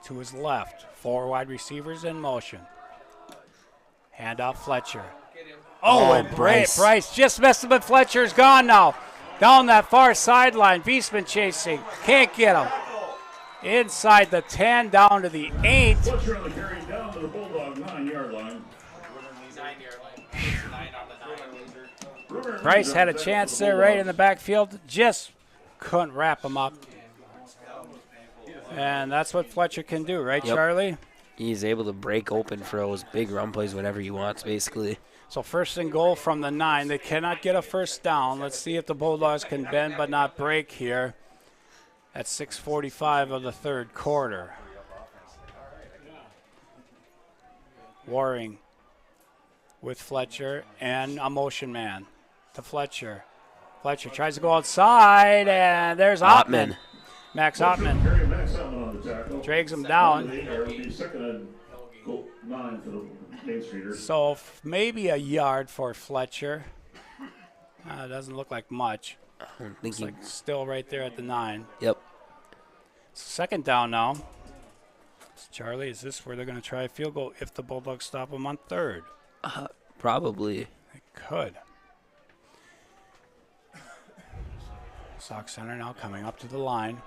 to his left. 4 wide receivers in motion. Handoff Fletcher. And Bryce just missed him, but Fletcher's gone now. Down that far sideline. Beastman chasing. Can't get him. Inside the 10, down to the 8. Fletcher on the carry down to the Bulldog 9-yard line. Bryce had a chance there right in the backfield. Just couldn't wrap him up. And that's what Fletcher can do, right, Yep. Charlie? He's able to break open for those big run plays whenever he wants, basically. So first and goal from the 9. They cannot get a first down. Let's see if the Bulldogs can bend but not break here at 6:45 of the third quarter. Waring with Fletcher and a motion man to Fletcher. Fletcher tries to go outside, and there's Ottman. Max Ottman drags him down. So maybe a yard for Fletcher. Doesn't look like much. I don't think It's like still right there at the 9. Yep. Second down now. So Charlie, is this where they're going to try a field goal if the Bulldogs stop them on third? Probably. They could. Sauk Center now coming up to the line.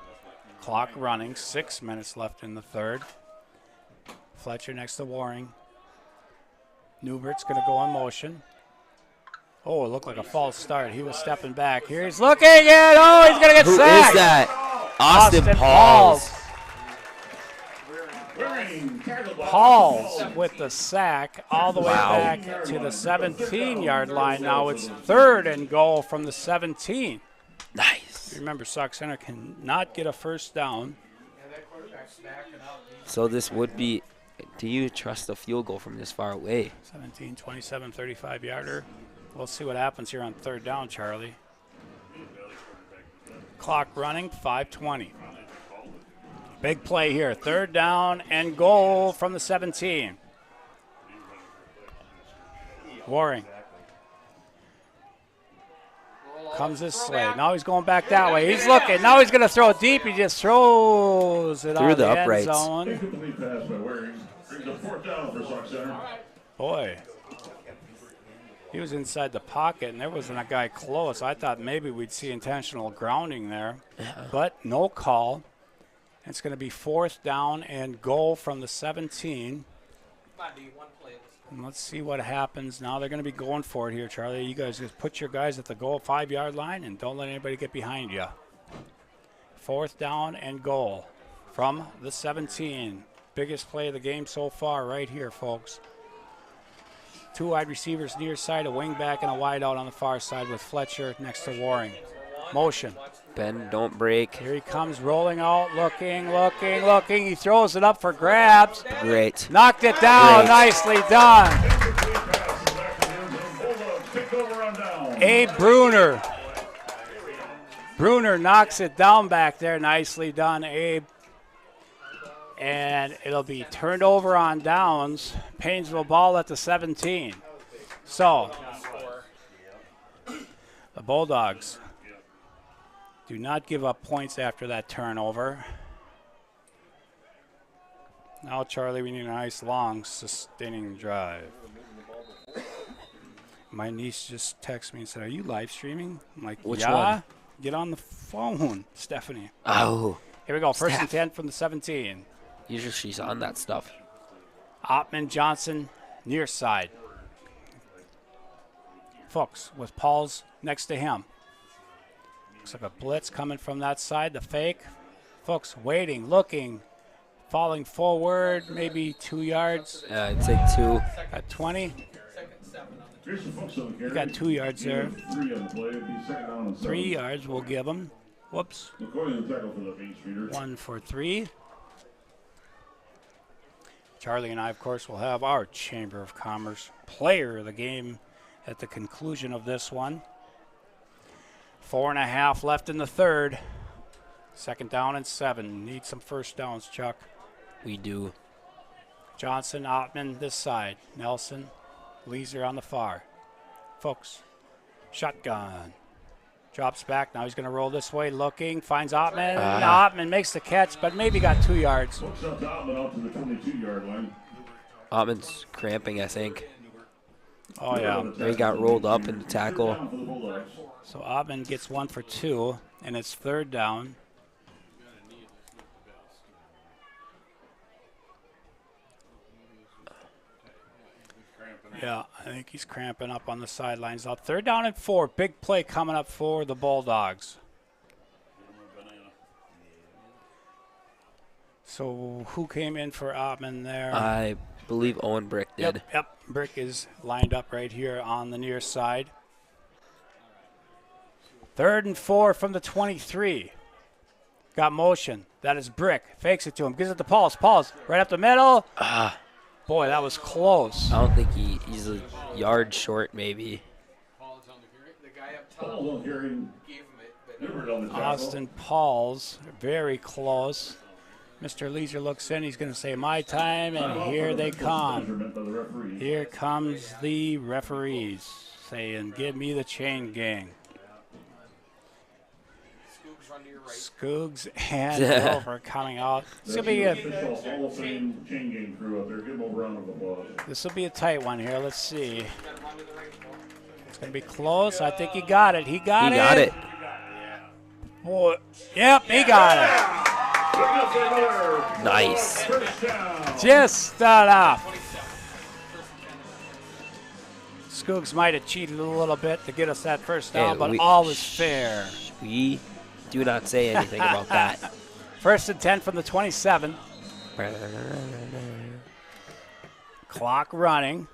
Clock running. 6 minutes left in the third. Fletcher next to Waring. Newbert's going to go in motion. Oh, it looked like a false start. He was stepping back. Here he's looking at, oh, he's going to get Who sacked. is that? Austin Pauls. Pauls with the sack all the way back to the 17-yard line. Now it's 3rd and goal from the 17. Nice. Remember, Sauk Center cannot get a first down. So this would be, do you trust a field goal from this far away? 17, 27, 35-yarder. We'll see what happens here on 3rd down, Charlie. Clock running, 5:20. Big play here, 3rd down and goal from the 17. Waring. Comes this way. Now he's going back that way. He's looking. Now he's going to throw it deep. He just throws it Through out the the uprights. end zone. Incomplete pass by Waring. Brings up 4th down for Sauk Center. Boy. He was inside the pocket, and there wasn't a guy close. I thought maybe we'd see intentional grounding there, but no call. It's going to be 4th down and goal from the 17. And let's see what happens. Now they're going to be going for it here, Charlie. You guys just put your guys at the goal 5-yard line and don't let anybody get behind you. 4th down and goal from the 17. Biggest play of the game so far right here, folks. 2 wide receivers near side, a wing back and a wide out on the far side with Fletcher next to Waring. Motion. Ben, don't break. Here he comes rolling out, looking. He throws it up for grabs. Great. Knocked it down. Great. Nicely done. Abe Bruner. Bruner knocks it down back there. Nicely done, Abe. And it'll be turned over on downs. Paynesville ball at the 17. So, the Bulldogs do not give up points after that turnover. Now, Charlie, we need a nice, long, sustaining drive. My niece just texted me and said, "Are you live streaming?" I'm like, Which yeah. one? Get on the phone, Stephanie. Oh. Here we go, 1st and 10 from the 17. Usually she's on that stuff. Ottman Johnson, near side. Fuchs with Pauls next to him. Looks like a blitz coming from that side, the fake. Fuchs waiting, looking, falling forward, maybe 2 yards. I'd say 2. At 20. You got 2 yards there. 3 yards we'll give him. Whoops. 1 for 3. Charlie and I, of course, will have our Chamber of Commerce player of the game at the conclusion of this one. 4.5 left in the 3rd. 2nd down and 7. Need some first downs, Chuck. We do. Johnson, Ottman this side. Nelson, Leeser on the far. Fuchs, shotgun. Drops back. Now he's going to roll this way. Looking. Finds Ottman. Ottman makes the catch, but maybe got 2 yards. Ottman's cramping, I think. Oh, yeah. There he got rolled up in the tackle. So Ottman gets 1 for 2, and it's 3rd down. Yeah, I think he's cramping up on the sidelines. Now 3rd down and 4. Big play coming up for the Bulldogs. So who came in for Ottman there? I believe Owen Brick did. Yep. Brick is lined up right here on the near side. 3rd and 4 from the 23. Got motion. That is Brick. Fakes it to him. Gives it to Pauls. Pauls right up the middle. Boy, that was close. I don't think he's a yard short, maybe. Austin Pauls, very close. Mr. Leeser looks in. He's going to say, "My time," and here they come. Here comes the referees saying, "Give me the chain gang." Scoogs and Grover coming out. This will be a tight one here. Let's see. It's going to be close. I think he got it. He got it. Boy. Yep, he got it. Nice. Just start off. Cougs might have cheated a little bit to get us that first down, Hey, but all is fair. We do not say anything about that. 1st and 10 from the 27. Clock running.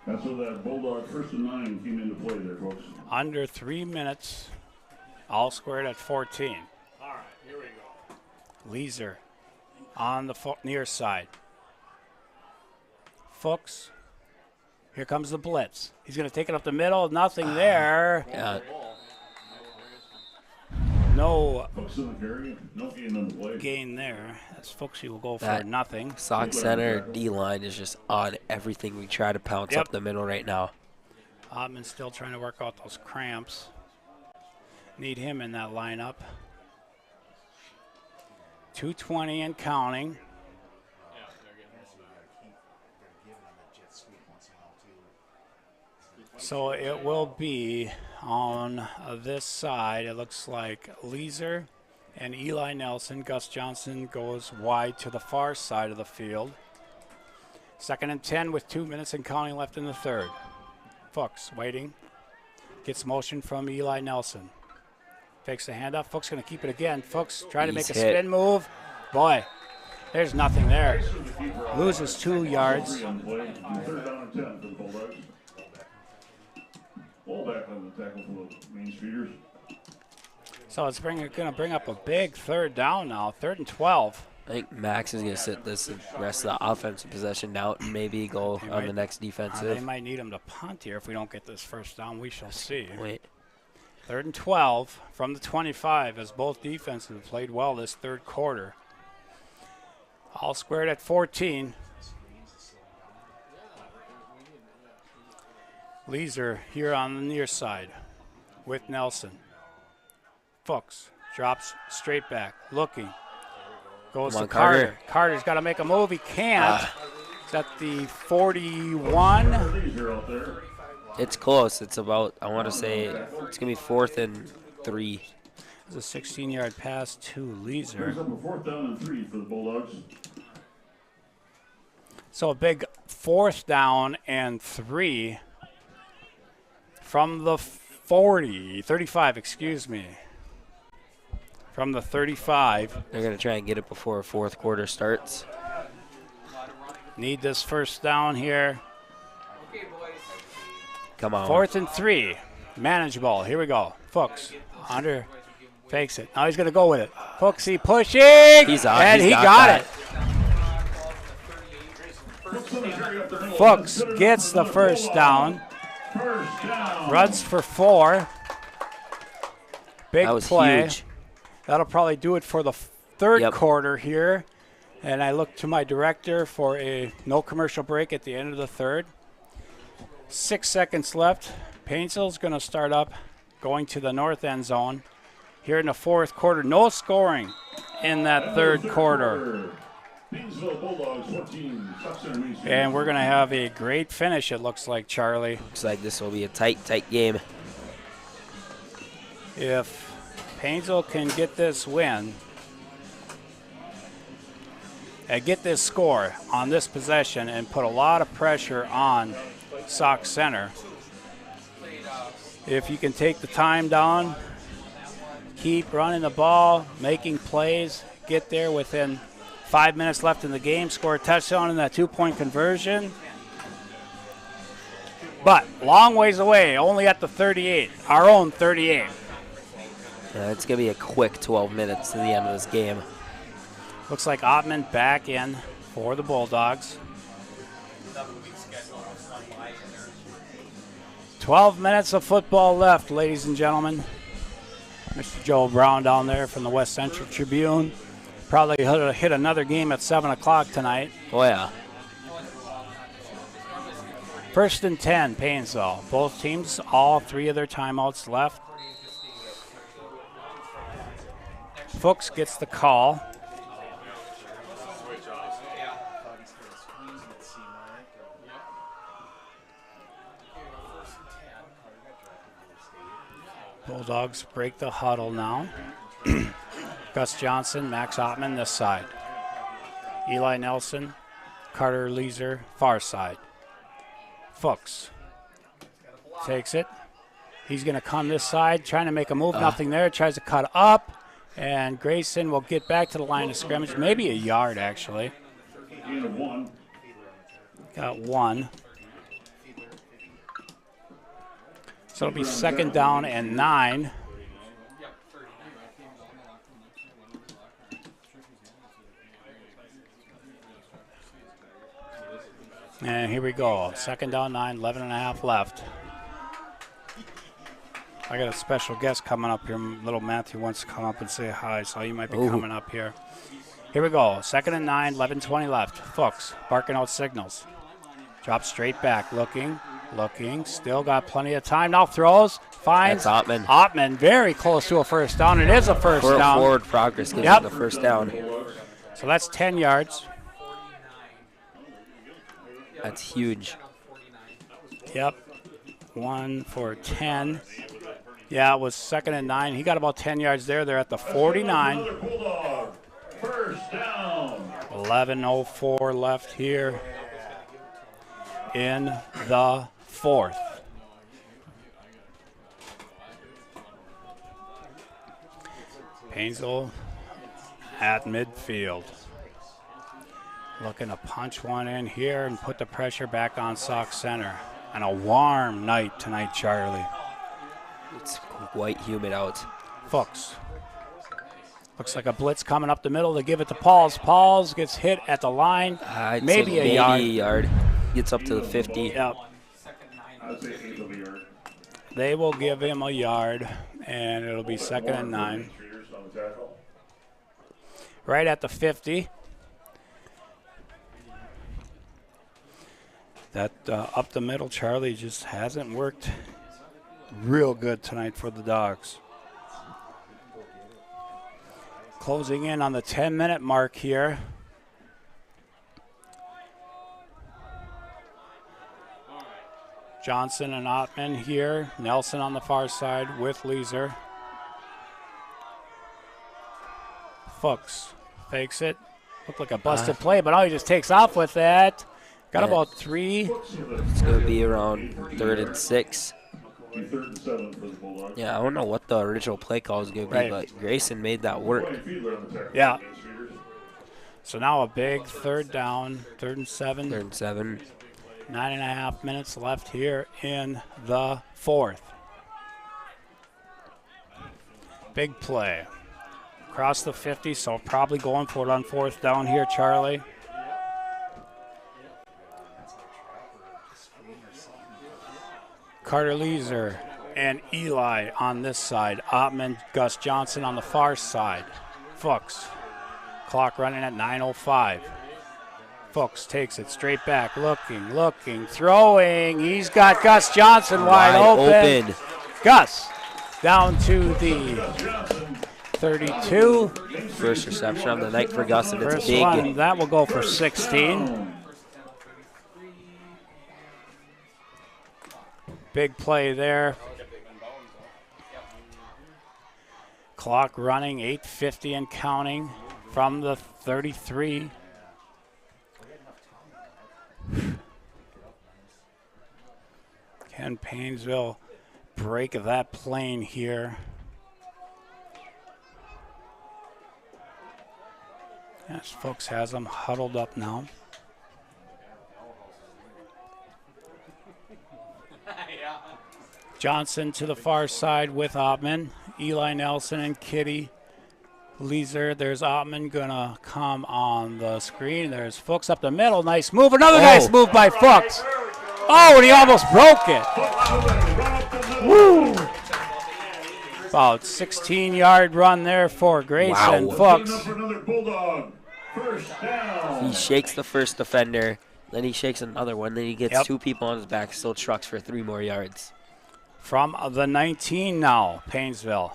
That's where that Bulldog 1st and 9 came into play there, folks. Under 3 minutes. All squared at 14. All right, here we go. Leeser on the near side. Fuchs. Here comes the blitz. He's going to take it up the middle. Nothing there. Yeah. No Folks in the carry, no gain on the play. gain there. As Fuchsy will go for That nothing. Sauk center D-line is just on everything. We try to pounce up the middle right now. Ottman's still trying to work out those cramps. Need him in that lineup. 2:20 and counting. So it will be on this side. It looks like Leeser and Eli Nelson. Gus Johnson goes wide to the far side of the field. 2nd and 10 with 2 minutes and counting left in the third. Fuchs waiting. Gets motion from Eli Nelson. Fakes the handoff. Fuchs going to keep it again. Fuchs trying to make a spin move. Boy, there's nothing there. Loses 2 yards. 3rd down and 10 for the Bulldogs. Ball back on the tackle for the Mainstreeters. So it's going to bring up a big 3rd down now. 3rd and 12. I think Max is going to sit this rest of the offensive possession out and maybe go on the next They defensive. might need him to punt here if we don't get this first down. We shall see. Wait. 3rd and 12 from the 25 as both defenses have played well this 3rd quarter. All squared at 14. Leeser here on the near side with Nelson. Fuchs drops straight back, looking. Goes Come to on, Carter. Carter. Carter's got to make a move. He can't. It's at the 41. Leeser out there. It's close. It's about, I want to say, it's going to be 4th and 3. It's a 16-yard pass to Brings Leeser. up a 4th down and 3 for the Bulldogs. So a big 4th down and 3 from the 35, excuse me. From the 35. They're going to try and get it before 4th quarter starts. Need this first down here. Come on. 4th and 3. Manageable. Here we go. Fuchs under. Fakes it. Now he's going to go with it. Fuchsy pushing. He's on. And He's he got it. Fuchs gets the first down. Runs for 4. Big That was play. huge. That'll probably do it for the 3rd Yep. quarter here. And I look to my director for a no commercial break at the end of the 3rd. 6 seconds left. Paynesville's going to start up, going to the north end zone. Here in the 4th quarter, no scoring in that 3rd quarter. Paynesville Bulldogs 14, Sauk Center Mainstreeters. And we're going to have a great finish, it looks like, Charlie. Looks like this will be a tight game. If Paynesville can get this win and get this score on this possession and put a lot of pressure on Sauk Center, if you can take the time down, keep running the ball, making plays, get there within 5 minutes left in the game, score a touchdown in that 2-point conversion. But long ways away, only at the 38, our own 38. It's going to be a quick 12 minutes to the end of this game. Looks like Ottman back in for the Bulldogs. 12 minutes of football left, ladies and gentlemen. Mr. Joe Brown down there from the West Central Tribune. Probably hit another game at 7 o'clock tonight. Oh, yeah. 1st and 10, Paynesville. Both teams, all 3 of their timeouts left. Fuchs gets the call. Bulldogs break the huddle now. Gus Johnson, Max Ottman this side. Eli Nelson, Carter Leeser far side. Fuchs takes it. He's going to come this side, trying to make a move. Nothing there. Tries to cut up. And Grayson will get back to the line of scrimmage. Maybe a yard, actually. Got one. So it'll be 2nd down and 9. And here we go. 2nd down, 9, 11 and a half left. I got a special guest coming up here. Little Matthew wants to come up and say hi, so he might be coming up here. Here we go. 2nd and 9, 11:20 left. Fuchs barking out signals. Drops straight back. Looking. Still got plenty of time. Now throws. Finds That's Ottman. Ottman very close to a first down. It is a first down. Forward progress gives him the first down. So that's 10 yards. That's huge. Yep. 1 for 10. Yeah, it was 2nd and 9. He got about 10 yards there. They're at the 49. Bulldog. First down. 11:04 left here in the 4th. Paynesville at midfield. Looking to punch one in here and put the pressure back on Sauk Center. And a warm night tonight, Charlie. It's quite humid out. Fuchs. Looks like a blitz coming up the middle. They give it to Pauls. Pauls gets hit at the line. Maybe a yard. Gets up to the 50. Yep. They will give him a yard, and it'll be 2nd and 9. Right at the 50. That up the middle, Charlie, just hasn't worked real good tonight for the Dogs. Closing in on the 10-minute mark here. Johnson and Ottman here. Nelson on the far side with Leeser. Fuchs fakes it. Looked like a busted play, but he just takes off with that. Got about 3. It's going to be around 3rd and 6. Yeah, I don't know what the original play call is going to be, but Grayson made that work. Yeah. So now a big 3rd down, 3rd and 7. 3rd and 7. 9.5 minutes left here in the 4th. Big play. Across the 50, so probably going for it on 4th down here, Charlie. Carter Leeser and Eli on this side. Ottman, Gus Johnson on the far side. Fuchs. Clock running at 9:05. Fuchs takes it straight back. Looking, throwing. He's got Gus Johnson wide open. Gus down to the 32. First reception of the night for Gus, and it's First big. one, that will go for 16. Big play there. Clock running, 8:50 and counting from the 33. Can Paynesville break that plane here? Yes, Fuchs has them huddled up now. Johnson to the far side with Ottman. Eli Nelson and Kitty Leeser. There's Ottman gonna come on the screen. There's Fuchs up the middle. Nice move. Another nice move by Fuchs. Oh, and he almost broke it. Woo! About 16-yard run there for Grayson. Fuchs. He shakes the first defender, then he shakes another one, then he gets 2 people on his back, still trucks for 3 more yards. From the 19 now, Paynesville.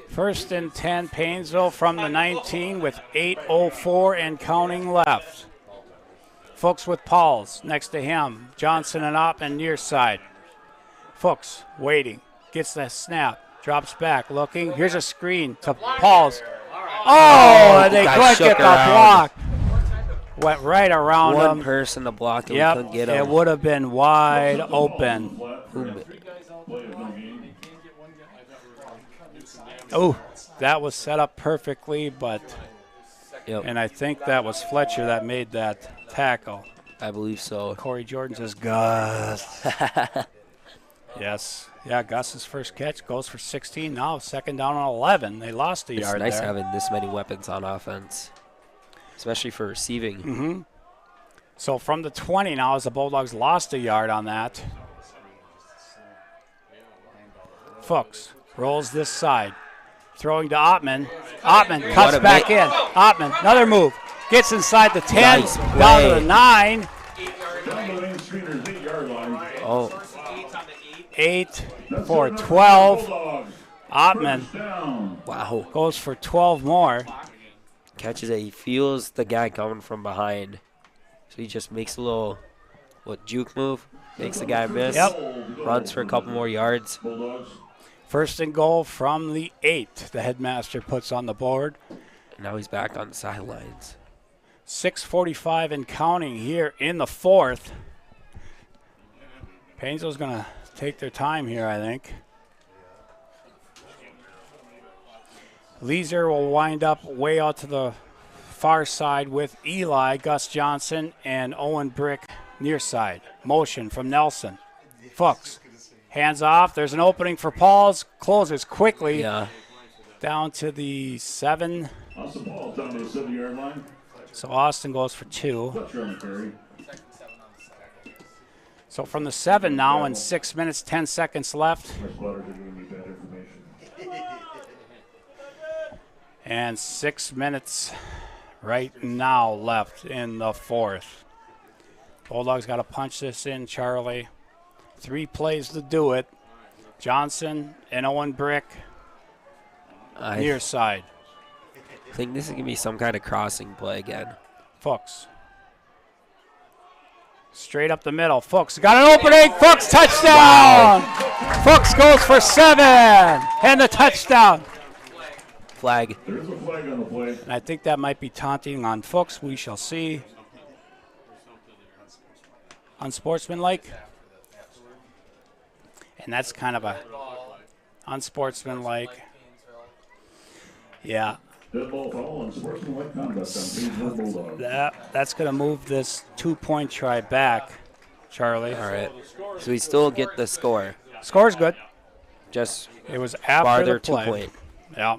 First and 10, Paynesville from the 19 with 8:04 and counting left. Fuchs with Pauls next to him. Johnson and Ottman near side. Fuchs waiting, gets the snap, drops back, looking. Here's a screen to Pauls. Oh, and the they guy couldn't shook get the around. block. Went right around One him. person to block him, Yep, couldn't get it him. would have been wide open. Oh, that was set up perfectly, but Yep, and I think that was Fletcher that made that tackle. I believe so. Corey Jordan says, Gus. Yes. Yeah, Gus's first catch goes for 16. Now second down on 11. They lost a It's yard nice there. having this many weapons on offense, especially for receiving. So from the 20 now, as the Bulldogs lost a yard on that. Fuchs rolls this side. Throwing to Ottman. Ottman cuts back in. Ottman, another move. Gets inside the 10, Nice down to play. the 9. Oh, 8 for 12. Ottman wow. goes for 12 more. Catches it. He feels the guy coming from behind. So he just makes a little, juke move. Makes the guy miss. Yep. Runs for a couple more yards. First and goal from the 8. The headmaster puts on the board. And now he's back on the sidelines. 6:45 and counting here in the fourth. Paynesville's going to take their time here, I think. Leeser will wind up way out to the far side with Eli, Gus Johnson, and Owen Brick near side. Motion from Nelson. Fuchs. Hands off. There's an opening for Pauls. Closes quickly. Yeah. Down to the 7. Awesome ball down to the 7-yard line. So Austin goes for 2. Fletcher on the carry. So from the 7 now and 6 minutes, 10 seconds left. And 6 minutes right now left in the fourth. Bulldogs got to punch this in, Charlie. 3 plays to do it. Johnson and Owen Brick near side. I think this is going to be some kind of crossing play again. Fuchs. Straight up the middle. Fuchs got an opening. Fuchs touchdown. Wow. Fuchs goes for 7 and the touchdown. Flag. There's a flag on the play. And I think that might be taunting on Fuchs. We shall see. Unsportsmanlike. And that's kind of a unsportsmanlike. Yeah. Dead ball foul on sportsmanlike conduct on Paynesville Bulldog. That's going to move this 2-point try back, Charlie. All right. So we still get the score. Score's good. Just It was after farther the play. 2-point. Yeah.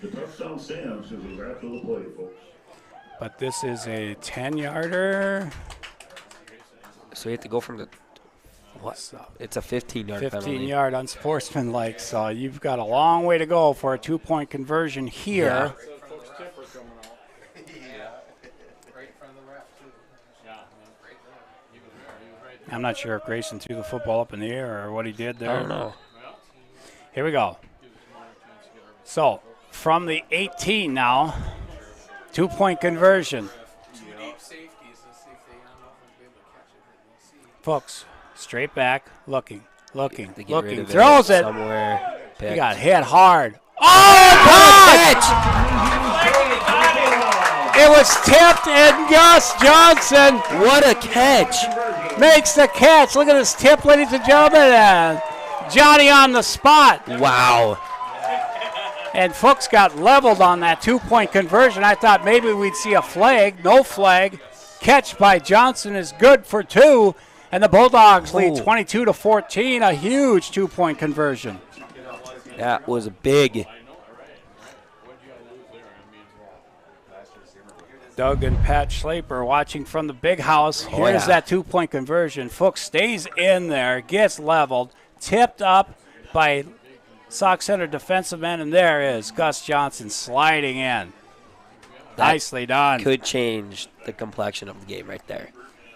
The touchdown stands because it was after the play, folks. But this is a 10-yarder. So we have to go from the what? It's a 15-yard penalty. 15-yard unsportsmanlike. So you've got a long way to go for a 2-point conversion here. I'm not sure if Grayson threw the football up in the air or what he did there. I don't know. Here we go. So from the 18 now, 2-point conversion. Fuchs, straight back, looking. Throws it. Somewhere. He got hit hard. Oh, catch! It was tipped, and Gus Johnson What a catch! makes the catch. Look at this tip, ladies and gentlemen. And Johnny on the spot. Wow. And Fuchs got leveled on that 2-point conversion. I thought maybe we'd see a flag. No flag. Catch by Johnson is good for 2. And the Bulldogs lead 22-14. A huge 2-point conversion. That was big. Doug and Pat Schlaper watching from the big house. Here's that 2-point conversion. Fuchs stays in there, gets leveled, tipped up by Sauk Center defensive end, and there is Gus Johnson sliding in. Nicely done. Could change the complexion of the game right there.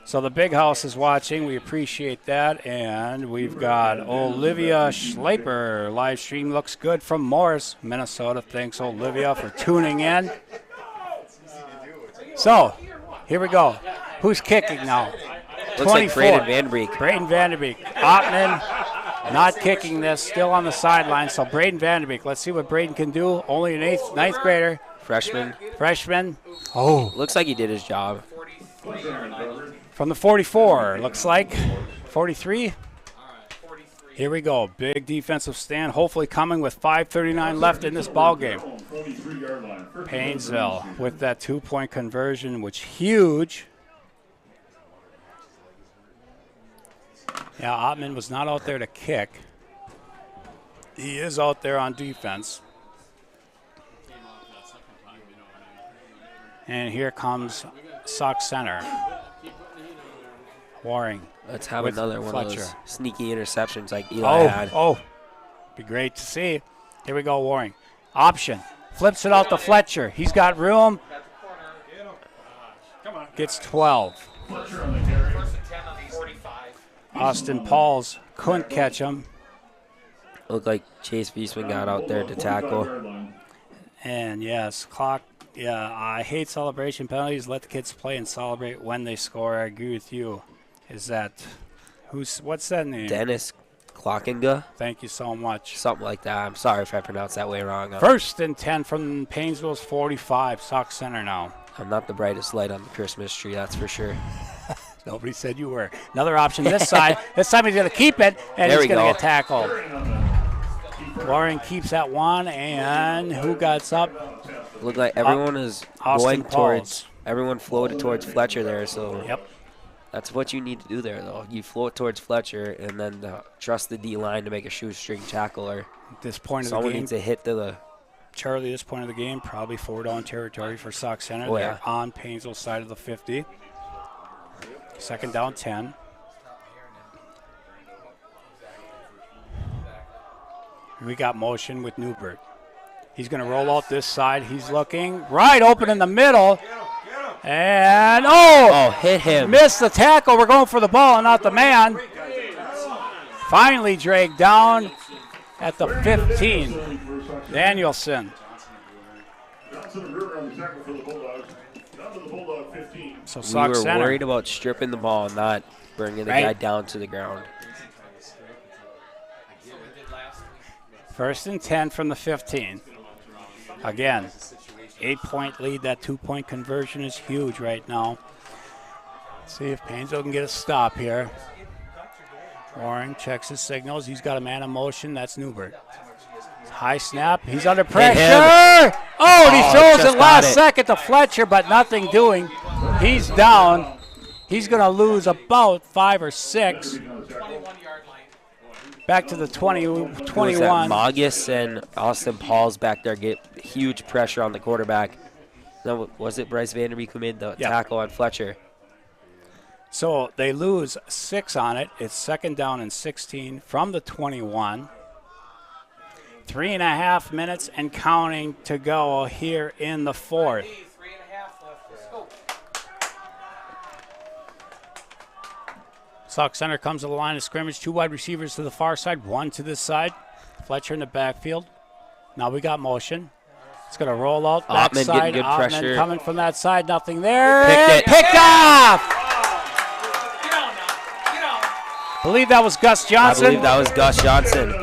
So the big house is watching. We appreciate that. And we've got Olivia Schlaper. Live stream looks good from Morris, Minnesota. Thanks, Olivia, for tuning in. So, here we go. Who's kicking now? Looks like Braden Vanderbeek. Braden Vanderbeek. Ottman not kicking this, still on the sideline. So Braden Vanderbeek, let's see what Braden can do. Only an ninth grader. Freshman. Oh. Looks like he did his job. From the 44, looks like. 43. Here we go. Big defensive stand, hopefully coming with 5:39 left in this ball game. Paynesville with that 2-point conversion, which huge. Yeah, Ottman was not out there to kick. He is out there on defense. And here comes Sauk Center. Waring. Let's have another one of those sneaky interceptions like Eli had. Oh, be great to see. Here we go, Waring. Option. Flips it out to Fletcher. He's got room. Gets 12. Austin Pauls couldn't catch him. Looked like Chase Wiesman got out there to tackle. And yes, clock. Yeah, I hate celebration penalties. Let the kids play and celebrate when they score. I agree with you. Is that what's that name? Dennis Clockinga. Thank you so much. Something like that. I'm sorry if I pronounced that way wrong. 1st and 10 from Paynesville's 45. Sauk Center now. I'm not the brightest light on the Christmas tree, that's for sure. Nobody said you were. Another option this side. This time he's going to keep it, and he's going to get tackled. Waring keeps that one, and who got up? Looked like everyone is going towards. Everyone floated towards Fletcher there, so. Yep. That's what you need to do there, though. You float towards Fletcher and then trust the D-line to make a shoestring tackle. Or at this point of the game, someone needs to hit to the. Charlie, this point of the game, probably 4-down territory for Sauk Center. Oh, They're on Paynesville's side of the 50. 2nd down, 10. We got motion with Newbert. He's going to roll out this side. He's looking right open in the middle. And, hit him. Missed the tackle. We're going for the ball and not the man. Finally dragged down at the 15. Danielson. So Sauk we were Center. worried about stripping the ball and not bringing the guy down to the ground. 1st and 10 from the 15. Again, 8-point lead. That 2-point conversion is huge right now. Let's see if Paynesville can get a stop here. Waring checks his signals. He's got a man in motion. That's Newbert. High snap. He's under pressure. And he throws it last second to Fletcher, but nothing doing. He's down. He's going to lose about 5 or 6. Back to the 21. Magus and Austin Pauls back there get huge pressure on the quarterback. No, was it Bryce Vanderbeek who made the tackle on Fletcher? So they lose 6 on it. It's 2nd down and 16 from the 21. 3.5 minutes and counting to go here in the 4th. Sauk Center comes to the line of scrimmage. 2 wide receivers to the far side, 1 to this side. Fletcher in the backfield. Now we got motion. It's going to roll out that Ottman side. Good Ottman pressure. Coming from that side, nothing there. Picked off! Believe that was Gus Johnson. I believe that was Gus Johnson.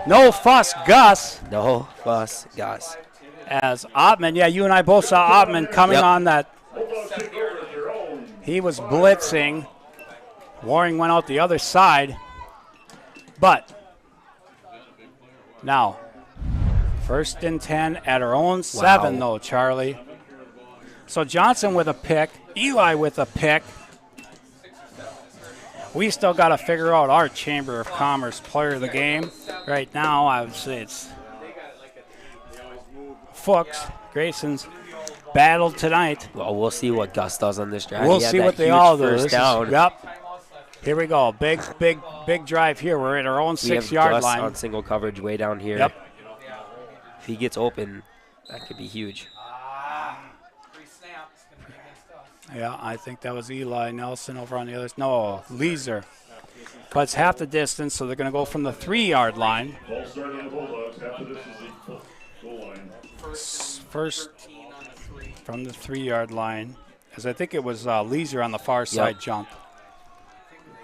No fuss, Gus. No fuss, Gus. As Ottman, you and I both saw Ottman coming on that. He was blitzing. Waring went out the other side. But now, 1st and 10 at our own 7, though, Charlie. So Johnson with a pick, Eli with a pick. We still got to figure out our Chamber of Commerce player of the game. Right now, I would say it's Fuchs. Grayson's battled tonight. Well, we'll see what Gus does on this drive. We'll see what they all do. First down. Here we go. Big drive here. We're at our own 6-yard line. On single coverage way down here. Yep. If he gets open, that could be huge. Yeah, I think that was Eli Nelson over on the other. No, Leeser. But it's half the distance, so they're going to go from the 3-yard line. First from the 3-yard line, as I think it was Leeser on the far side jump.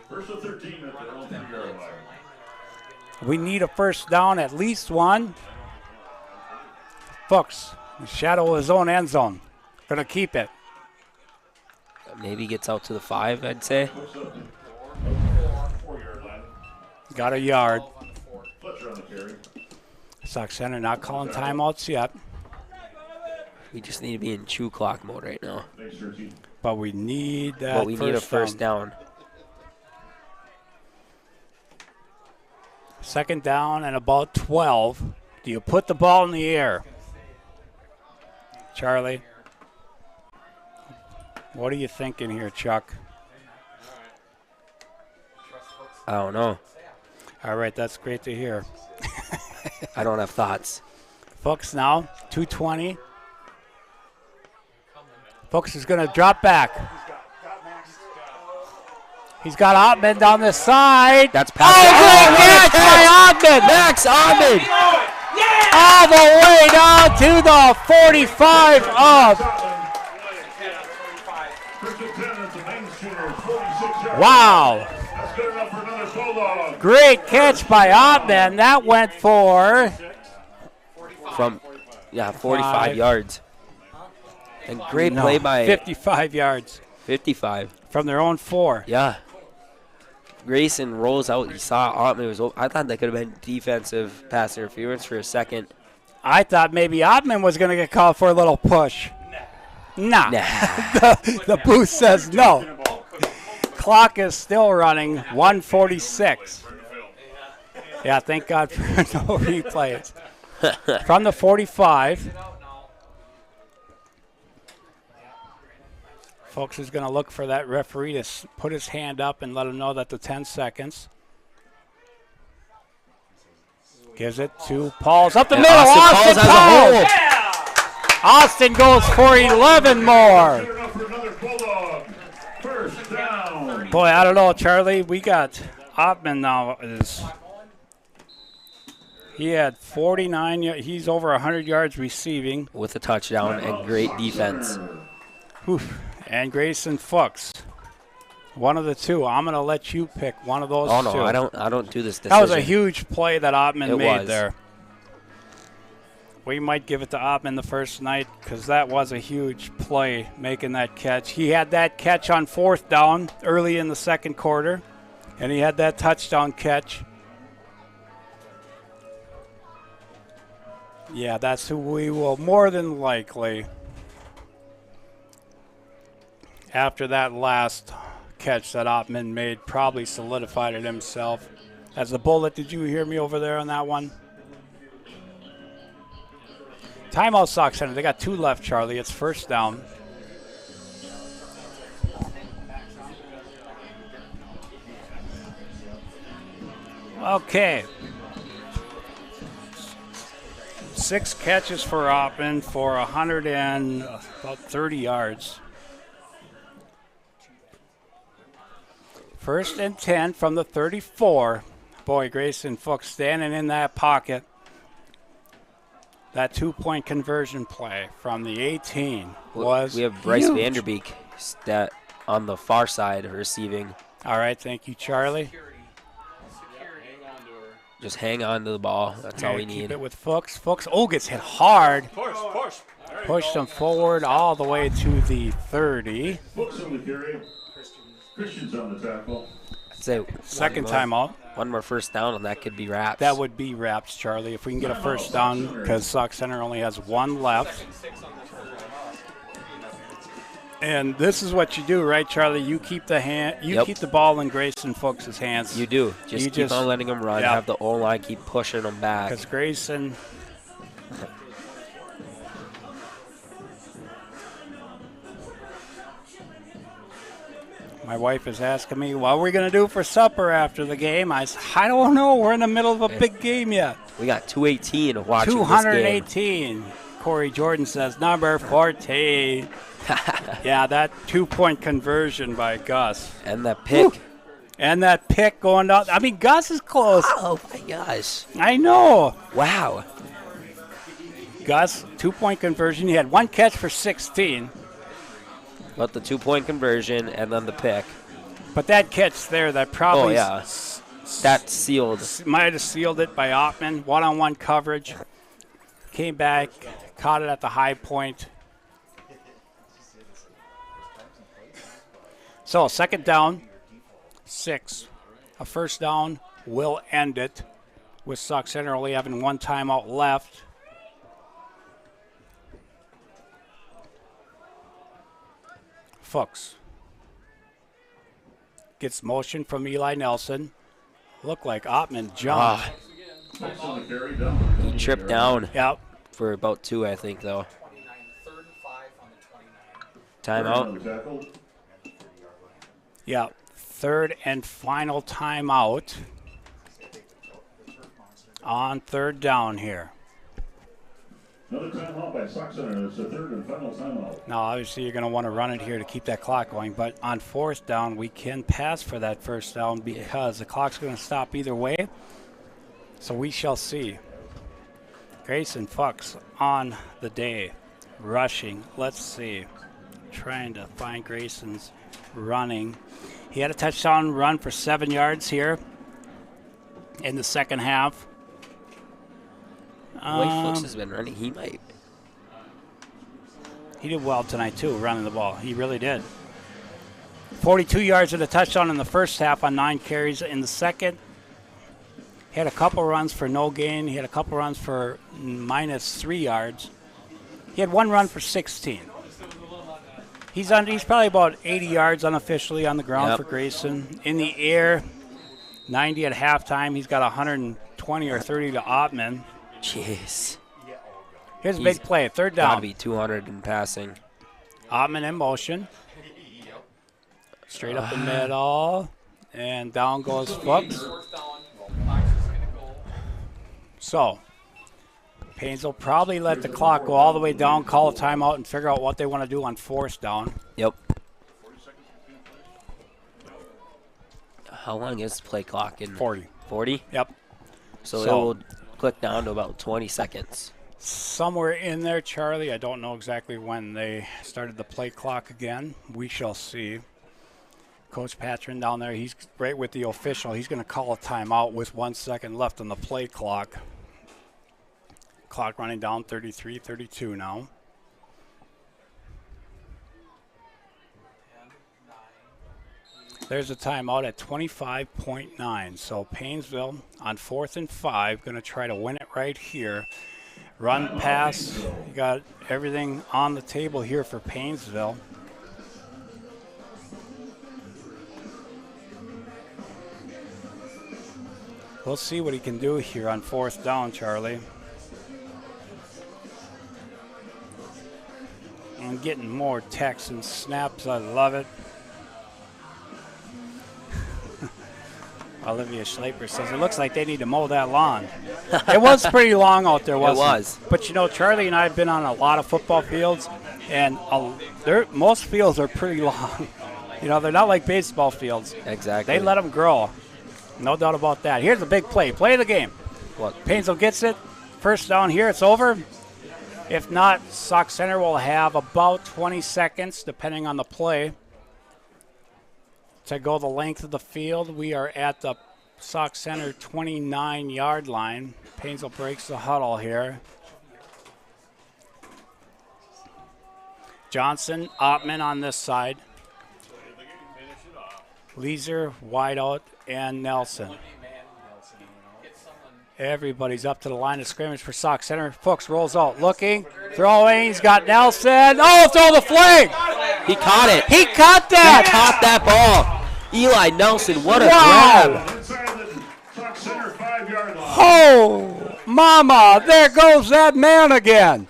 First and 13 at their own 3-yard line. We need a first down, at least one. Fuchs, in the shadow of his own end zone. Gonna keep it. Maybe gets out to the 5, I'd say. Got a yard. Sauk Center not calling timeouts yet. We just need to be in chew clock mode right now. But we need that But we need a first down. Second down and about 12. Do you put the ball in the air? Charlie? What are you thinking here, Chuck? I don't know. All right, that's great to hear. I don't have thoughts. Fuchs now, 220. Fuchs is going to drop back. He's got Ottman down the side. That's past. Oh, great catch by Ottman. Max Ottman. All the way down to the 45 of. Wow. Great catch by Ottman. That went for. From, 45 yards. And great play by. 55 yards. 55. From their own 4. Yeah. Grayson rolls out. You saw Ottman was. I thought that could have been defensive pass interference for a second. I thought maybe Ottman was going to get called for a little push. Nah. the booth says no. Clock is still running, 1:46. Yeah, thank God for no replays. From the 45. Folks is going to look for that referee to put his hand up and let him know that the 10 seconds. Gives it to Pauls up the middle. Austin Pauls. Austin goes for 11 more. Boy, I don't know, Charlie. We got Ottman now. He had 49. He's over 100 yards receiving. With a touchdown and great defense. Oof. And Grayson Fuchs. One of the two. I'm going to let you pick one of those two. Oh, no, I don't do this decision. That was a huge play that Ottman made was. there. We might give it to Ottman the first night because that was a huge play, making that catch. He had that catch on 4th down early in the second quarter, and he had that touchdown catch. Yeah, that's who we will more than likely, after that last catch that Ottman made, probably solidified it himself. As the bullet, did you hear me over there on that one? Timeout Sauk Center. They got 2 left, Charlie. It's first down. Okay. 6 catches for Ottman for 130 yards. First and 10 from the 34. Boy, Grayson Fuchs standing in that pocket. That 2-point conversion play from the 18 was We have Bryce huge. Vanderbeek that on the far side receiving. All right, thank you, Charlie. Just hang on to the ball. That's all we need. Keep it with Fuchs. Fuchs, gets hit hard. Pushed him forward all the way to the 30. Fuchs on the carry. Christian's on the tackle. I'd say Second timeout. One more first down, and that could be wraps. That would be wraps, Charlie, if we can get a first down, because Sauk Center only has 1 left. And this is what you do, right, Charlie? You keep the keep the ball in Grayson Fuchs' hands. You do. Just keep on letting him run. Yep. Have the O-line keep pushing him back. Because Grayson... My wife is asking me, what are we going to do for supper after the game? I said, I don't know. We're in the middle of a big game yet. We got 218 watching 218. Corey Jordan says, number 14. Yeah, that 2-point conversion by Gus. And that pick. Woo. And that pick going down. I mean, Gus is close. Oh, my gosh. I know. Wow. Gus, 2-point conversion. He had 1 catch for 16. But the 2-point conversion and then the pick. But that catch there, that probably That's sealed. Might have sealed it by Ottman. One-on-one coverage. Came back, caught it at the high point. So, second down, 6. A first down will end it, with Sauk Center only having one timeout left. Fuchs gets motion from Eli Nelson. Looked like Ottman jumped. He tripped down. Yep. For about 2, I think, though. Timeout. Yeah, third and final timeout on third down here. Another timeout by Sauk Center. It's the third and final timeout. Now, obviously, you're going to want to run it here to keep that clock going, but on fourth down, we can pass for that first down because the clock's going to stop either way. So we shall see. Grayson Fuchs on the day, rushing. Let's see. Trying to find Grayson's running. He had a touchdown run for 7 yards here in the second half. The way Fuchs has been running, he might. He did well tonight, too, running the ball. He really did. 42 yards and a touchdown in the first half on 9 carries in the second. He had a couple runs for no gain. He had a couple runs for -3 yards. He had one run for 16. He's probably about 80 yards unofficially on the ground for Grayson. In the air, 90 at halftime. He's got 120 or 30 to Ottman. Jeez. Here's a big play. Third down. Gotta be 200 in passing. Ottman in motion. Straight up the middle. And down goes Fuchs. So, Paynesville probably let the clock go all the way down, call a timeout, and figure out what they want to do on fourth down. Yep. How long is the play clock? In 40. 40? Yep. So it will click down to about 20 seconds. Somewhere in there, Charlie. I don't know exactly when they started the play clock again. We shall see. Coach Patron down there, he's right with the official. He's going to call a timeout with 1 second left on the play clock. Clock running down 33-32 now. There's a timeout at 25.9. So Paynesville on 4th and 5, going to try to win it right here. Run, pass, you got everything on the table here for Paynesville. We'll see what he can do here on fourth down, Charlie. I'm getting more texts and snaps. I love it. Olivia Schlaper says, it looks like they need to mow that lawn. It was pretty long out there, wasn't it? It was. But, you know, Charlie and I have been on a lot of football fields, and most fields are pretty long. You know, they're not like baseball fields. Exactly. They let them grow. No doubt about that. Here's a big play. Play of the game. What? Paynesville gets it. First down here. It's over. If not, Sauk Center will have about 20 seconds, depending on the play, to go the length of the field. We are at the Sauk Center 29-yard line. Paynesville breaks the huddle here. Johnson, Ottman on this side. Leeser, wide out, and Nelson. Everybody's up to the line of scrimmage for Sauk Center. Fuchs rolls out, looking, throwing. He's got Nelson. Oh, throw the flag! He caught it. He caught that. He caught that ball. Eli Nelson, what a grab. Oh, mama, there goes that man again.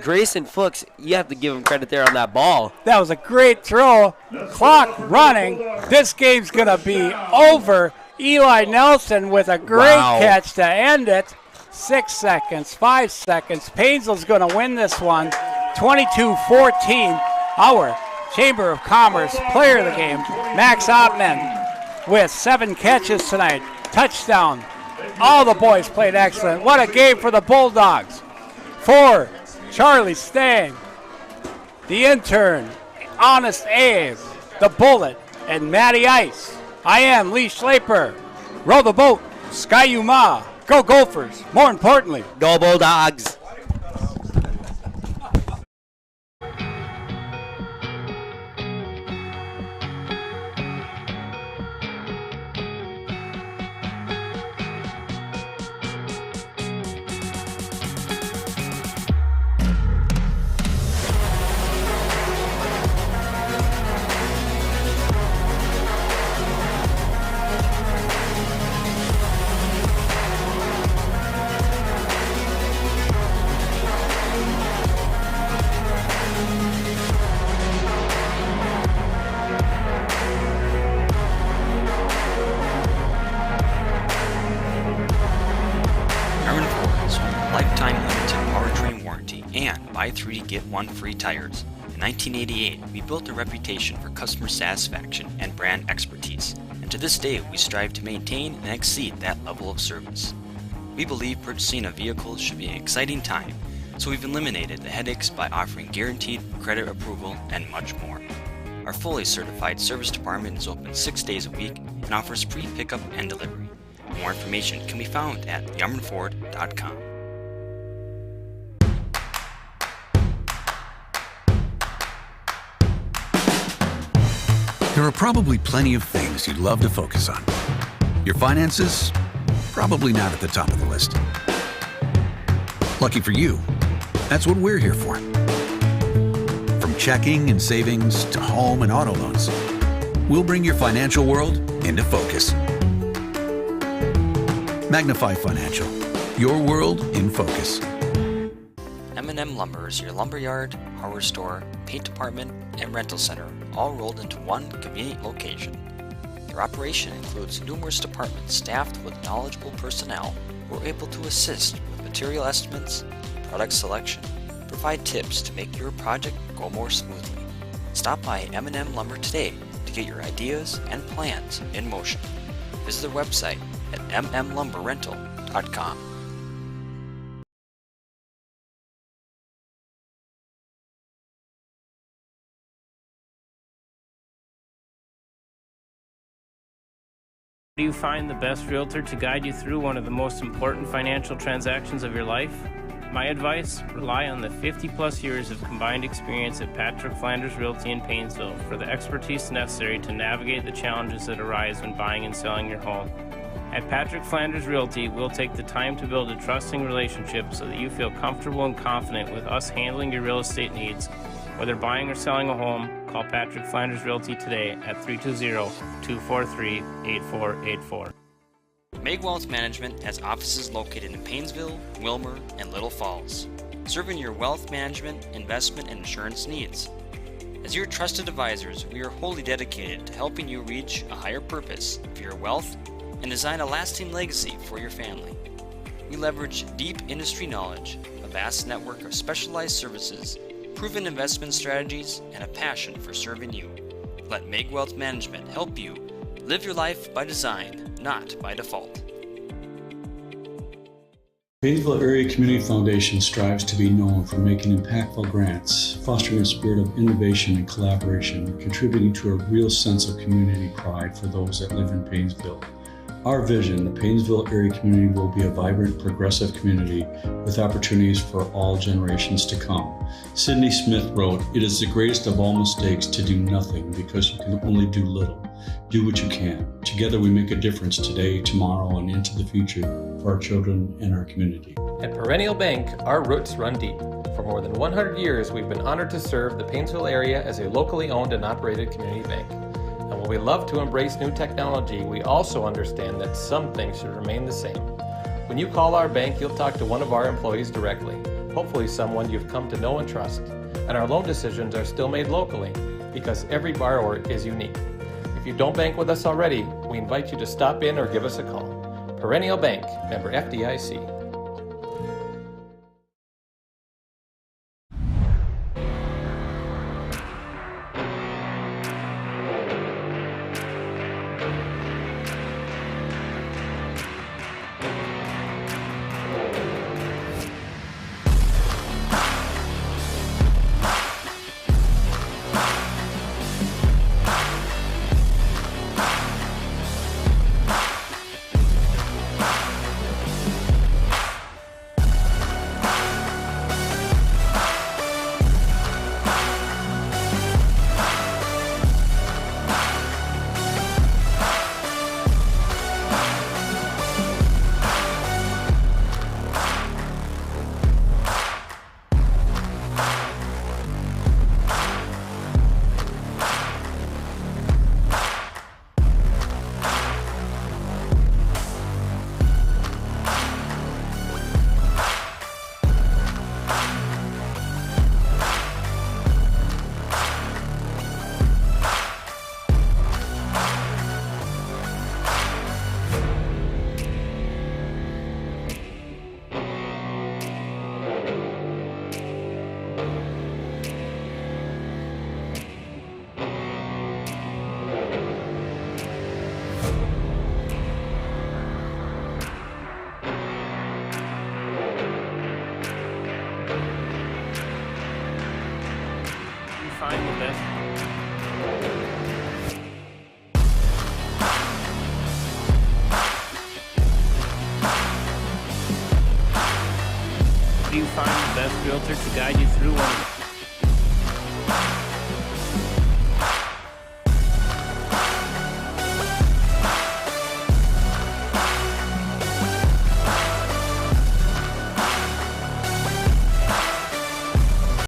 Grayson Fuchs, you have to give him credit there on that ball. That was a great throw. Clock running. This game's going to be over. Eli Nelson with a great catch to end it. 6 seconds, 5 seconds. Paynesville's going to win this one. 22-14. Our Chamber of Commerce player of the game, Max Ottman, with 7 catches tonight. Touchdown. All the boys played excellent. What a game for the Bulldogs. For Charlie Stang, the intern, Honest Abe, the Bullet, and Matty Ice I am Lee Schlaper. Row the boat, Sky Yuma. Go Gophers. More importantly, Go Bulldogs! Lifetime limited powertrain warranty and buy 3 get 1 free tires. In 1988, we built a reputation for customer satisfaction and brand expertise, and to this day we strive to maintain and exceed that level of service. We believe purchasing a vehicle should be an exciting time, so we've eliminated the headaches by offering guaranteed credit approval and much more. Our fully certified service department is open 6 days a week and offers pre-pickup and delivery. More information can be found at yarmanford.com. There are probably plenty of things you'd love to focus on. Your finances? Probably not at the top of the list. Lucky for you, that's what we're here for. From checking and savings to home and auto loans, we'll bring your financial world into focus. Magnify Financial, your world in focus. M&M Lumber is your lumberyard, hardware store, paint department, and rental center, all rolled into one convenient location. Their operation includes numerous departments staffed with knowledgeable personnel who are able to assist with material estimates, product selection, provide tips to make your project go more smoothly. Stop by M&M Lumber today to get your ideas and plans in motion. Visit their website at mmlumberrental.com. Do you find the best realtor to guide you through one of the most important financial transactions of your life? My advice, rely on the 50-plus years of combined experience at Patrick Flanders Realty in Paynesville for the expertise necessary to navigate the challenges that arise when buying and selling your home. At Patrick Flanders Realty, we'll take the time to build a trusting relationship so that you feel comfortable and confident with us handling your real estate needs. Whether buying or selling a home, call Patrick Flanders Realty today at 320-243-8484. Meg Wealth Management has offices located in Paynesville, Wilmer, and Little Falls, serving your wealth management, investment, and insurance needs. As your trusted advisors, we are wholly dedicated to helping you reach a higher purpose for your wealth and design a lasting legacy for your family. We leverage deep industry knowledge, a vast network of specialized services, proven investment strategies, and a passion for serving you. Let Meg Wealth Management help you live your life by design, not by default. Paynesville Area Community Foundation strives to be known for making impactful grants, fostering a spirit of innovation and collaboration, contributing to a real sense of community pride for those that live in Paynesville. Our vision, the Paynesville area community will be a vibrant, progressive community with opportunities for all generations to come. Sidney Smith wrote, "It is the greatest of all mistakes to do nothing because you can only do little. Do what you can. Together we make a difference today, tomorrow, and into the future for our children and our community." At Perennial Bank, our roots run deep. For more than 100 years, we've been honored to serve the Paynesville area as a locally owned and operated community bank. And while we love to embrace new technology, we also understand that some things should remain the same. When you call our bank, you'll talk to one of our employees directly, hopefully someone you've come to know and trust. And our loan decisions are still made locally because every borrower is unique. If you don't bank with us already, we invite you to stop in or give us a call. Perennial Bank, member FDIC. find the best? Do you find the best realtor to guide you through one of the